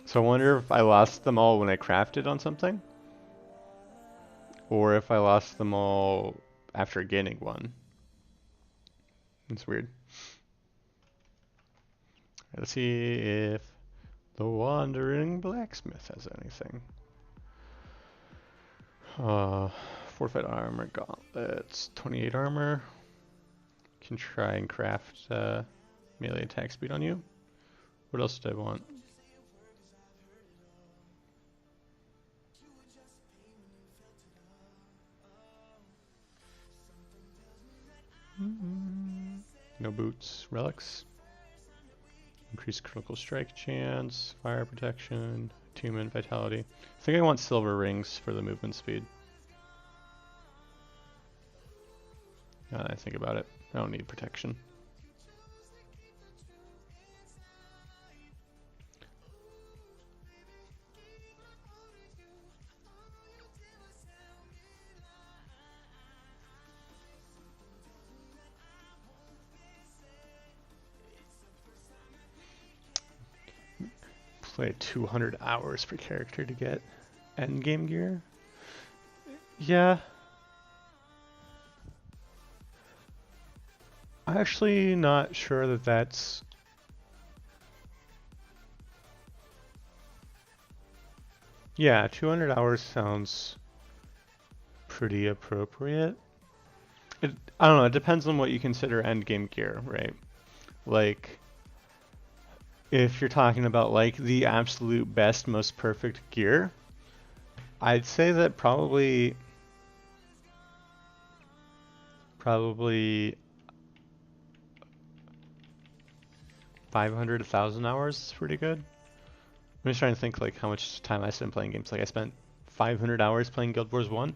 So I wonder if I lost them all when I crafted on something, or if I lost them all after gaining one. It's weird. Let's see if the Wandering Blacksmith has anything. Fortified armor, gauntlets, 28 armor. Can try and craft melee attack speed on you. What else do I want? No boots, relics. Increased critical strike chance, fire protection, attunement, vitality. I think I want silver rings for the movement speed. Now that I think about it, I don't need protection. Play 200 hours per character to get endgame gear. Yeah. I'm actually not sure that that's... Yeah, 200 hours sounds pretty appropriate. I don't know, it depends on what you consider endgame gear, right? Like, if you're talking about like the absolute best, most perfect gear, I'd say that probably 500, 1,000 hours is pretty good. I'm just trying to think like how much time I spent playing games. Like I spent 500 hours playing Guild Wars 1.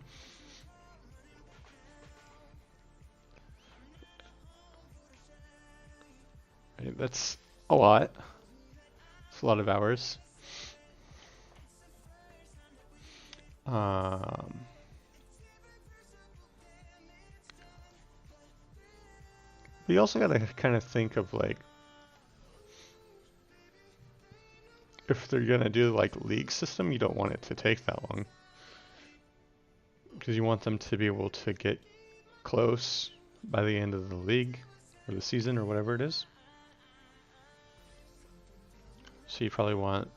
Right, that's a lot. It's a lot of hours. But you also gotta kind of think of like, if they're gonna do like league system, you don't want it to take that long, because you want them to be able to get close by the end of the league or the season or whatever it is. So you probably want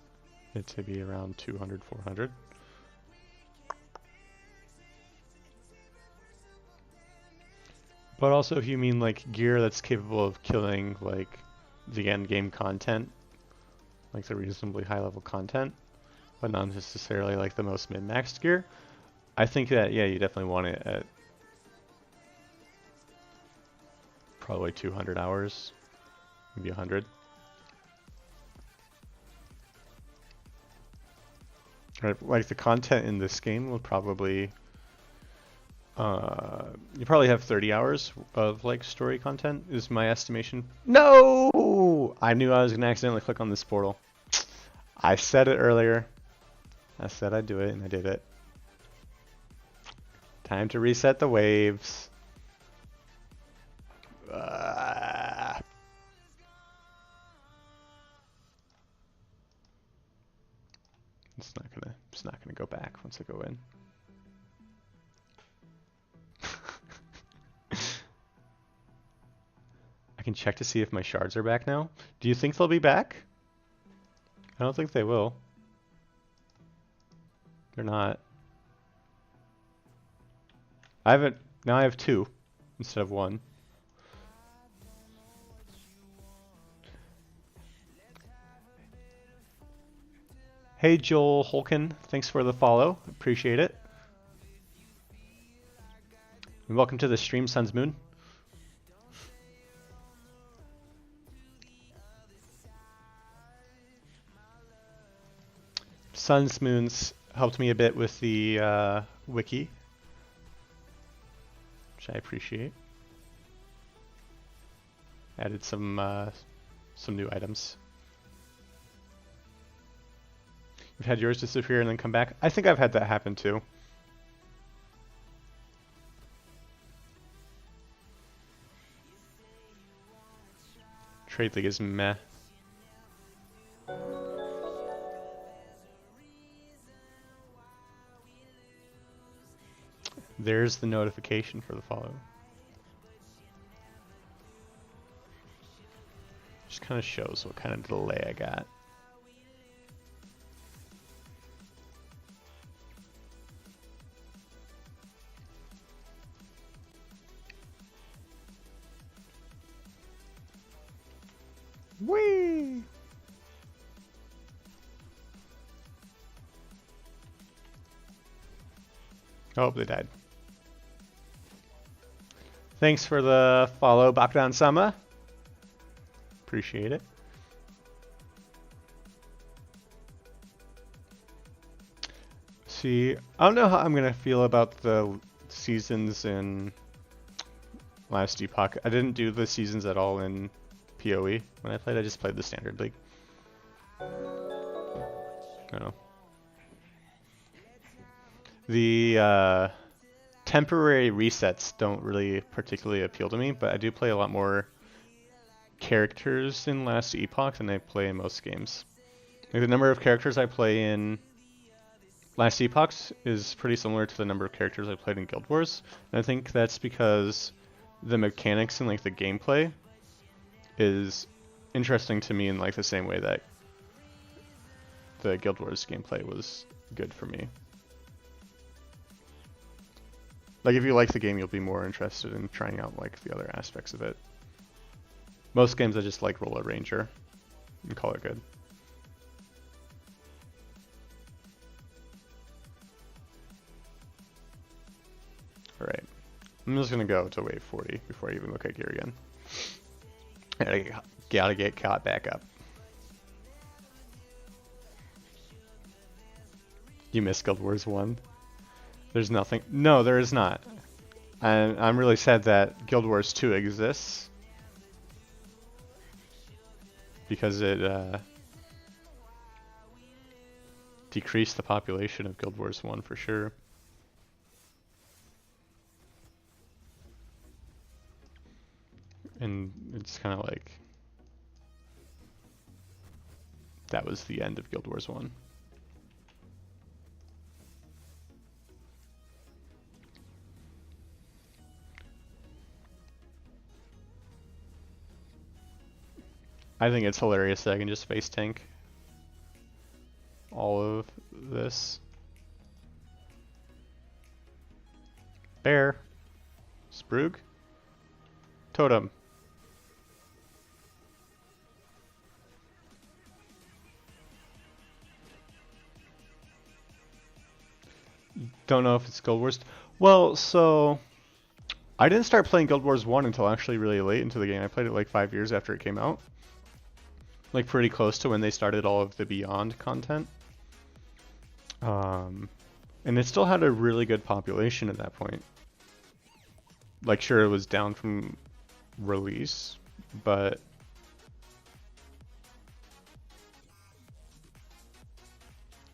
it to be around 200, 400. But also if you mean like gear that's capable of killing like the end game content, like the reasonably high level content, but not necessarily like the most min-maxed gear, I think that, yeah, you definitely want it at probably 200 hours, maybe 100. Right, like the content in this game will probably, you probably have 30 hours of like story content is my estimation. No! I knew I was gonna accidentally click on this portal. I said it earlier. I said I'd do it, and I did it. Time to reset the waves. It's not gonna go back once I go in. I can check to see if my shards are back now. Do you think they'll be back? I don't think they will. They're not. Now I have 2 instead of 1. Hey Joel Holkin, thanks for the follow. Appreciate it. And welcome to the stream, Sun's Moon. Sun's Moon's helped me a bit with the wiki, which I appreciate. Added some new items. You've had yours disappear and then come back. I think I've had that happen too. Trade League is meh. There's the notification for the follow. Just kind of shows what kind of delay I got. Whee! Oh, they died. Thanks for the follow, Bakdan Sama. Appreciate it. See, I don't know how I'm gonna feel about the seasons in last Epoch. I didn't do the seasons at all in PoE when I played. I just played the standard league. No. The temporary resets don't really particularly appeal to me, but I do play a lot more characters in last Epoch than I play in most games. Like the number of characters I play in last Epoch is pretty similar to the number of characters I played in Guild Wars, and I think that's because the mechanics and like the gameplay is interesting to me in like the same way that the Guild Wars gameplay was good for me. Like if you like the game, you'll be more interested in trying out like the other aspects of it. Most games I just like roll a ranger and call it good. Alright, I'm just gonna go to wave 40 before I even look at gear again. I gotta get caught back up. You missed Guild Wars 1? There's nothing. No, there is not. And I'm really sad that Guild Wars 2 exists. Because it decreased the population of Guild Wars 1 for sure. And it's kind of like that was the end of Guild Wars 1. I think it's hilarious that I can just space tank all of this. Bear. Sprug. Totem. Don't know if it's Guild Wars. Well, so I didn't start playing Guild Wars 1 until actually really late into the game. I played it like 5 years after it came out. Like pretty close to when they started all of the Beyond content. And it still had a really good population at that point. Like sure it was down from release, but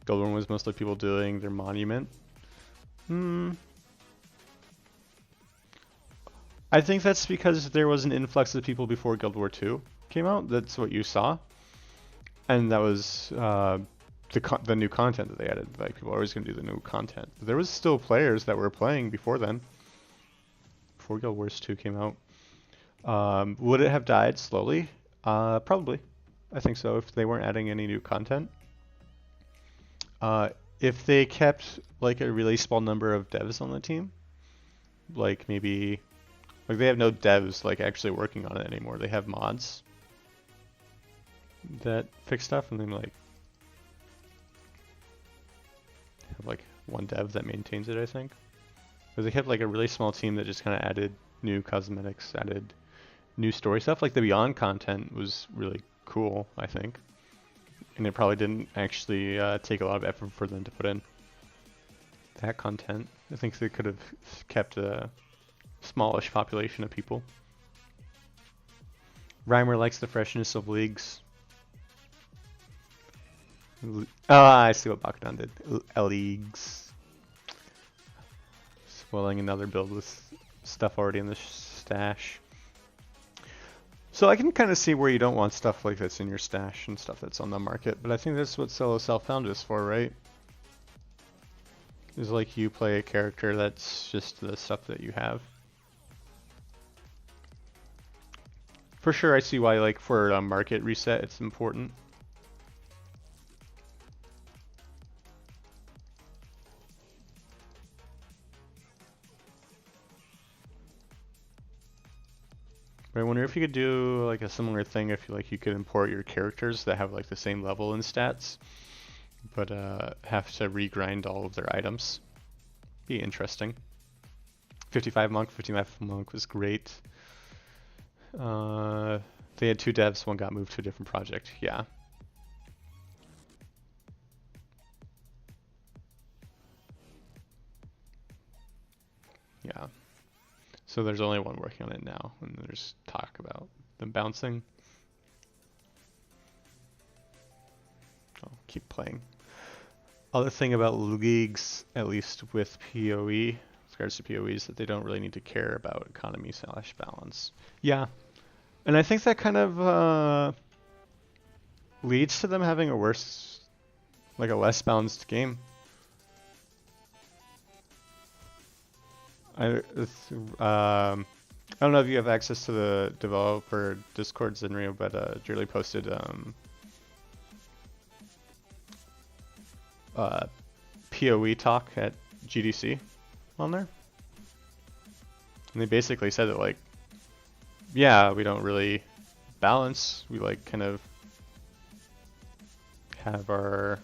Guild War was mostly people doing their monument. I think that's because there was an influx of people before Guild War 2 came out. That's what you saw, and that was the new content that they added. Like, people are always going to do the new content. But there was still players that were playing before then, before Guild Wars 2 came out. Would it have died slowly? Probably. I think so, if they weren't adding any new content. If they kept like a really small number of devs on the team, like maybe, like they have no devs like actually working on it anymore. They have mods that fix stuff, and then like have like one dev that maintains it, I think. But they kept like a really small team that just kind of added new cosmetics, added new story stuff. Like the Beyond content was really cool, I think. And it probably didn't actually take a lot of effort for them to put in that content. I think they could have kept a smallish population of people. Reimer likes the freshness of leagues. I see what Bakudan did. Leagues. Spoiling another build with stuff already in the stash. So I can kind of see where you don't want stuff like this in your stash and stuff that's on the market, but I think that's what Solo Self-Found is for, right? Is like you play a character that's just the stuff that you have. For sure, I see why, like, for a market reset, it's important. But I wonder if you could do like a similar thing if you could import your characters that have like the same level in stats, but have to regrind all of their items. Be interesting. 55 Monk was great. They had 2 devs, one got moved to a different project. Yeah. Yeah. So there's only one working on it now, and there's talk about them bouncing. I'll keep playing. Other thing about leagues, at least with PoE, with regards to PoE, is that they don't really need to care about economy/balance. Yeah, and I think that kind of leads to them having a worse, like a less balanced game. I don't know if you have access to the developer Discord, Zenrio, but Jerry posted PoE talk at GDC on there. And they basically said that, like, yeah, we don't really balance. We like kind of have our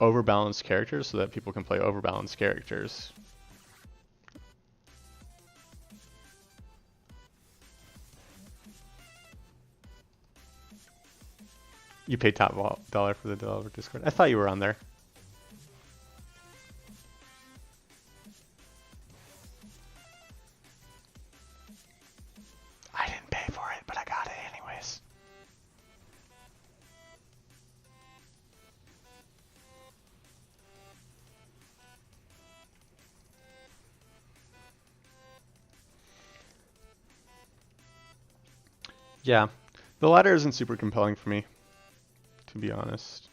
overbalanced characters so that people can play overbalanced characters. You paid top dollar for the developer Discord. I thought you were on there. I didn't pay for it, but I got it anyways. Yeah, the ladder isn't super compelling for me, to be honest.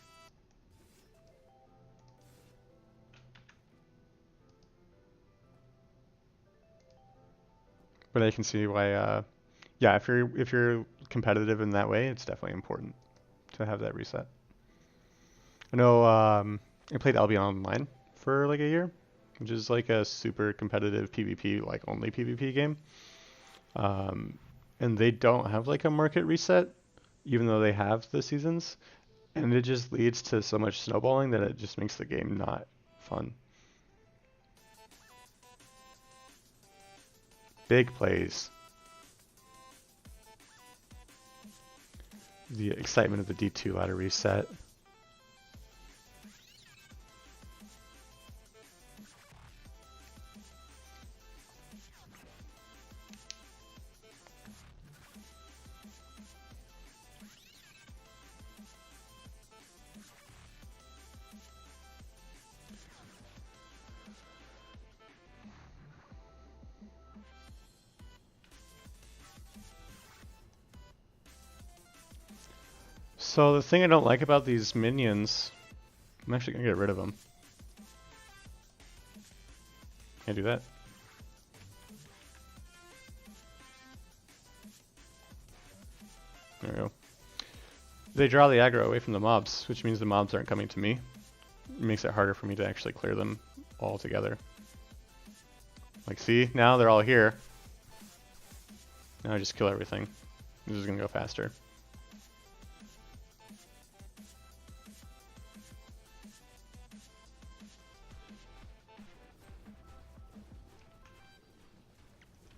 But I can see why, yeah, if you're competitive in that way, it's definitely important to have that reset. I know I played Albion Online for like a year, which is like a super competitive PvP, like only PvP game. And they don't have like a market reset, even though they have the seasons. And it just leads to so much snowballing that it just makes the game not fun. Big plays. The excitement of the D2 ladder reset. So the thing I don't like about these minions, I'm actually gonna get rid of them. Can't do that. There we go. They draw the aggro away from the mobs, which means the mobs aren't coming to me. It makes it harder for me to actually clear them all together. Like, see? Now they're all here. Now I just kill everything. This is gonna go faster.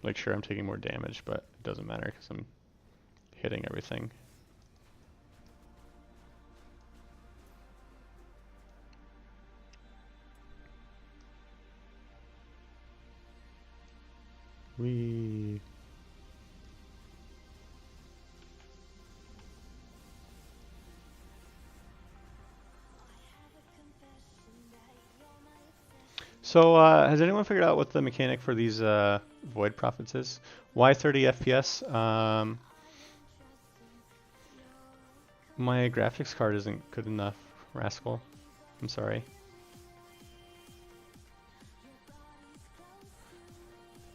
Like, sure, I'm taking more damage, but it doesn't matter because I'm hitting everything. Wee. So, has anyone figured out what the mechanic for these Void Prophets is? Why 30 FPS? My graphics card isn't good enough, Rascal. I'm sorry.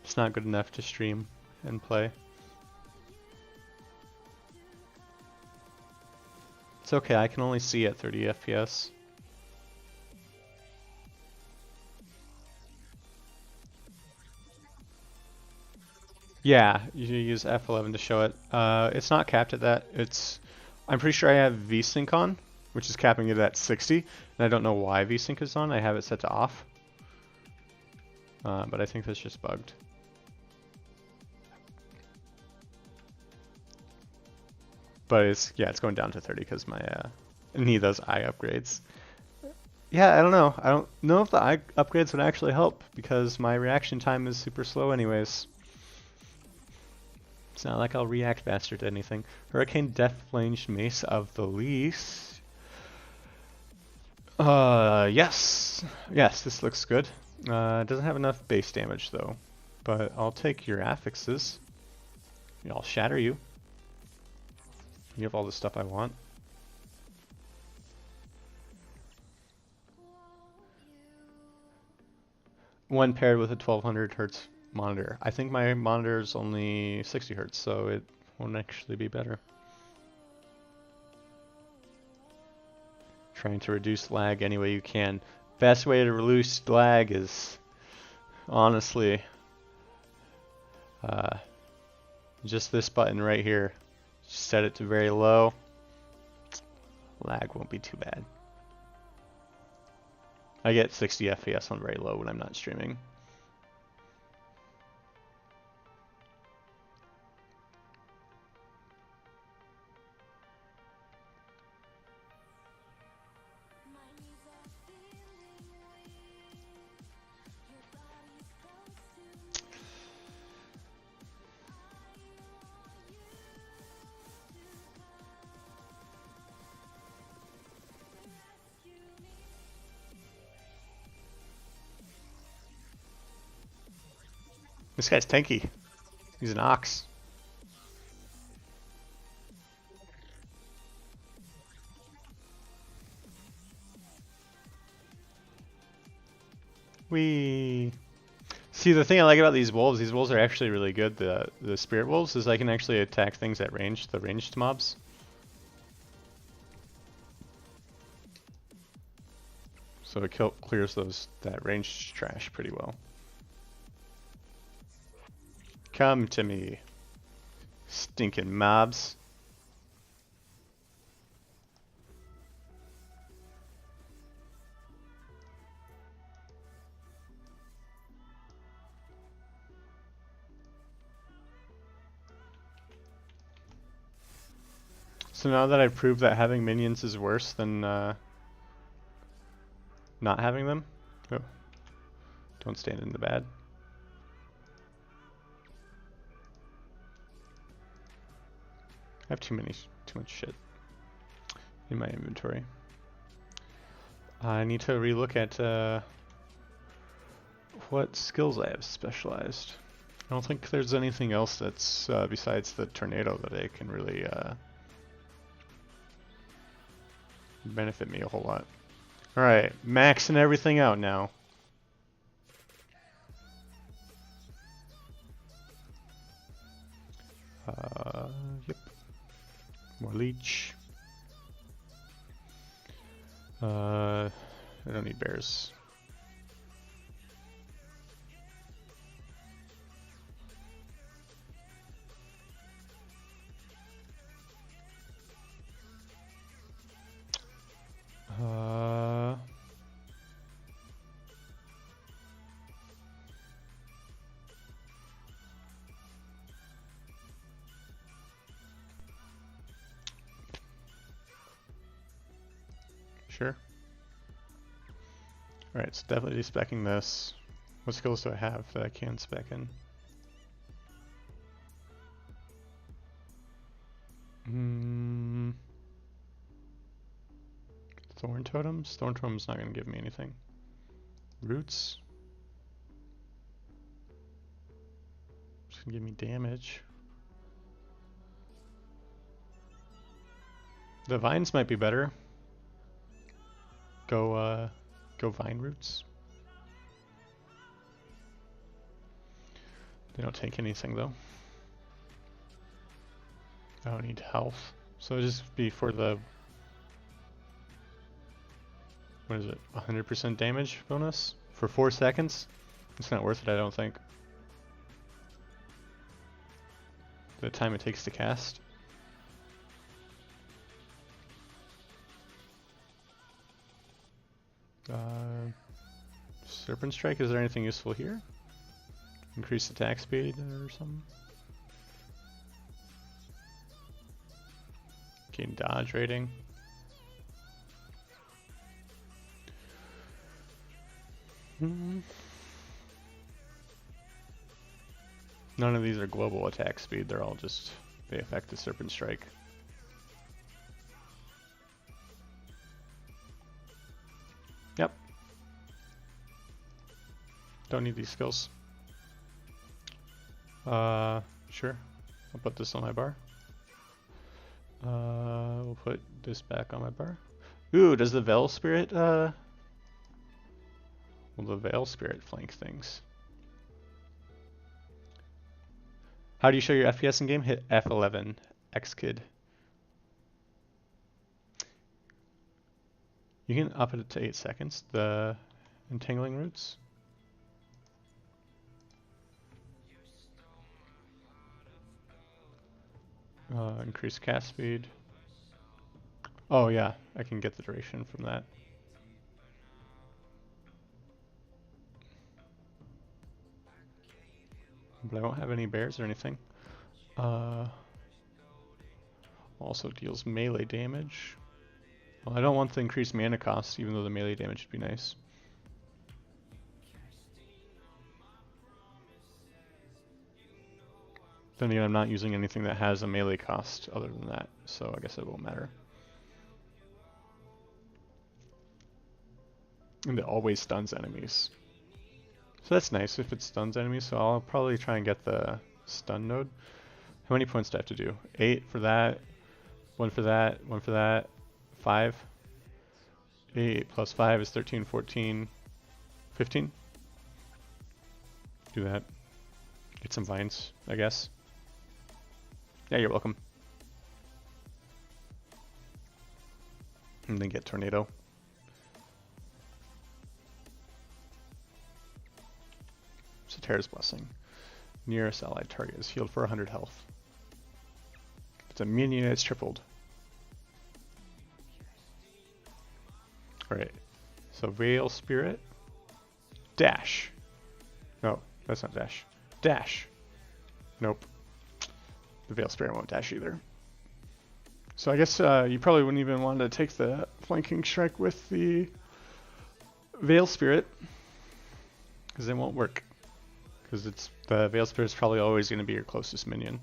It's not good enough to stream and play. It's okay, I can only see at 30 FPS. Yeah, you use F11 to show it. It's not capped at that. I'm pretty sure I have VSync on, which is capping it at 60, and I don't know why VSync is on. I have it set to off, but I think that's just bugged. But it's going down to 30 because I need those eye upgrades. Yeah, I don't know. I don't know if the eye upgrades would actually help because my reaction time is super slow anyways. It's not like I'll react faster to anything. Hurricane Death Flanged Mace of the Least. Yes. Yes, this looks good. It doesn't have enough base damage though. But I'll take your affixes. I'll shatter you. You have all the stuff I want. When paired with a 1200 hertz monitor. I think my monitor is only 60 hertz, so it won't actually be better. Trying to reduce lag any way you can. Best way to reduce lag is honestly just this button right here. Set it to very low. Lag won't be too bad. I get 60 FPS on very low when I'm not streaming. This guy's tanky. He's an ox. Wee. See, the thing I like about these wolves are actually really good. The spirit wolves is I can actually attack things at range, the ranged mobs. So it clears that ranged trash pretty well. Come to me, stinking mobs. So now that I've proved that having minions is worse than not having them, oh, don't stand in the bad. I have too much shit in my inventory. I need to relook at what skills I have specialized. I don't think there's anything else that's besides the tornado that I can really benefit me a whole lot. Alright, maxing everything out now. Yep. More leech. I don't need bears. Sure. Alright, so definitely specking this. What skills do I have that I can spec in? Thorn totems? Thorn totem's not going to give me anything. Roots? It's going to give me damage. The vines might be better. Go vine roots. They don't take anything though. I don't need health. So it'll just be for the, what is it, 100% damage bonus for 4 seconds? It's not worth it, I don't think. The time it takes to cast. Serpent Strike, is there anything useful here? Increase attack speed or something? Gain dodge rating. None of these are global attack speed, they're all just, they affect the Serpent Strike. Yep. Don't need these skills. Sure. I'll put this on my bar. We'll put this back on my bar. Ooh, does the Veil Spirit, will the Veil Spirit flank things? How do you show your FPS in game? Hit F11, Xkid. You can up it to 8 seconds, the entangling roots. Increase cast speed. Oh yeah, I can get the duration from that. But I don't have any bears or anything. Also deals melee damage. Well, I don't want the increased mana cost, even though the melee damage would be nice. Then again, I'm not using anything that has a melee cost other than that, so I guess it won't matter. And it always stuns enemies. So that's nice if it stuns enemies, so I'll probably try and get the stun node. How many points do I have to do? 8 for that, 1 for that, 1 for that, 5. 8 plus 5 is 13, 14, 15. Do that. Get some vines, I guess. Yeah, you're welcome. And then get Tornado. Satera's Blessing. Nearest allied target is healed for 100 health. If it's a minion, it's tripled. Alright, so Veil Spirit. Dash. No, that's not dash. Dash. Nope. The Veil Spirit won't dash either. So I guess you probably wouldn't even want to take the flanking strike with the Veil Spirit, because it won't work. Because it's the Veil Spirit is probably always going to be your closest minion.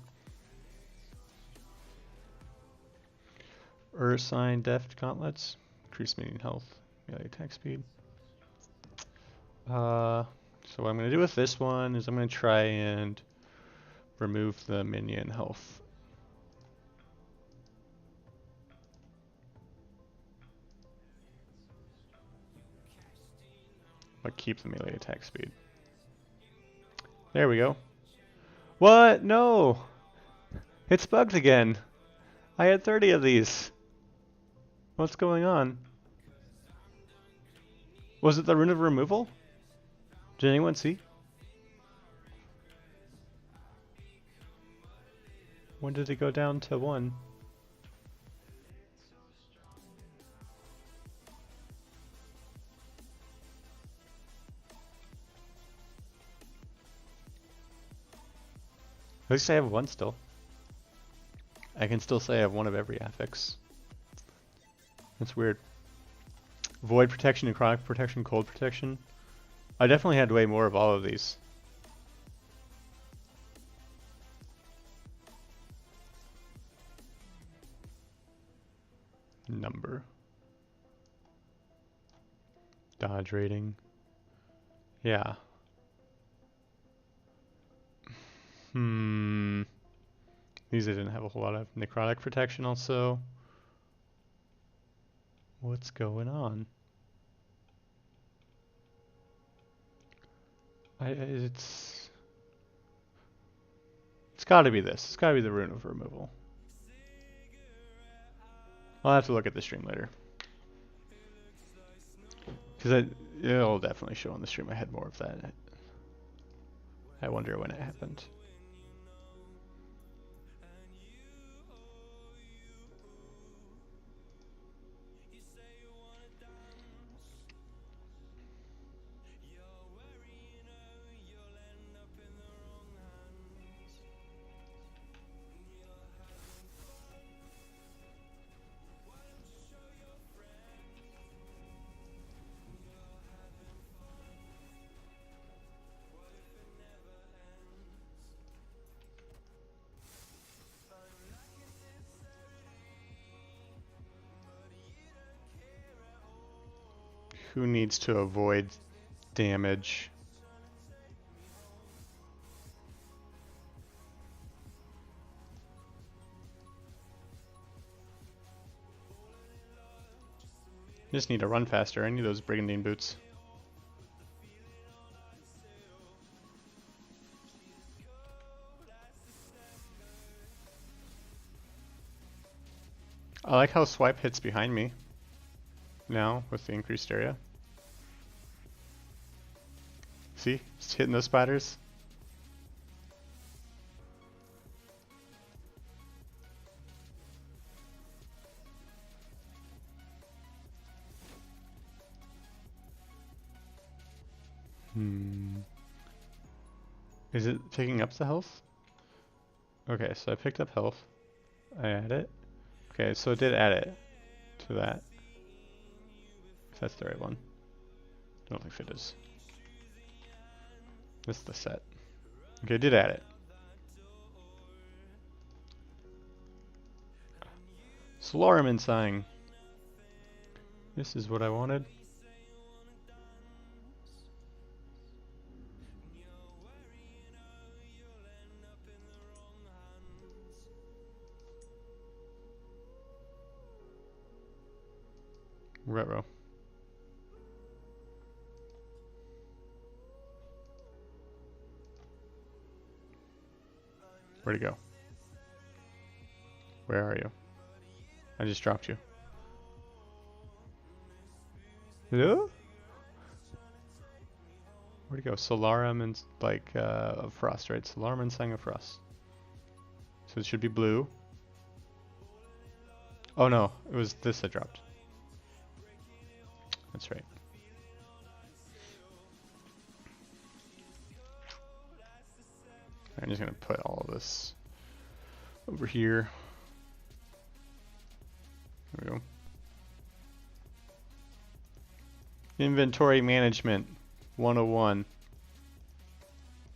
Ursine Deft Gauntlets. Increase minion health, melee attack speed. So what I'm going to do with this one is I'm going to try and remove the minion health. but keep the melee attack speed. There we go. What? No! It's bugged again. I had 30 of these. What's going on? Was it the rune of removal? Did anyone see? When did it go down to 1? At least I have 1 still. I can still say I have 1 of every affix. That's weird. Void protection, necrotic protection, cold protection. I definitely had way more of all of these. Number. Dodge rating. Yeah. These I didn't have a whole lot of. Necrotic protection also. What's going on? It's gotta be this. It's gotta be the rune of removal. I'll have to look at the stream later. Because it'll definitely show on the stream I had more of that. I wonder when it happened. Who needs to avoid damage? Just need to run faster. I need those brigandine boots. I like how swipe hits behind me now with the increased area. See? It's hitting those spiders. Is it picking up the health? Okay, so I picked up health. I add it. Okay, so it did add it to that. If that's the right one. I don't think it is. This is the set. Okay, I did add it. Solarum Insang. This is what I wanted. Retro. Where'd he go? Where are you? I just dropped you. Hello? Where'd he go? Solarum and like of Frost, right? Solarum and Sang of Frost. So it should be blue. Oh no, it was this I dropped. That's right. I'm just gonna put all of this over here. There we go. Inventory management 101.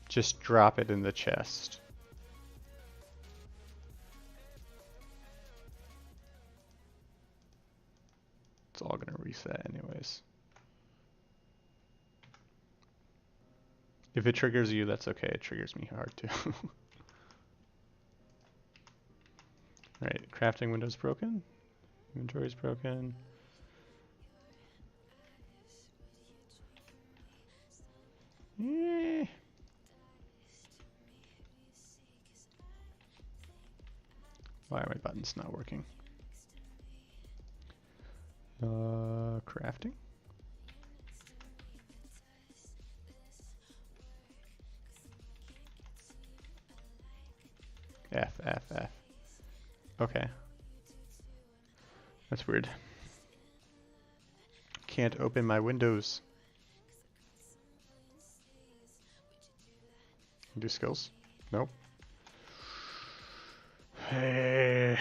Just drop it in the chest. It's all gonna reset anyways. If it triggers you, that's okay. It triggers me hard too. Right, crafting window's broken. Inventory's broken. Why are my buttons not working? Crafting? F. Okay. That's weird. Can't open my windows. Do skills? Nope. Hey.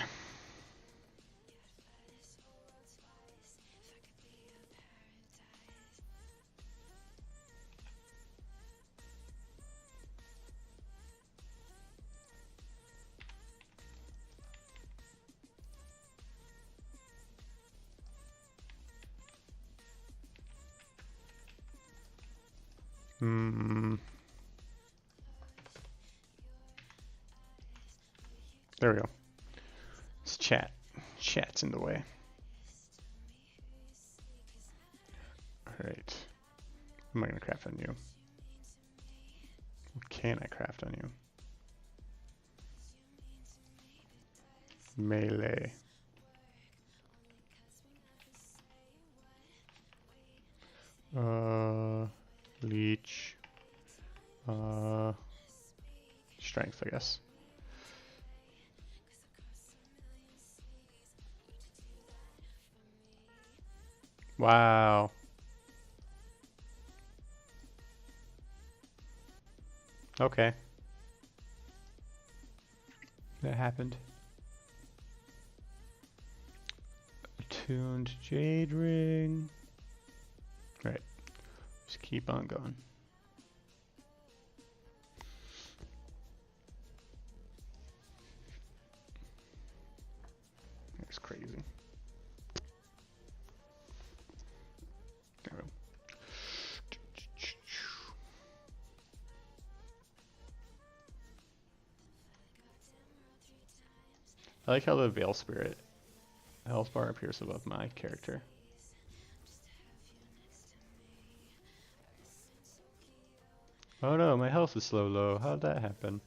There we go. It's chat. Chat's in the way. Alright. What am I going to craft on you? What can I craft on you? Melee. Leech. Strength, I guess. Wow. Okay. That happened. Attuned jade ring. Right. Just keep on going. It's crazy. There we go. I like how the Veil Spirit health bar appears above my character. Oh no, my health is so low. How'd that happen?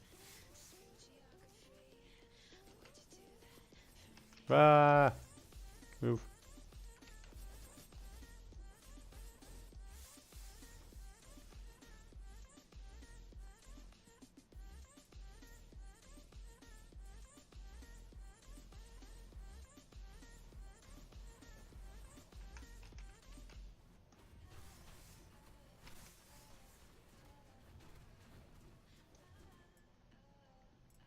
Ah! Move.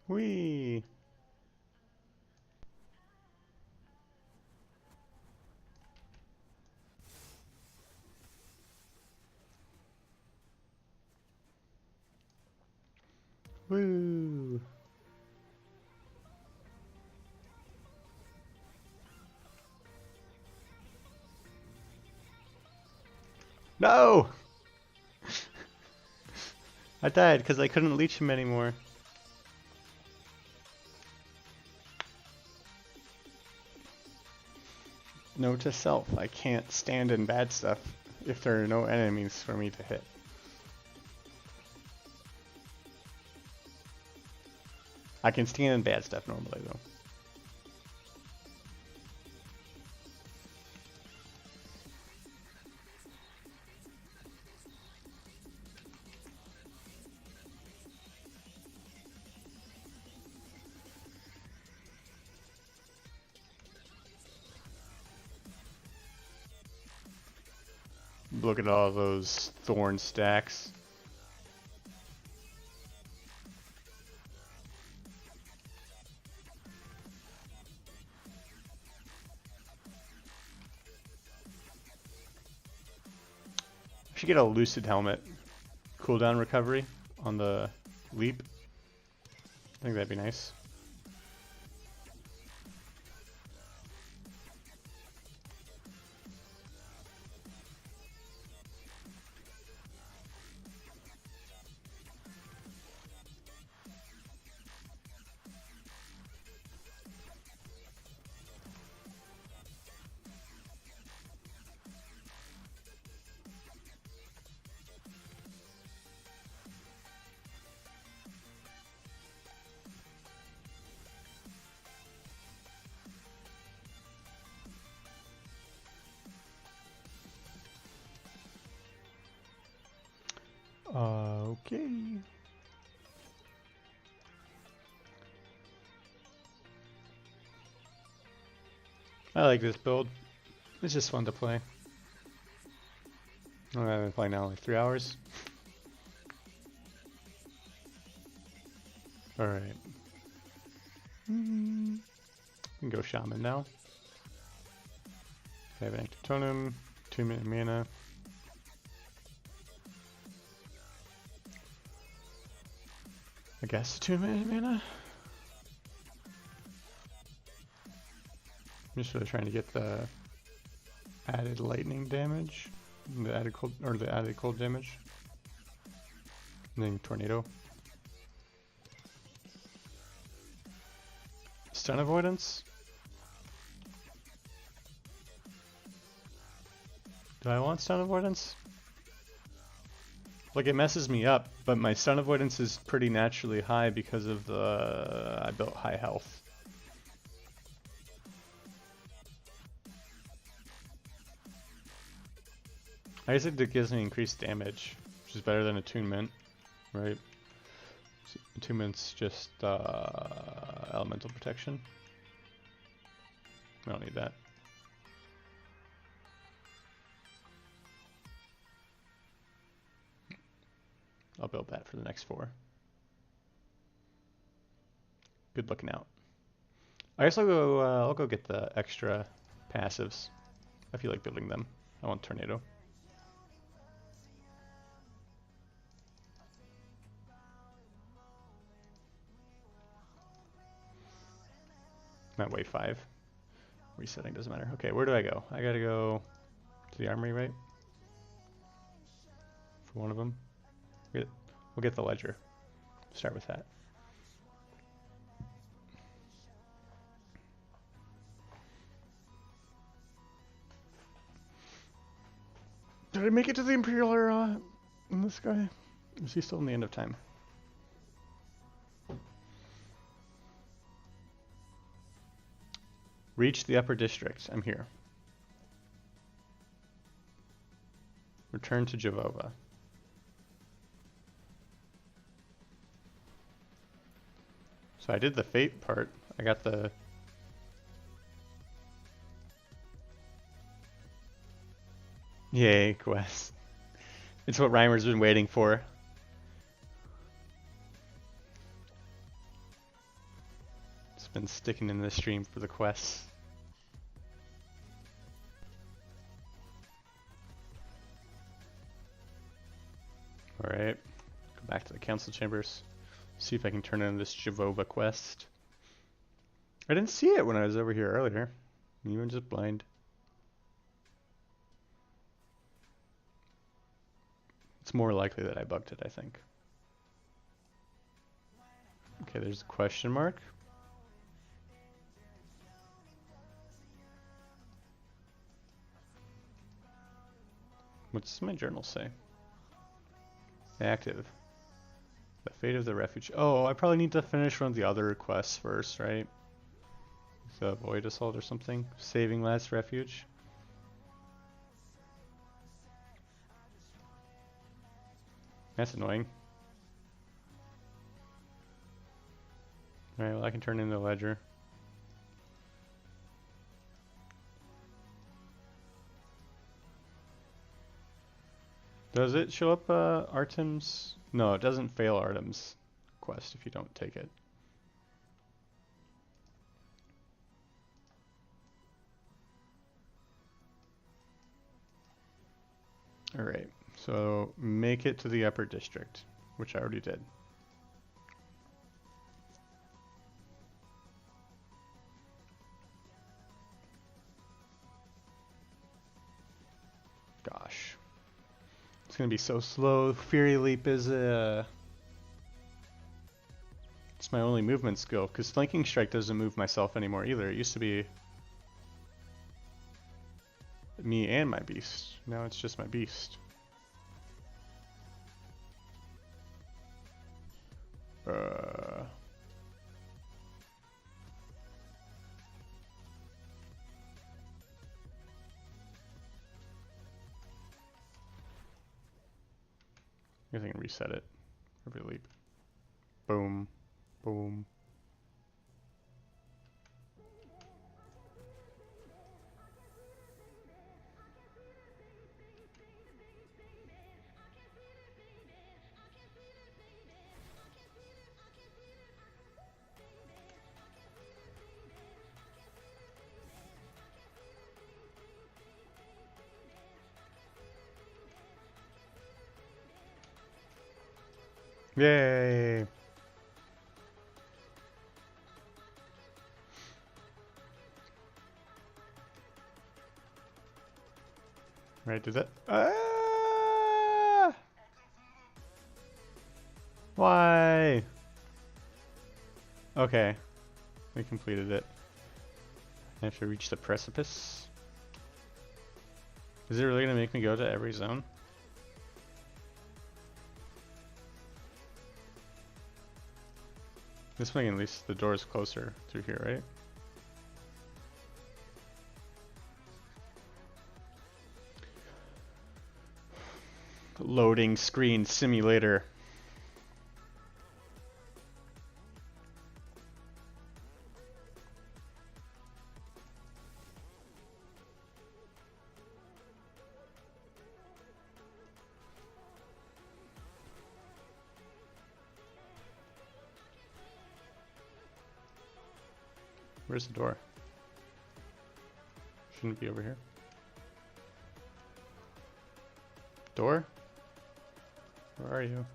Whee! Woo! No! I died because I couldn't leech him anymore. Note to self, I can't stand in bad stuff if there are no enemies for me to hit. I can stand in bad stuff normally though. Look at all those thorn stacks. I should get a lucid helmet. Cooldown recovery on the leap. I think that'd be nice. Okay. I like this build. It's just fun to play. I've been playing now like 3 hours. Alright. We can go Shaman now. I have an active totem, 2-minute mana. I guess 2-minute mana. I'm just really trying to get the added lightning damage, the added cold damage, and then tornado. Stun avoidance. Do I want stun avoidance? Like, it messes me up, but my stun avoidance is pretty naturally high because of the I built high health. I guess it gives me increased damage, which is better than attunement, right? So attunement's just elemental protection. I don't need that. I'll build that for the next 4. Good looking out. I guess I'll go get the extra passives. I feel like building them. I want tornado. I'm at wave 5. Resetting doesn't matter. Okay, where do I go? I gotta go to the armory, right? For one of them. We'll get the ledger. Start with that. Did I make it to the Imperial era in this guy? Is he still in the end of time? Reach the upper district. I'm here. Return to Jovova. So I did the fate part. I got the... Yay, quest. It's what Reimer's been waiting for. It's been sticking in the stream for the quests. Alright, go back to the council chambers. See if I can turn in this Jovova quest. I didn't see it when I was over here earlier. You were just blind. It's more likely that I bugged it, I think. Okay, there's a question mark. What's my journal say? Active. The fate of the refuge. Oh, I probably need to finish one of the other quests first, right? The void assault or something. Saving last refuge. That's annoying. Alright, well I can turn in the ledger. Does it show up Artem's? No, it doesn't fail Artem's quest if you don't take it. Alright, so make it to the upper district, which I already did. Gosh. It's gonna be so slow. Fury Leap is it's my only movement skill, because Flanking Strike doesn't move myself anymore either. It used to be me and my beast. Now it's just my beast. guess I can reset it every leap. Boom. Boom. Yay! Right, does that? Ah! Why? Okay, we completed it. I have to reach the precipice. Is it really gonna make me go to every zone? This way, at least the door is closer through here, right? Loading screen simulator. Where's the door? Shouldn't it be over here. Door? Where are you?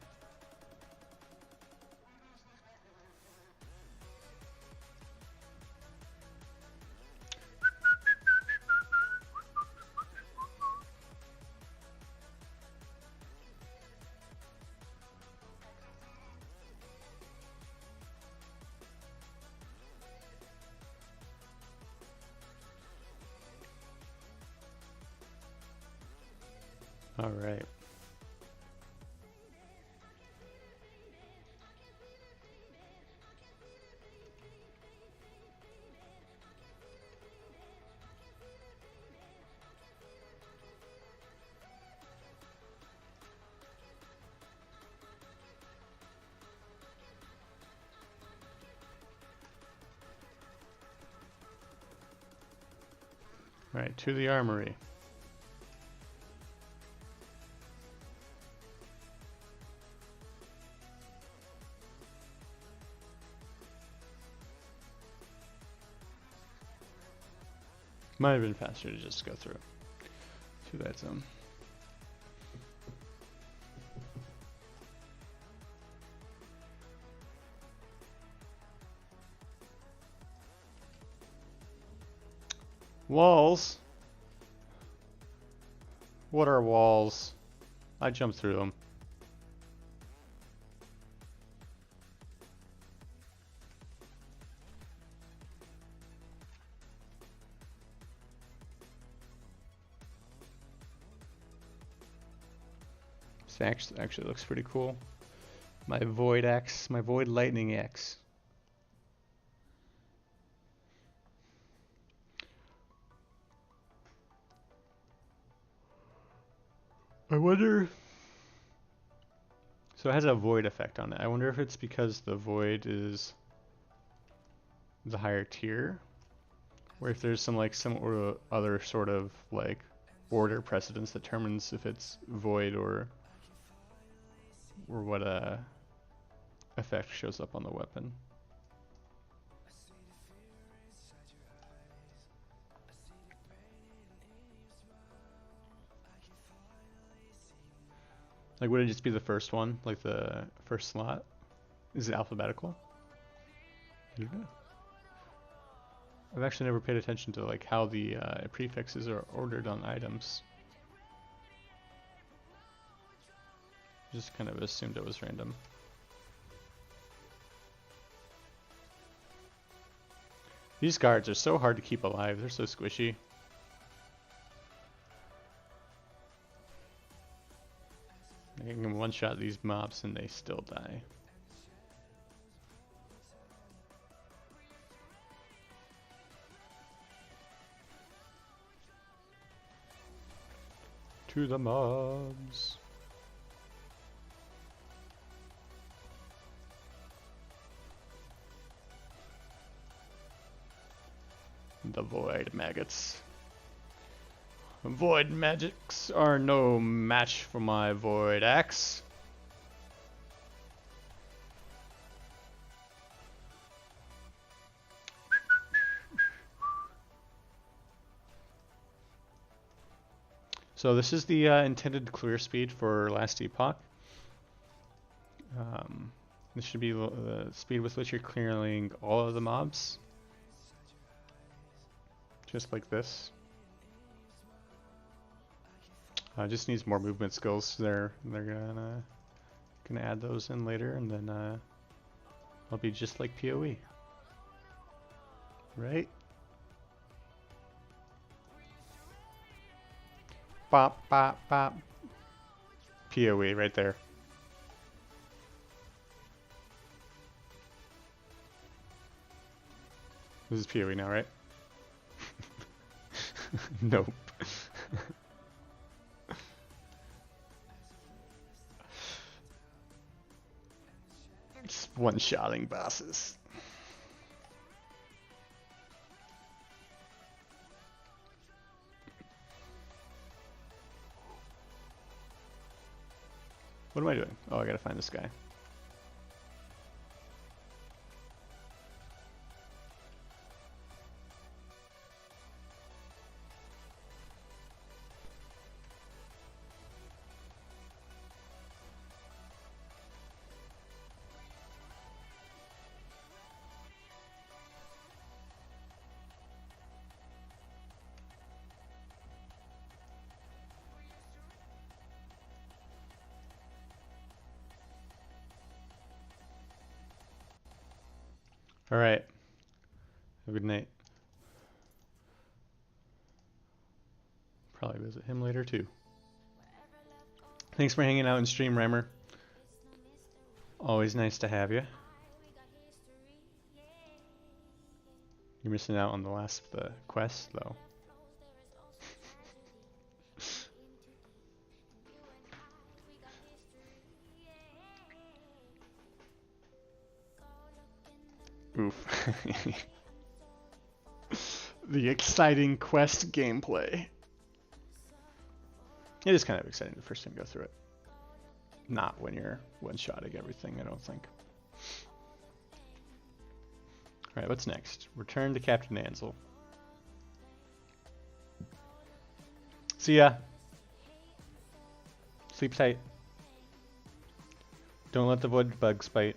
All right. All right, to the armory. Might have been faster to just go through to that zone. Walls? What are walls? I jumped through them. This actually looks pretty cool. My void axe, my void lightning axe. I wonder. So it has a void effect on it. I wonder if it's because the void is the higher tier, or if there's some or other sort of like order precedence that determines if it's void or what effect shows up on the weapon. Like, would it just be the first one, like the first slot? Is it alphabetical? I don't know. I've actually never paid attention to like how the prefixes are ordered on items. Just kind of assumed it was random. These guards are so hard to keep alive. They're so squishy. I can one-shot these mobs and they still die. To the mobs. The void maggots. Void magics are no match for my void axe. So this is the intended clear speed for last Epoch. This should be the speed with which you're clearing all of the mobs. Just like this. Just needs more movement skills. They're gonna add those in later, and then I'll be just like PoE, right? Bop bop bop. PoE right there. This is PoE now, right? Nope. Just one-shotting bosses. What am I doing? Oh, I gotta find this guy. All right. Have a good night. Probably visit him later too. Thanks for hanging out in stream, Rammer. Always nice to have you. You're missing out on the last quest though. Oof. The exciting quest gameplay. It is kind of exciting the first time you go through it. Not when you're one-shotting everything, I don't think. Alright, what's next? Return to Captain Ansel. See ya. Sleep tight. Don't let the wood bugs bite.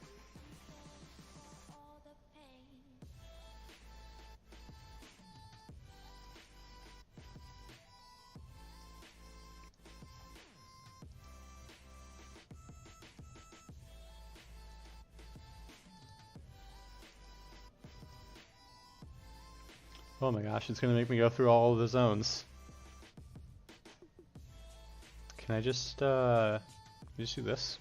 Oh my gosh, it's gonna make me go through all of the zones. Can I just do this?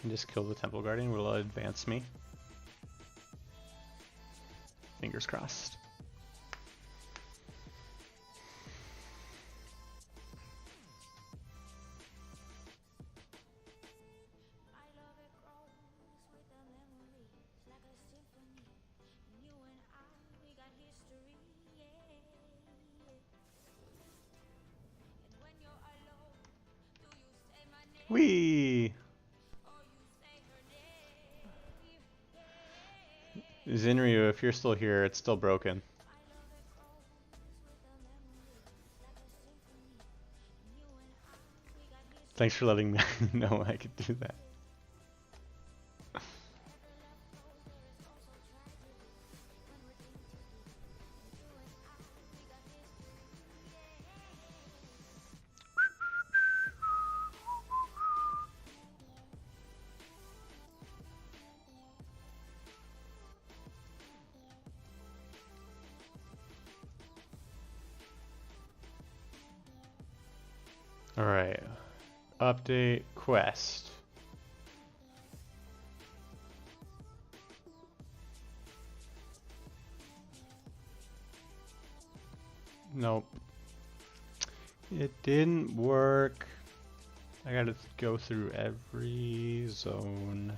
And just kill the Temple Guardian, will it advance me? Fingers crossed. Whee! Zinryu, if you're still here, it's still broken. Thanks for letting me know I could do that. Alright, update quest. Nope. It didn't work. I gotta go through every zone.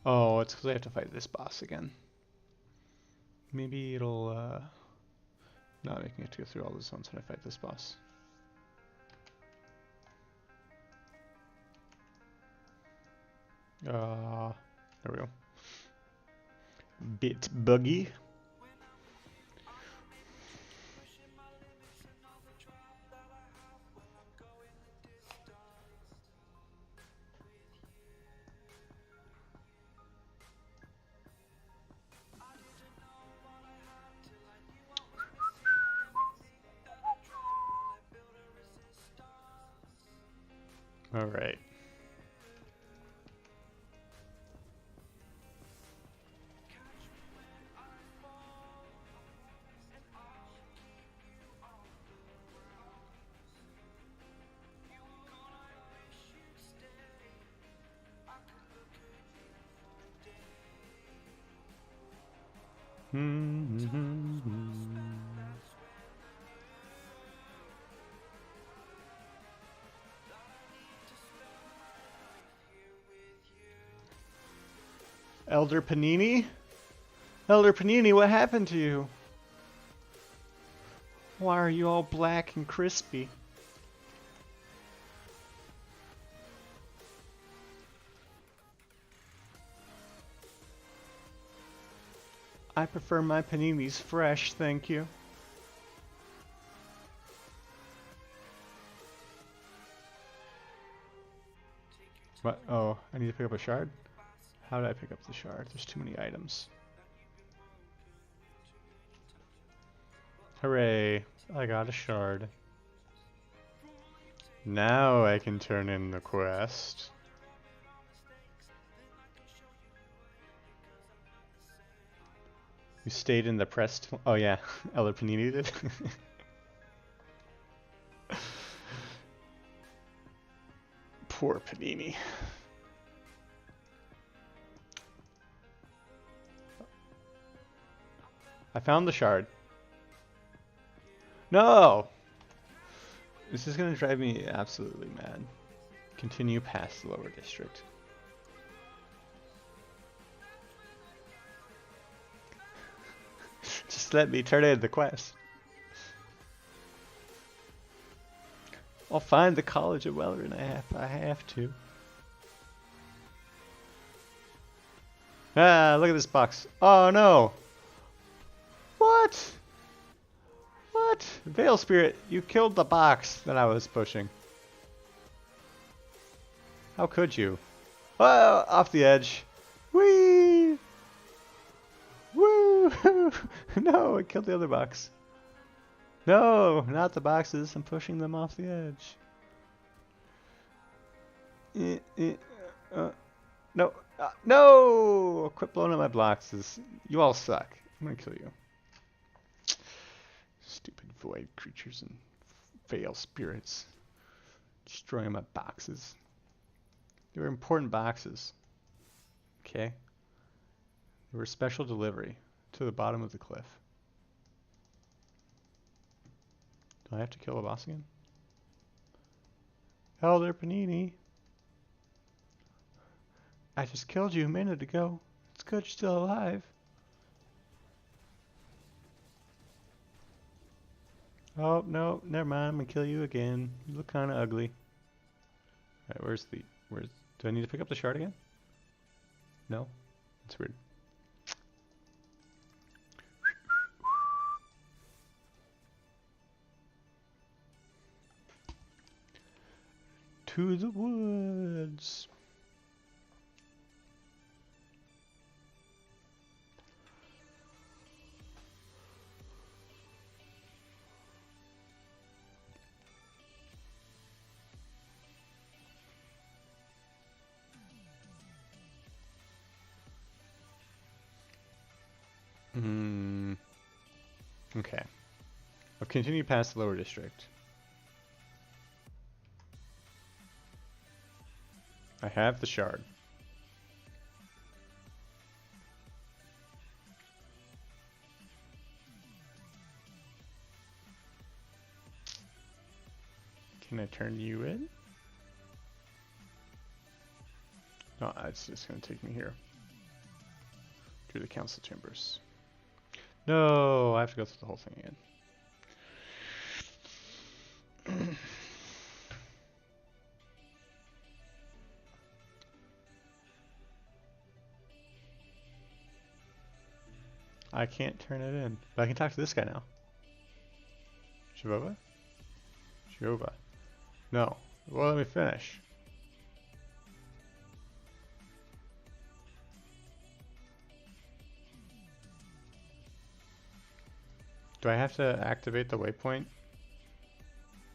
Oh, it's because I have to fight this boss again. Maybe it'll not make me have to go through all the zones when I fight this boss. There we go. Bit buggy. All right. Elder Panini? Elder Panini, what happened to you? Why are you all black and crispy? I prefer my paninis fresh, thank you. What? Oh, I need to pick up a shard? How did I pick up the shard? There's too many items. Hooray, I got a shard. Now I can turn in the quest. You stayed in the pressed. Oh yeah, Elder Panini did. Poor Panini. I found the shard. No! This is gonna drive me absolutely mad. Continue past the lower district. Just let me turn in the quest. I'll find the College of Welleran. I have to. Ah, look at this box. Oh no! What? What? Veil Spirit, you killed the box that I was pushing. How could you? Oh, off the edge. Whee! Woo! No, I killed the other box. No, not the boxes. I'm pushing them off the edge. No, no! Quit blowing up my boxes. You all suck. I'm gonna kill you. Stupid void creatures and veil spirits. Destroying my boxes. They were important boxes. Okay? They were special delivery to the bottom of the cliff. Do I have to kill a boss again? Elder Panini. I just killed you a minute ago. It's good you're still alive. Oh, no, never mind. I'm gonna kill you again. You look kind of ugly. Alright, do I need to pick up the shard again? No? That's weird. To the woods. Okay. I'll continue past the lower district. I have the shard. Can I turn you in? No, it's just gonna take me here. through the council chambers. No, I have to go through the whole thing again. I can't turn it in, but I can talk to this guy now. Shivova? Shivova. No. Well, let me finish. Do I have to activate the waypoint?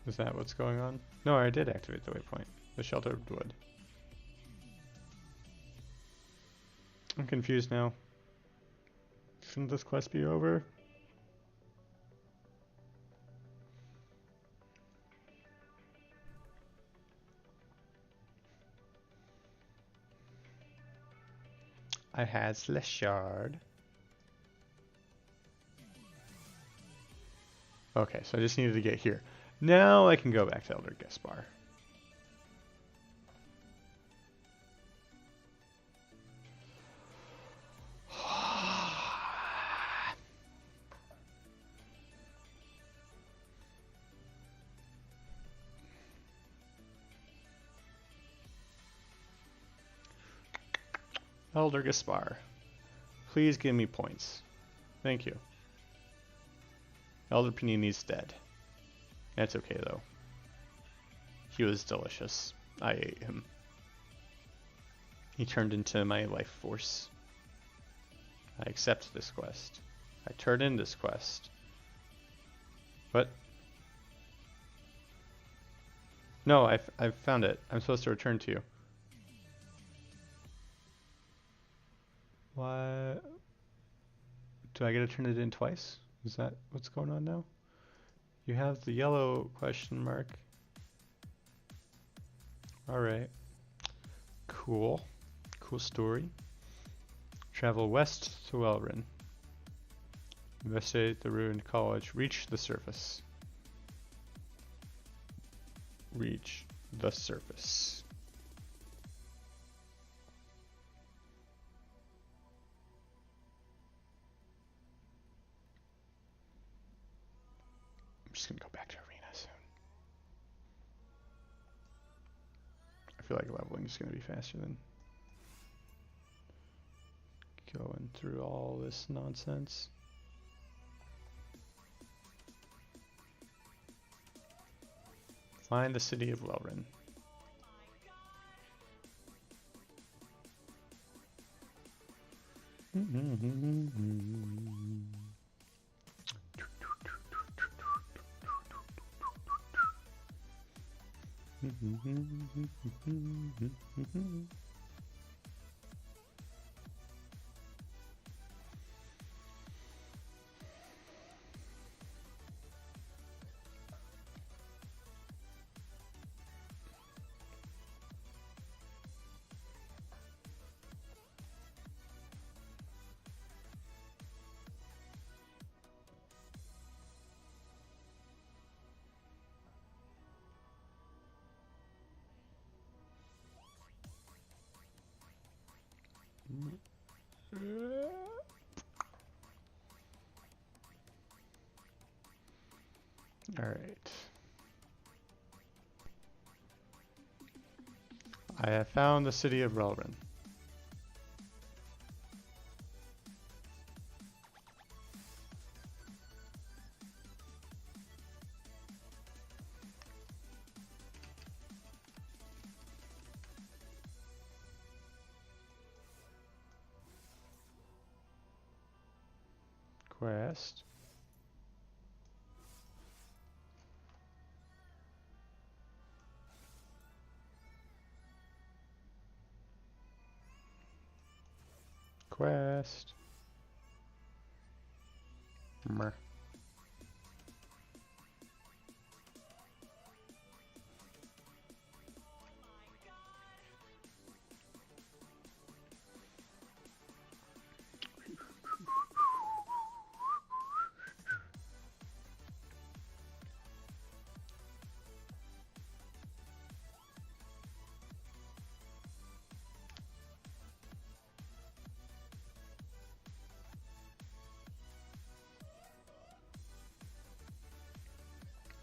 Is that what's going on? No, I did activate the waypoint. The sheltered wood. I'm confused now. Shouldn't this quest be over? I has less shard. Okay, so I just needed to get here. Now I can go back to Elder Gaspar. Elder Gaspar, please give me points. Thank you. Elder Panini's dead. That's okay though. He was delicious. I ate him. He turned into my life force. I accept this quest. I turn in this quest. What? No, I've found it. I'm supposed to return to you. What? Do I get to turn it in twice? Is that what's going on now? You have the yellow question mark. Alright. Cool. Cool story. Travel west to Elrin. Investigate the ruined college. Reach the surface. Reach the surface. I'm just gonna go back to arena soon. I feel like leveling is gonna be faster than going through all this nonsense. Find the city of Lelrin. All right. I have found the city of Relrin. Quest. Quest. Mer.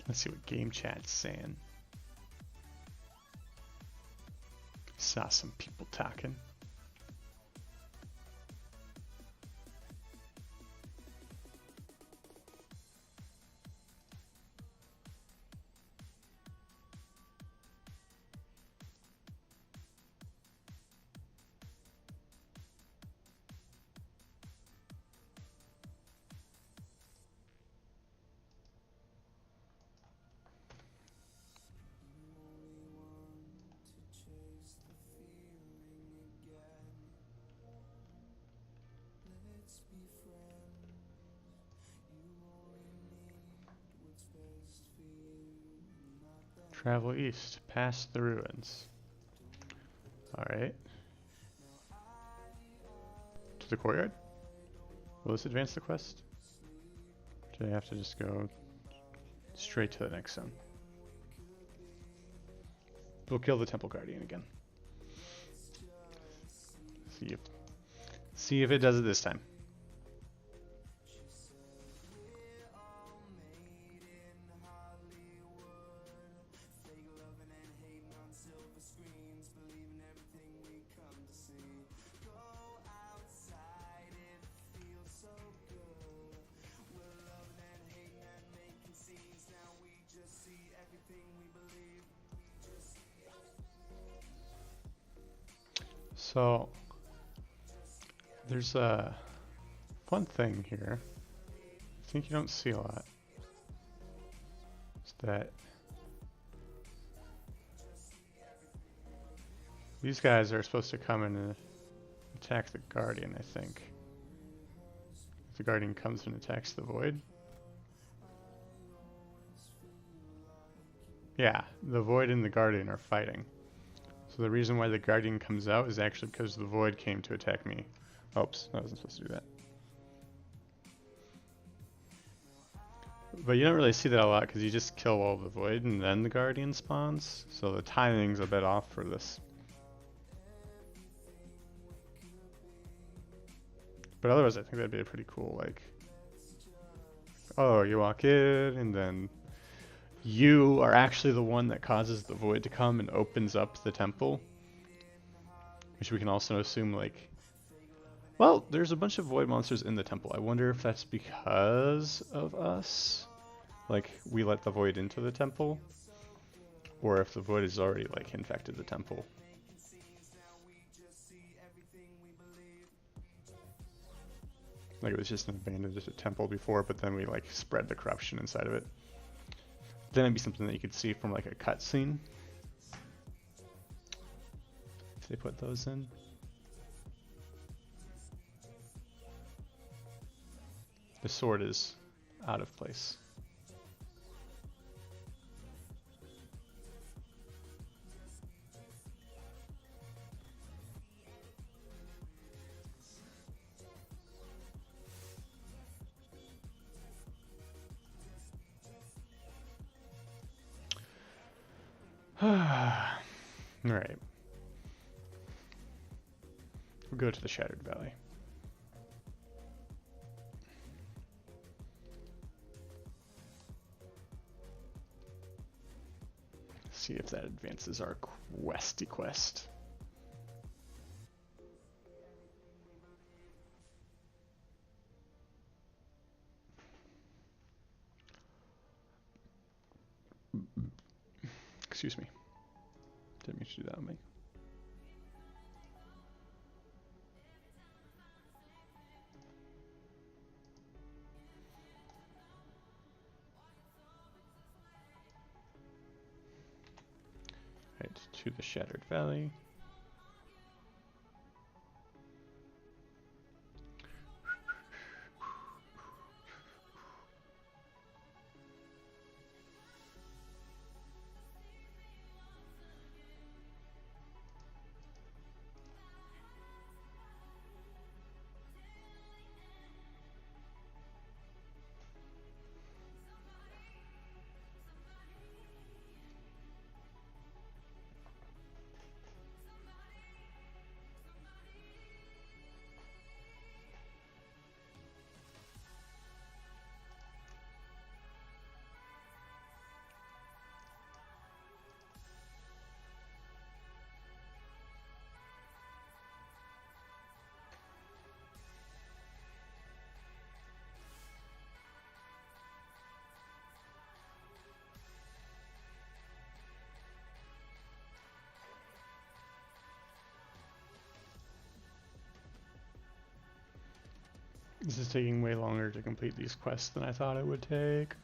Let's see what game chat's saying. Saw some people talking. Travel east, past the ruins. Alright. To the courtyard? Will this advance the quest? Do I have to just go straight to the next zone? We'll kill the Temple Guardian again. See if it does it this time. So there's a fun thing here. I think you don't see a lot. It's that these guys are supposed to come and attack the Guardian, I think. If the Guardian comes and attacks the Void. Yeah, the Void and the Guardian are fighting. So the reason why the Guardian comes out is actually because the Void came to attack me. Oops, I wasn't supposed to do that. But you don't really see that a lot because you just kill all the Void and then the Guardian spawns. So the timing's a bit off for this. But otherwise I think that'd be a pretty cool, like, oh, you walk in and then you are actually the one that causes the Void to come and opens up the temple. Which we can also assume, like, well, there's a bunch of Void monsters in the temple. I wonder if that's because of us. Like, we let the Void into the temple. Or if the Void has already, like, infected the temple. Like, it was just an abandoned temple before, but then we, like, spread the corruption inside of it. Then it'd be something that you could see from, like, a cutscene. If they put those in. The sword is out of place. Alright. We'll go to the Shattered Valley. See if that advances our questy quest. Excuse me. Didn't mean to do that on me. Right, to the Shattered Valley. This is taking way longer to complete these quests than I thought it would take.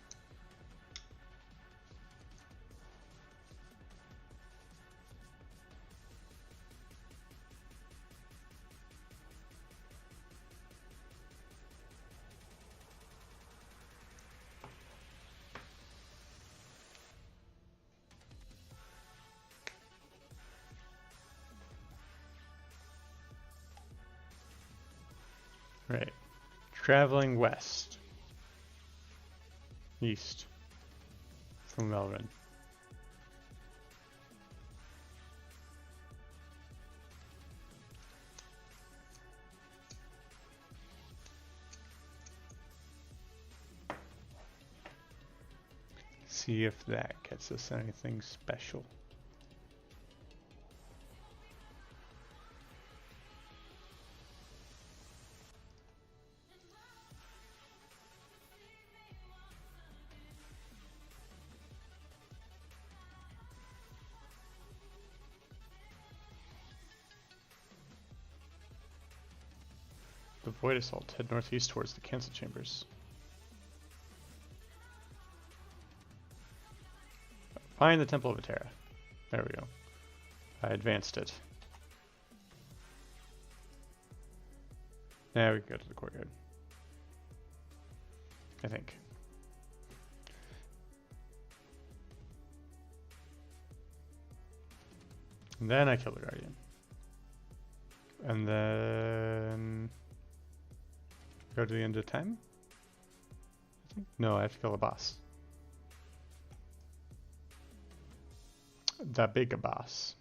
Right. Traveling west. East. From Melrin. See if that gets us anything special. The Void Assault. Head northeast towards the Cancel Chambers. Find the Temple of Atera. There we go. I advanced it. Now we can go to the courtyard. I think. And then I kill the Guardian. And then go to the end of time? I think? No, I have to kill a boss. The big boss.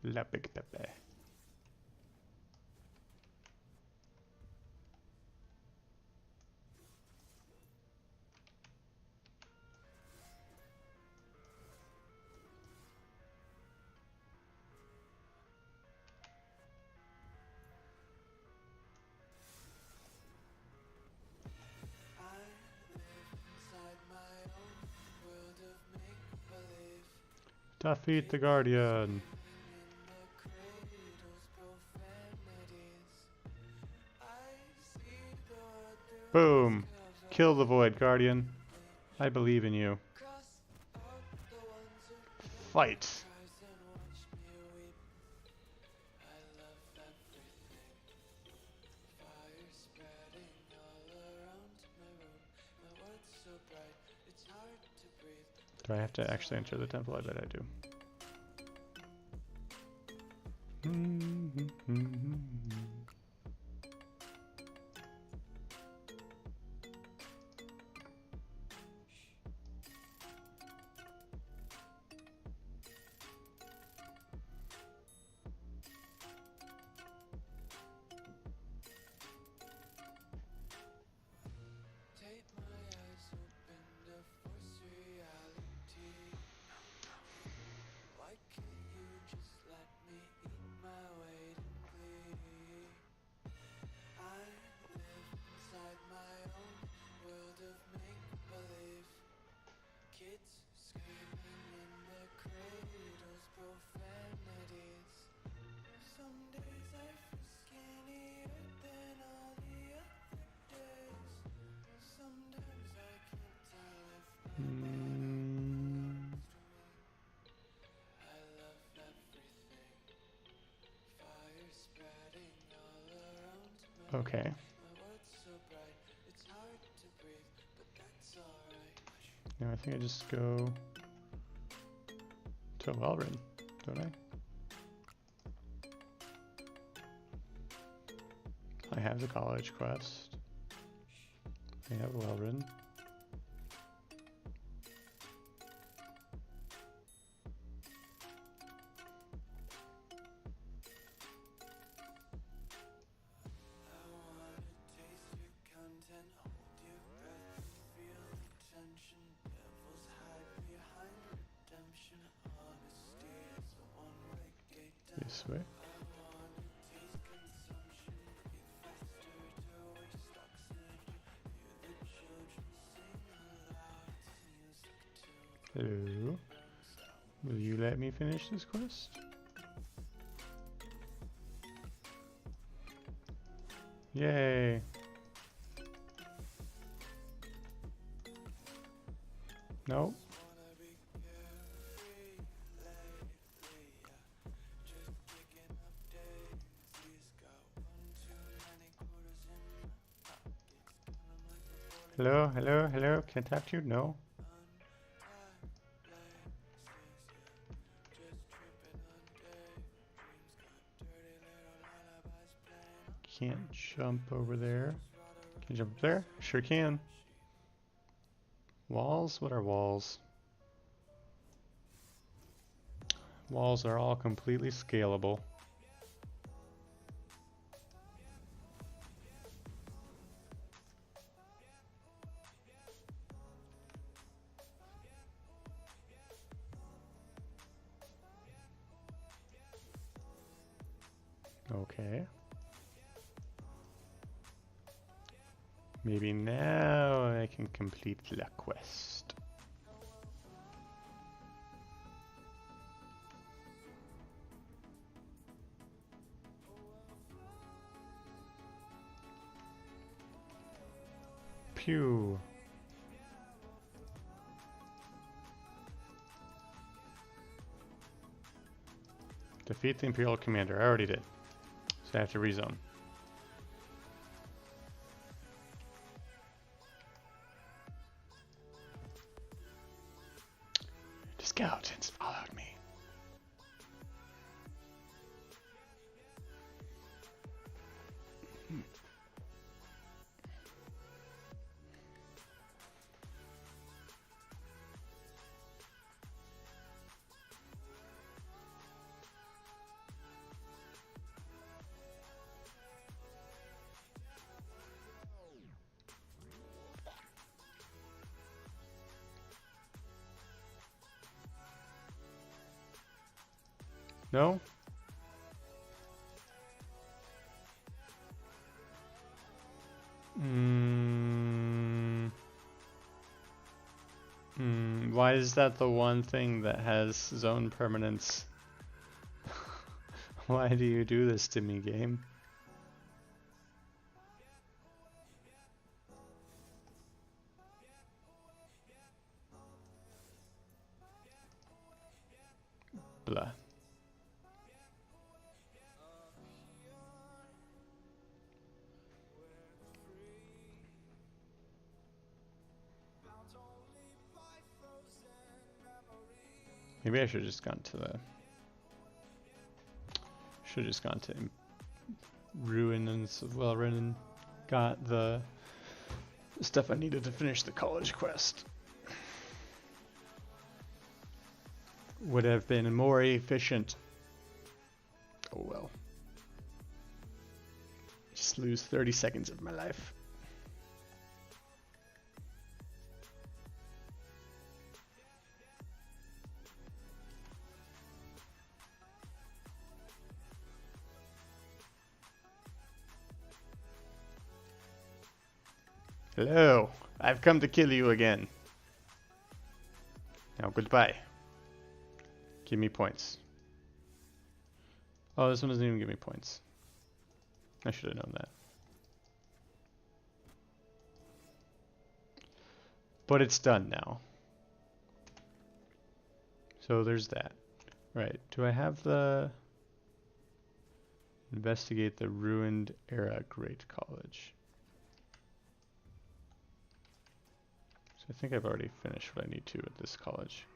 La Big Pepe. Defeat the Guardian. Boom. Kill the Void Guardian. I believe in you. Fight. Do I have to actually enter the temple? I bet I do. Okay. Now I think I just go to Welrin, don't I? I have the college quest. I have Welrin. This way. Hello. Will you let me finish this quest? Yay. Nope. Hello, hello, hello. Can I talk to you? No. Can't jump over there. Can you jump up there? Sure can. Walls? What are walls? Walls are all completely scalable. Okay. Maybe now I can complete the quest. Pew. Defeat the Imperial Commander. I already did. So I have to rezone. The skeletons followed me. No? Why is that the one thing that has zone permanence? Why do you do this to me, game? Blah. Maybe I should have just gone to the... Should have just gone to Ruins of Wellrun and got the stuff I needed to finish the college quest. Would have been more efficient. Oh well. Just lose 30 seconds of my life. Hello, I've come to kill you again. Now goodbye. Give me points. Oh, this one doesn't even give me points. I should have known that. But it's done now. So there's that. Right, do I have the... Investigate the ruined era Great College. So I think I've already finished what I need to at this college.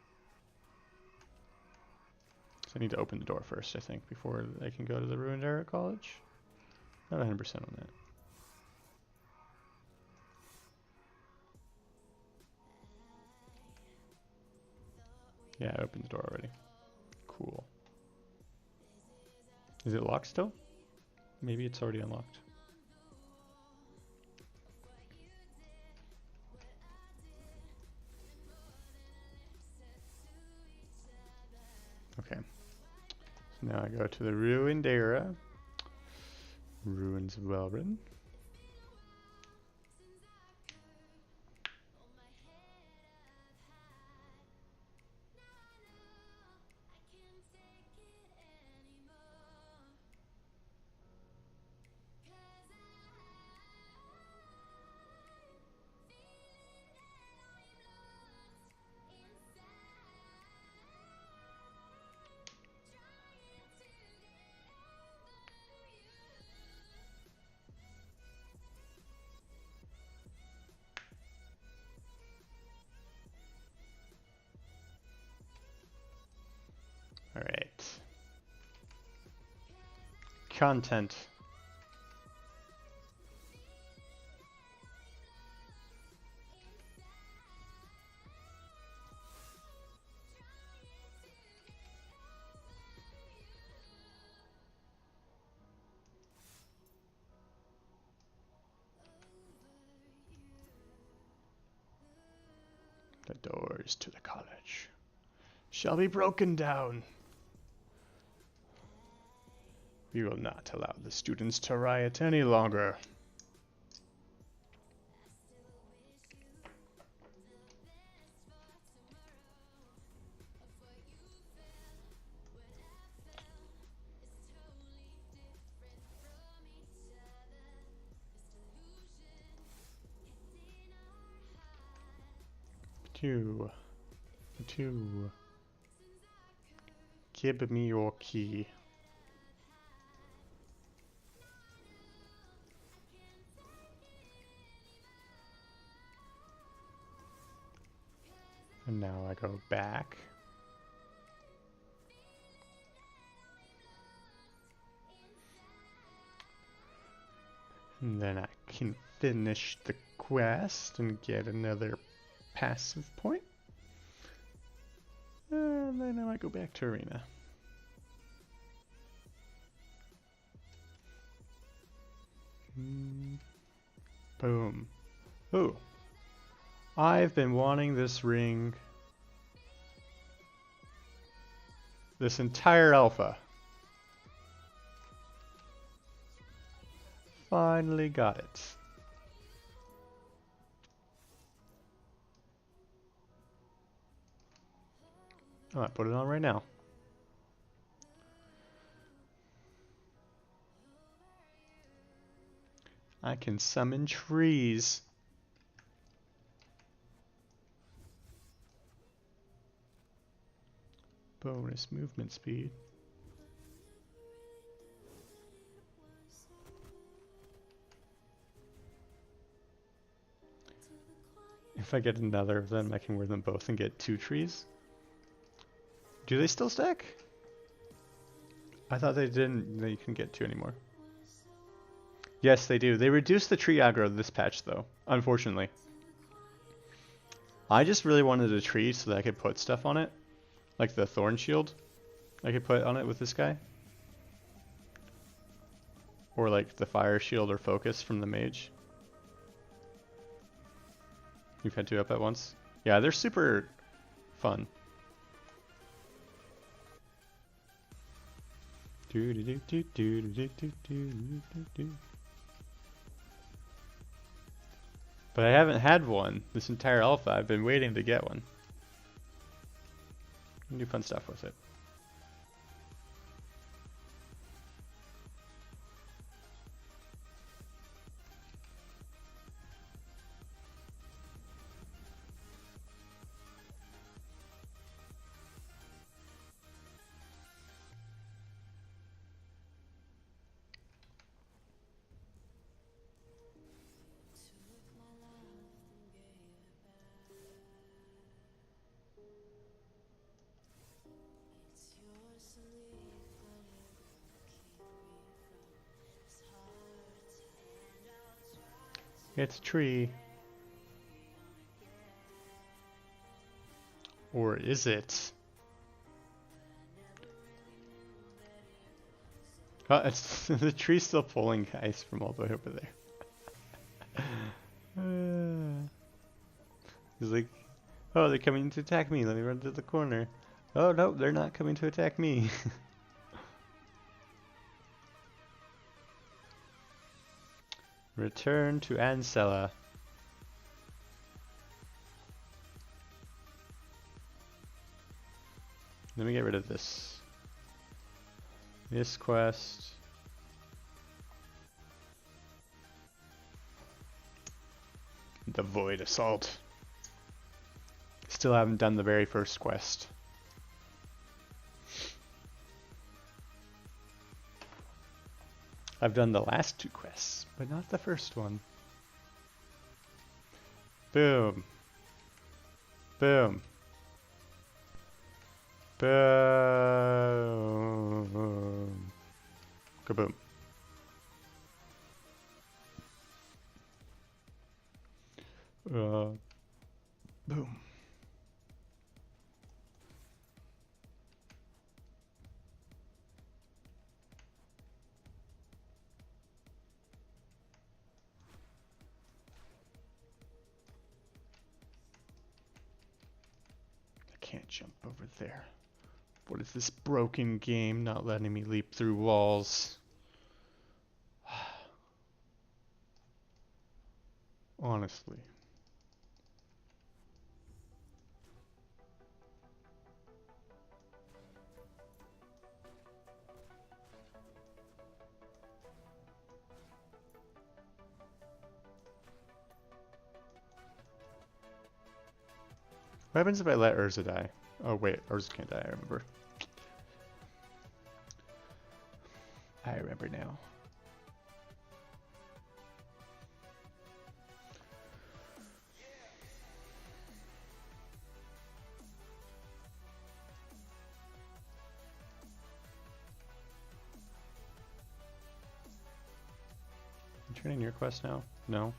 So I need to open the door first, I think, before I can go to the ruined era college. Not 100% on that. Yeah, I opened the door already. Cool. Is it locked still? Maybe it's already unlocked. Okay. So now I go to the ruined era. Ruins of Wellrun. content. The doors to the college shall be broken down. We will not allow the students to riot any longer. Two. Give me your key. And now I go back. And then I can finish the quest and get another passive point. And then I might go back to arena. Boom. Ooh. I've been wanting this ring this entire alpha. Finally got it. I put it on right now. I can summon trees. Bonus movement speed. If I get another of them, I can wear them both and get 2 trees. Do they still stack? I thought they didn't, that you couldn't get 2 anymore. Yes, they do. They reduced the tree aggro this patch, though, unfortunately. I just really wanted a tree so that I could put stuff on it. Like the thorn shield I could put on it with this guy. Or like the fire shield or focus from the mage. You've had 2 up at once? Yeah, they're super fun. But I haven't had one this entire alpha. I've been waiting to get one. You can do fun stuff with it. It's a tree. Or is it? Oh, it's the tree's still pulling guys from all the way over there. He's like, oh, they're coming to attack me. Let me run to the corner. Oh, no, they're not coming to attack me. Return to Ancella. Let me get rid of this. This quest. The Void Assault. Still haven't done the very first quest. I've done the last 2 quests, but not the first one. Boom. Boom. Boom. Kaboom. Boom. I can't jump over there. What is this broken game not letting me leap through walls? Honestly. What happens if I let Urza die? Oh wait, Urza can't die, I remember. I remember now. You turning your quest now? No?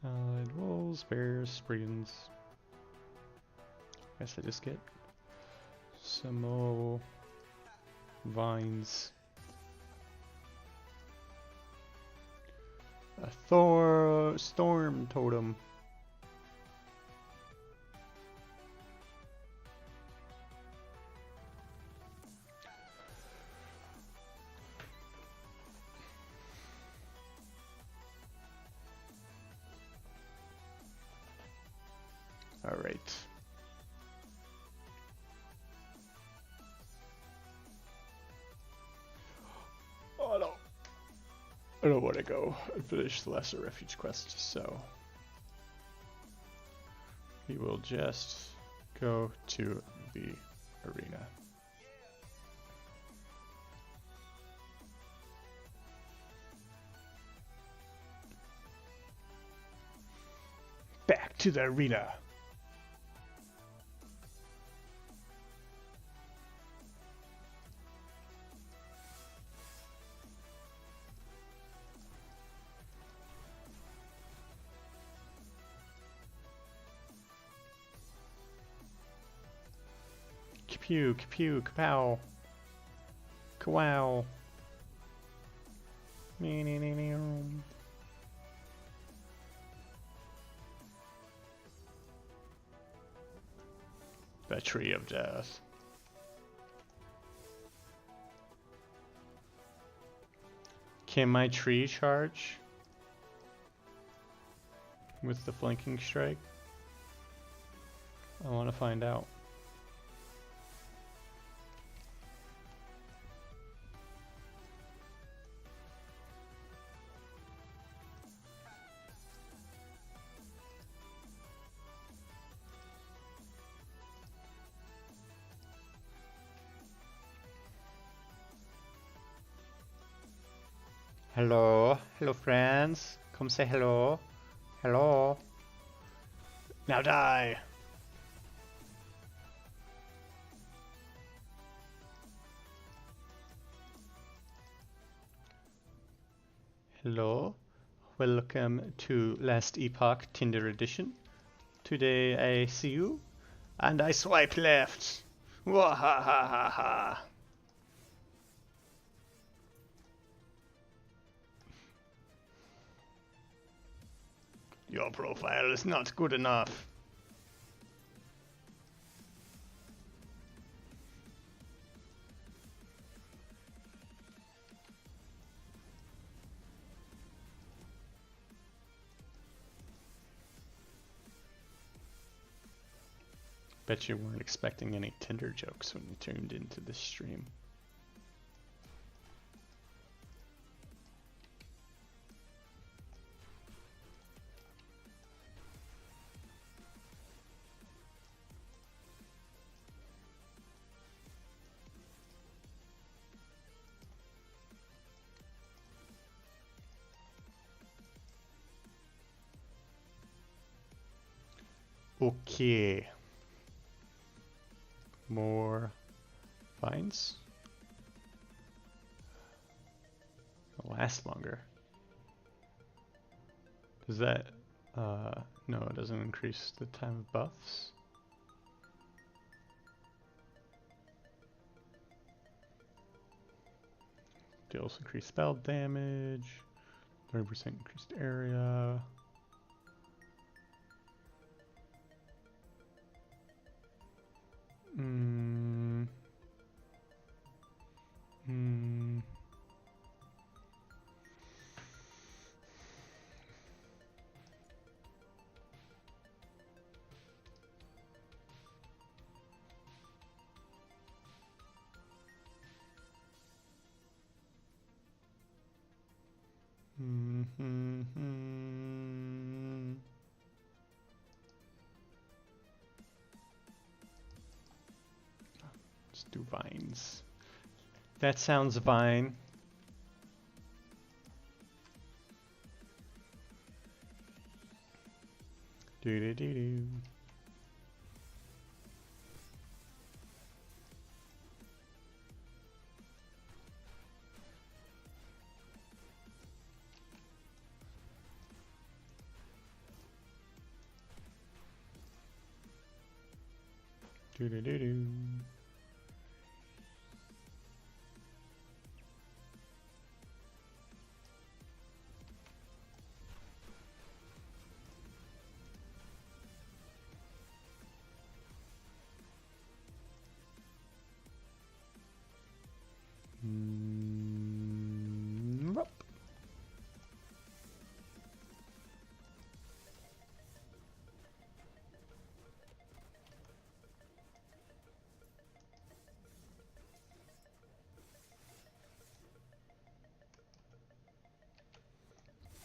Allied wolves, bears, spriggans. Guess I just get some more vines. A storm totem. All right. Oh no. I don't want to go and finish the Lesser Refuge quest, so we will just go to the arena. Back to the arena. Kapew, kapew, kapow. Kawow. The Tree of Death. Can my tree charge with the flanking strike? I want to find out. Hello, hello friends. Come say hello. Hello. Now die. Hello. Welcome to Last Epoch Tinder Edition. Today I see you and I swipe left. Wahahaha. Your profile is not good enough. Bet you weren't expecting any Tinder jokes when you tuned into this stream. Okay. More vines. It'll last longer. Does that, no, it doesn't increase the time of buffs. Deals increased spell damage, 30% increased area. Let's do vines. That sounds fine. Do do do do. Do do do do.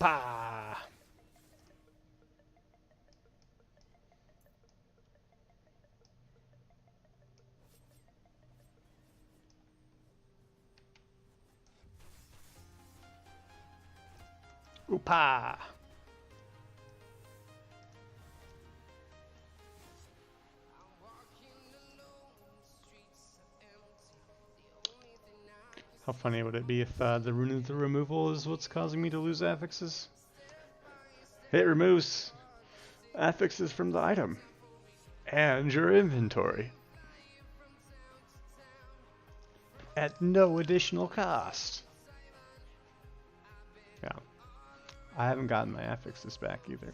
Pa! Oopa! How funny would it be if the rune of the removal is what's causing me to lose affixes? It removes affixes from the item and your inventory at no additional cost. Yeah, I haven't gotten my affixes back either.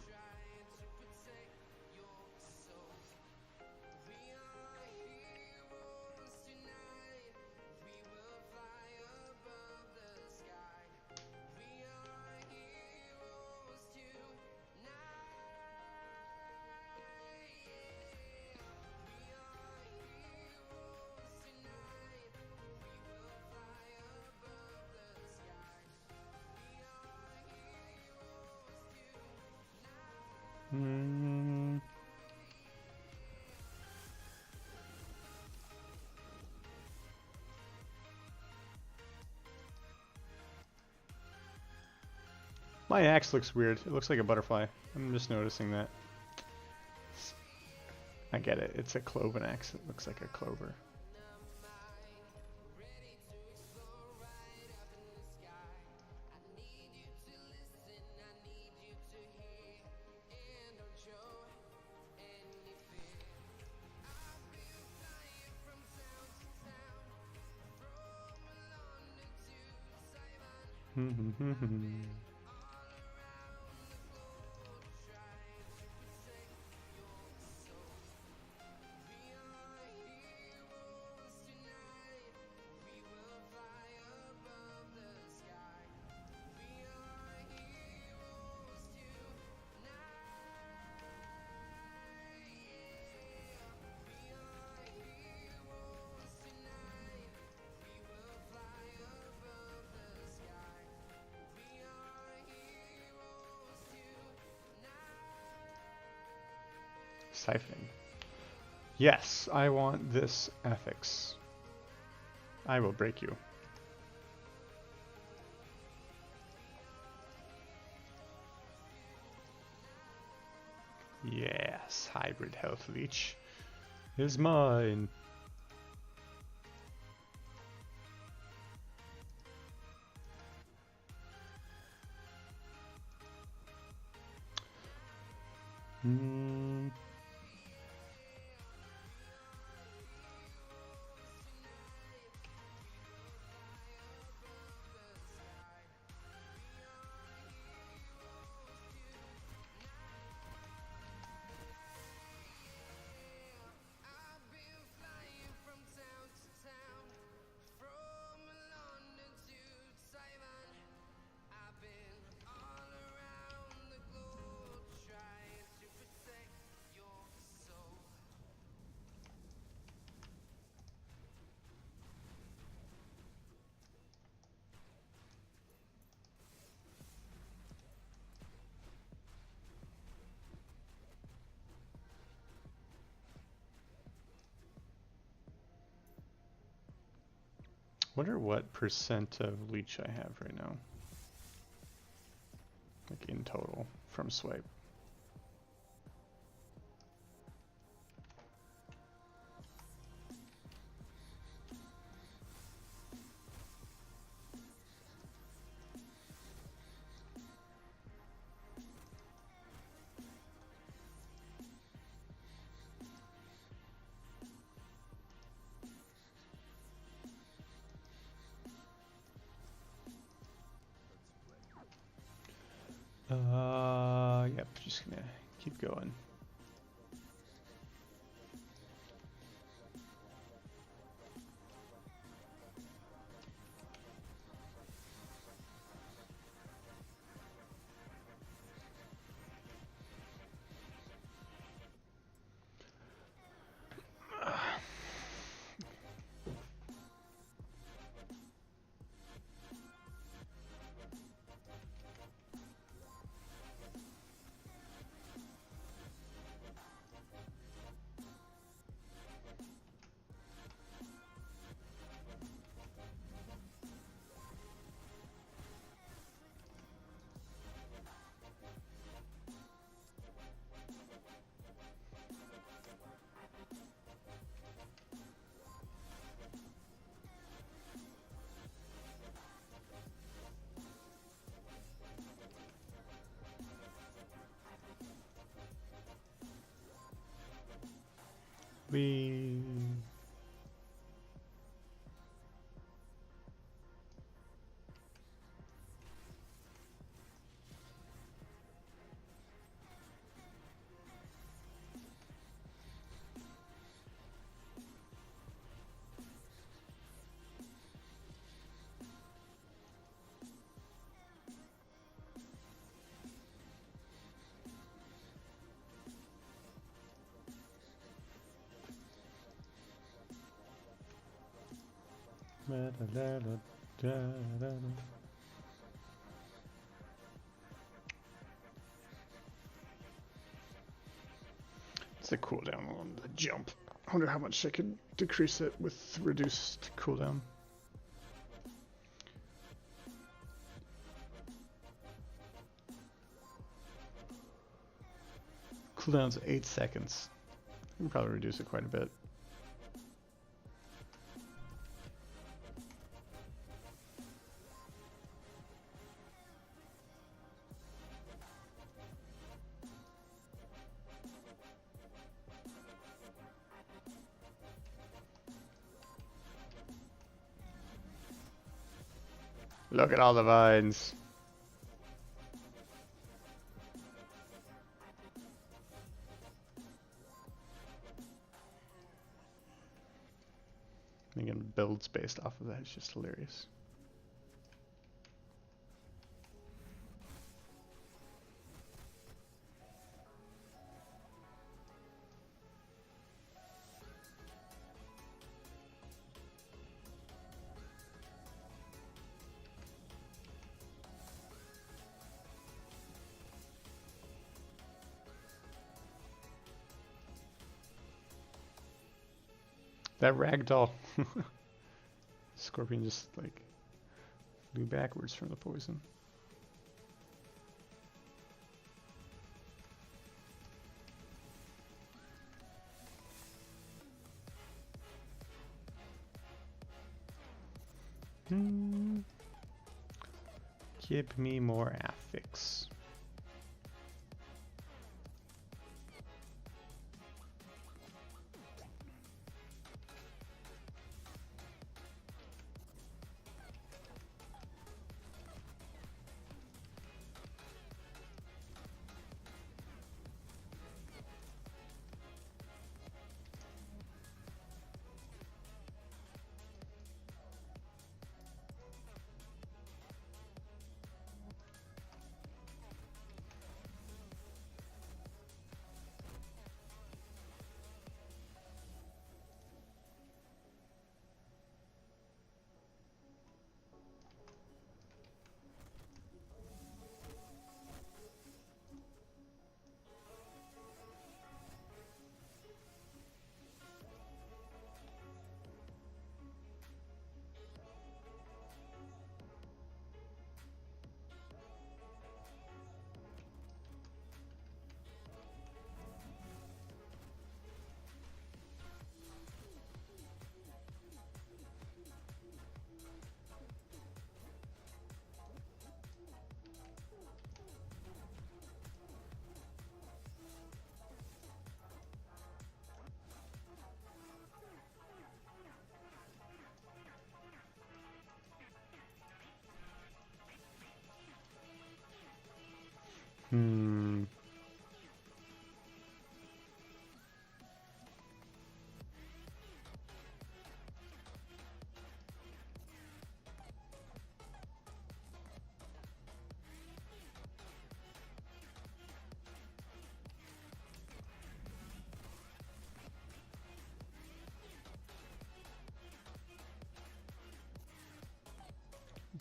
My axe looks weird. It looks like a butterfly. I'm just noticing that. I get it. It's a cloven axe. It looks like a clover. Siphoning. Yes, I want this affix. I will break you. Yes, hybrid health leech is mine. Hmm. Wonder what percent of leech I have right now. Like in total from swipe. Yep, just gonna keep going. We It's a cooldown on the jump. I wonder how much I could decrease it with reduced cooldown. Cooldown's 8 seconds. I can probably reduce it quite a bit. Look at all the vines. Making builds based off of that is just hilarious. That ragdoll. Scorpion just like flew backwards from the poison. Give me more affix.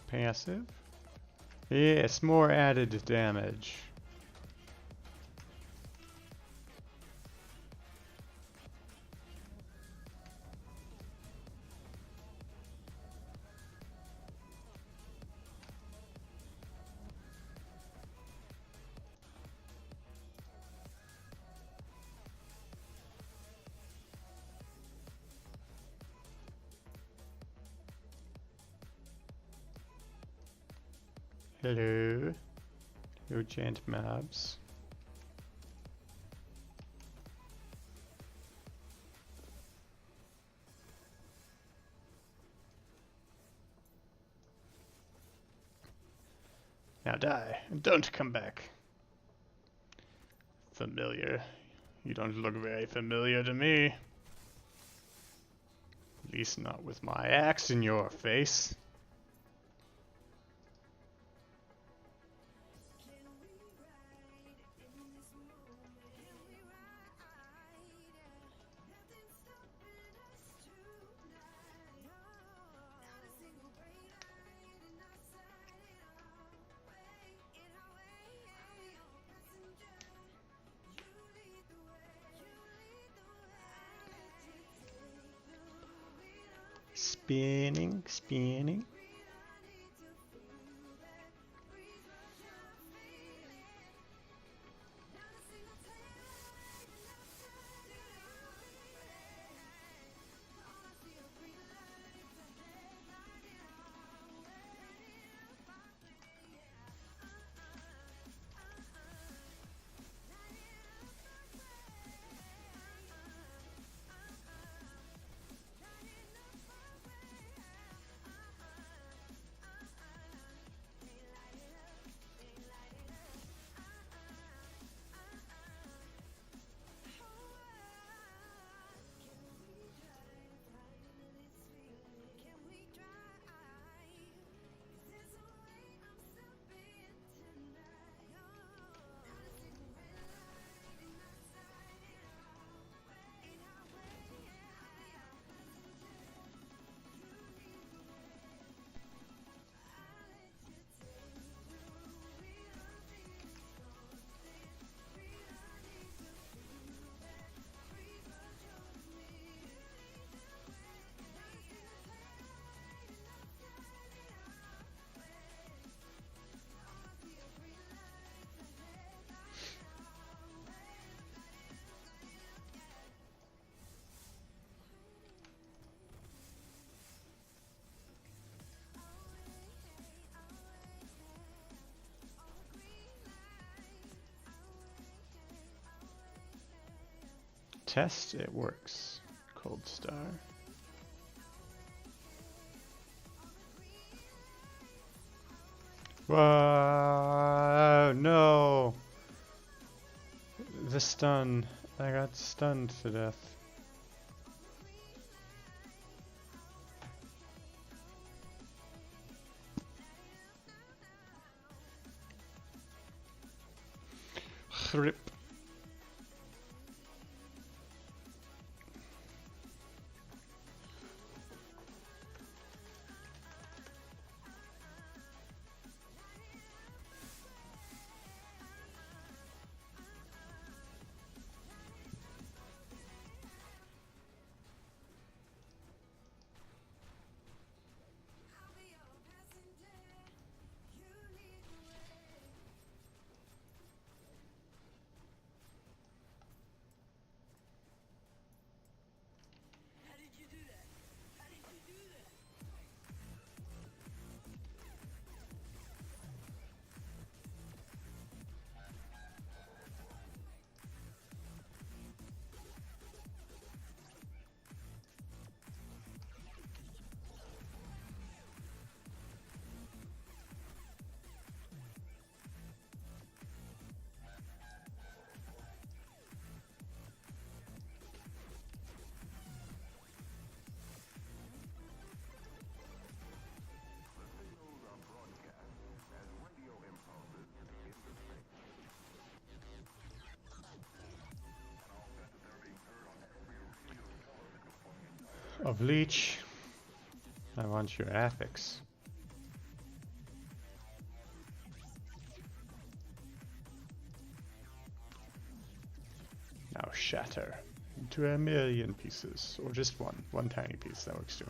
Passive? Yes, more added damage. Hello. Hello, giant mobs. Now die, and don't come back. Familiar. You don't look very familiar to me. At least not with my axe in your face. Spinning, spinning. Test, it works. Cold Star. Whoa, no! The stun. I got stunned to death. Rip. Of Leech. I want your affix. Now shatter into a million pieces, or just one tiny piece, that works too.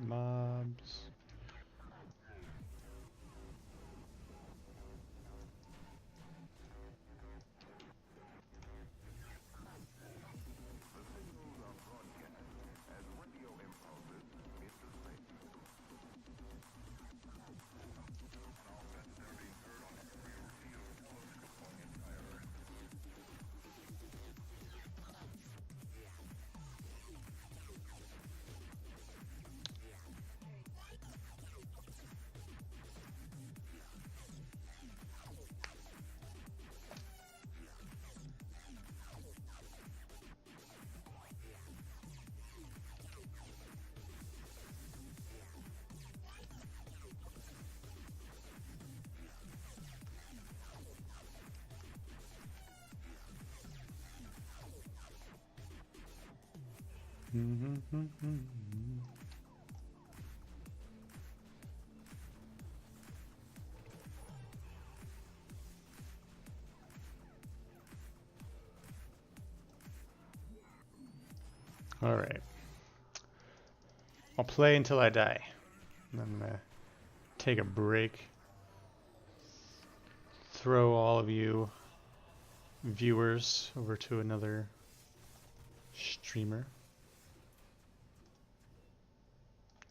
Mobs. All right. I'll play until I die. I'm gonna take a break. Throw all of you viewers over to another streamer.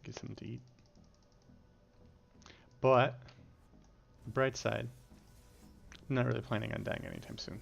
Get something to eat. But, bright side, I'm not really planning on dying anytime soon.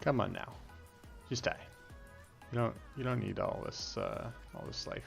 Come on now. Just die. You don't need all this life.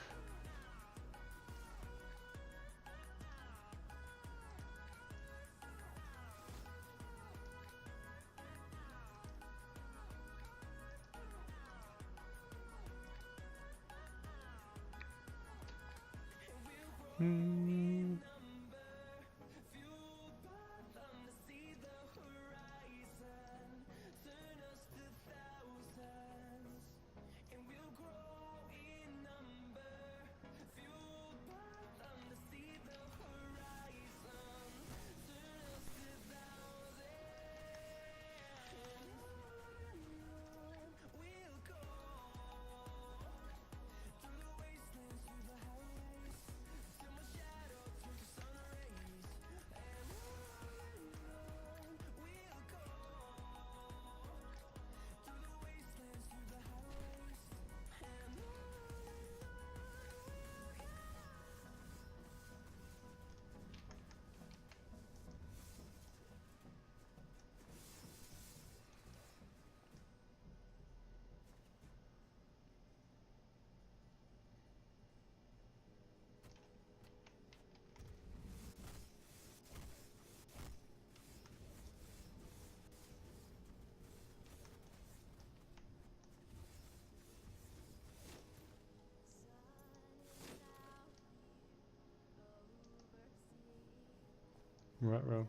Ruh-roh.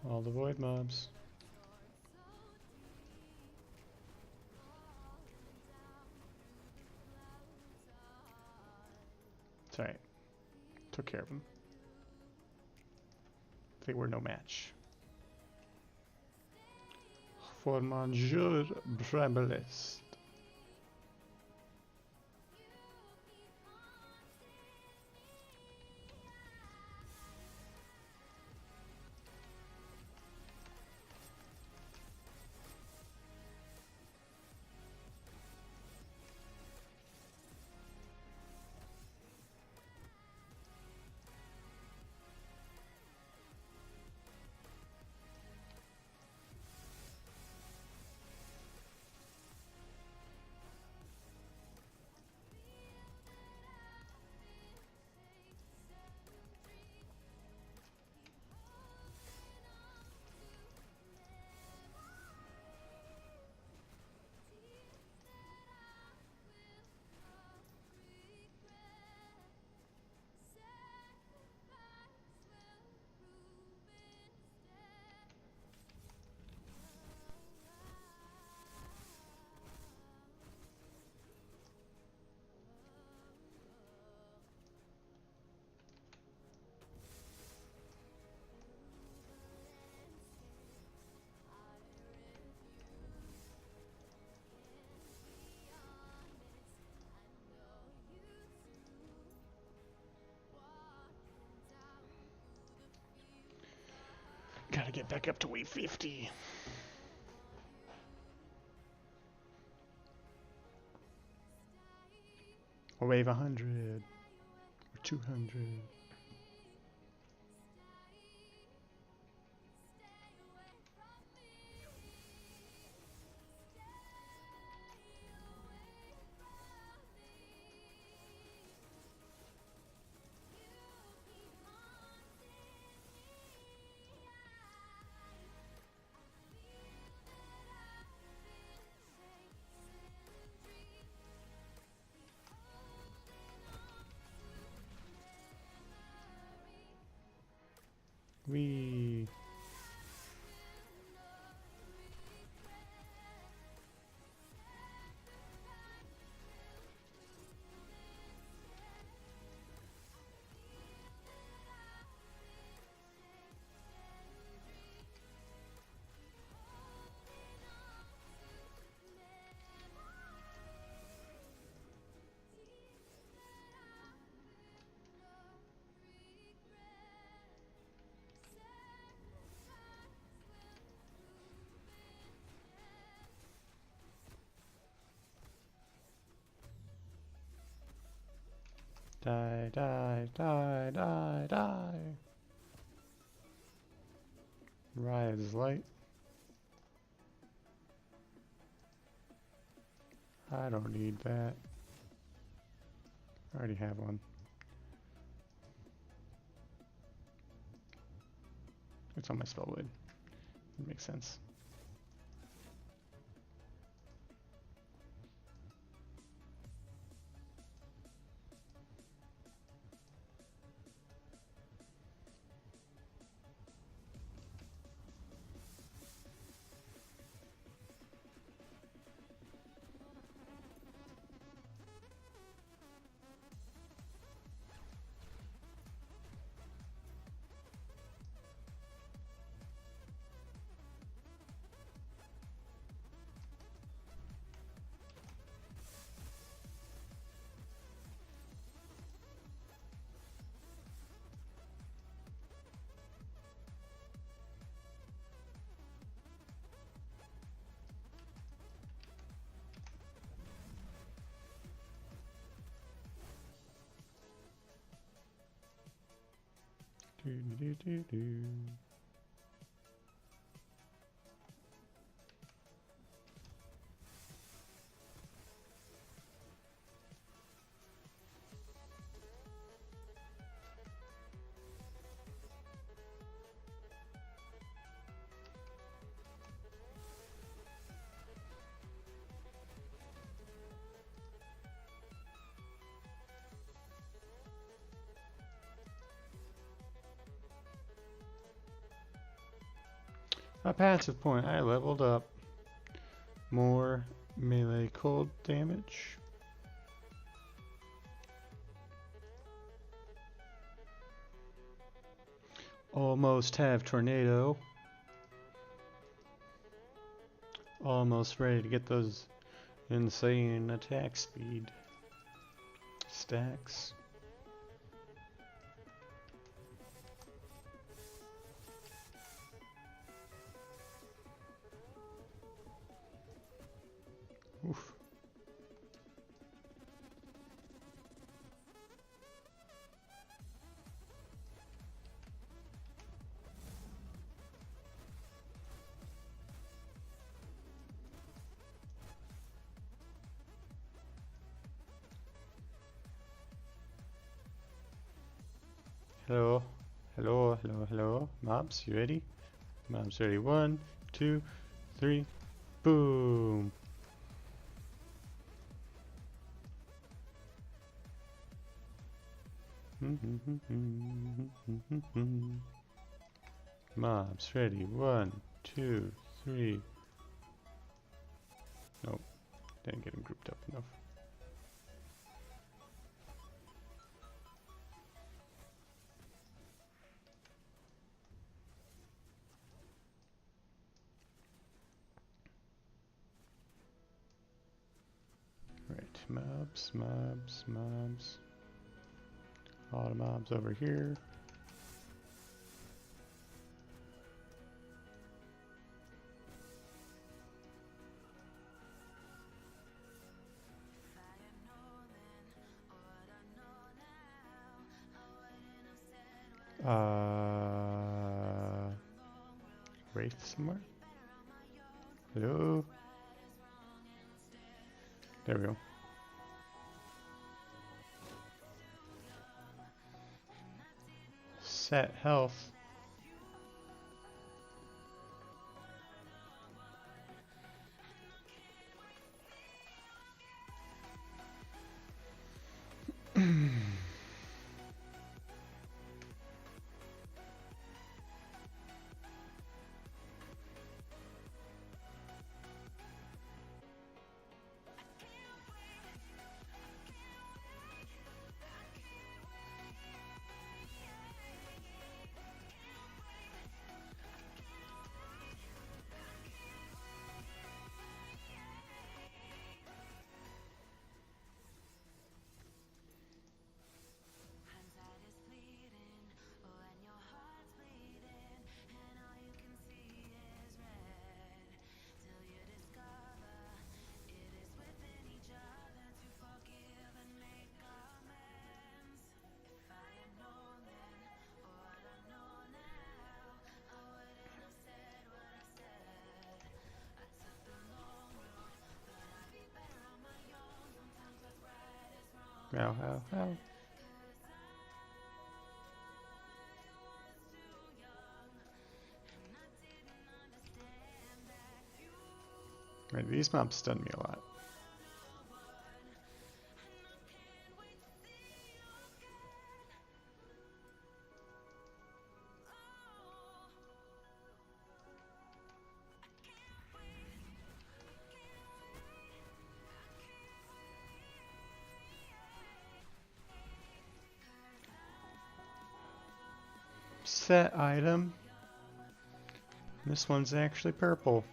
All the void mobs. It's alright. Took care of them. They were no match. For Monsieur Bramblest. Gotta get back up to wave 50. Or wave 100. Or 200. We die, die, die, die, die. Rise light. I don't need that. I already have one. It's on my spellwood. That makes sense. Do. A passive point. I leveled up. More melee cold damage. Almost have tornado. Almost ready to get those insane attack speed stacks. Oof. Hello, hello, hello, hello. Mobs, you ready? Mobs ready. 1, 2, 3, boom. Mobs ready. 1, 2, 3. Nope, didn't get them grouped up enough. Right, mobs, mobs, mobs. All the mobs over here. Wraith somewhere? Hello? There we go. Set health. Ow, ow, ow. Right, these mobs stun me a lot. Set item. This one's actually purple.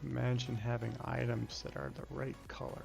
Imagine having items that are the right color.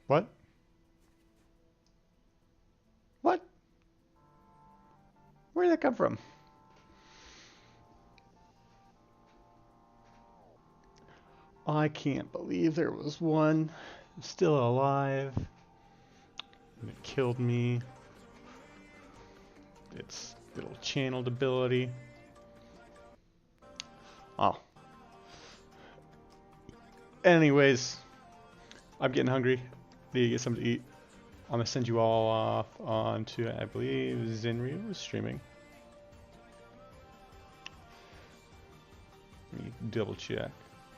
What? What? Where did that come from? I can't believe there was one still alive. And it killed me. Its little channeled ability. Oh. Anyways, I'm getting hungry. Need to get something to eat. I'm gonna send you all off onto, I believe, Zenryu is streaming. Let me double check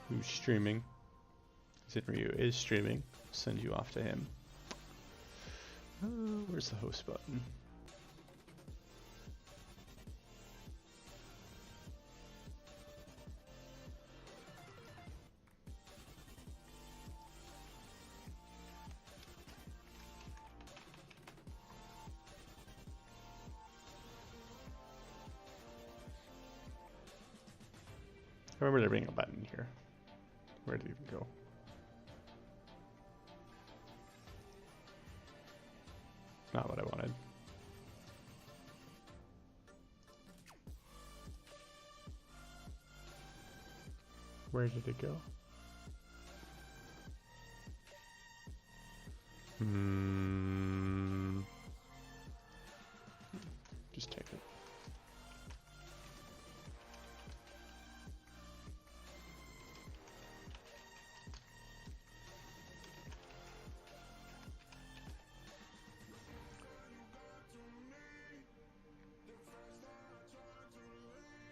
who's streaming. Zenryu is streaming. Send you off to him. Where's the host button? I remember there being a button here. Where did it even go? Not what I wanted. Where did it go? Just take it.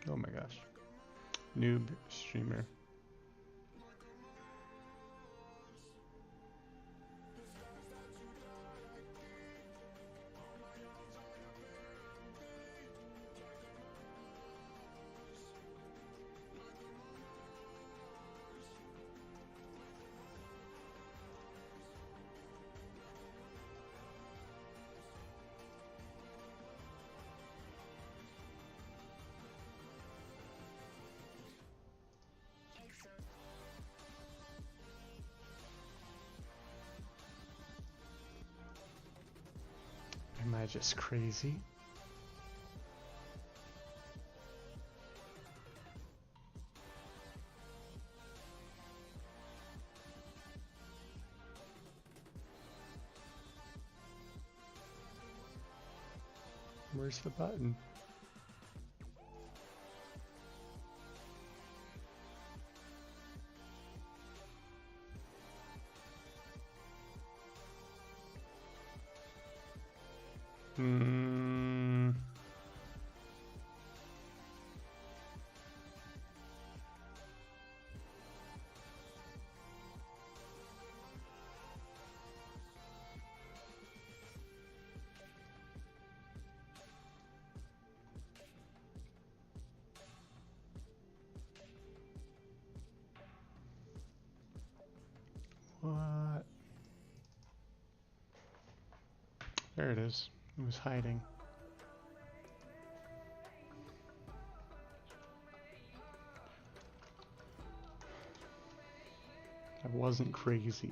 Oh my gosh. Noob streamer. Am I just crazy? Where's the button? There it is. It was hiding. I wasn't crazy.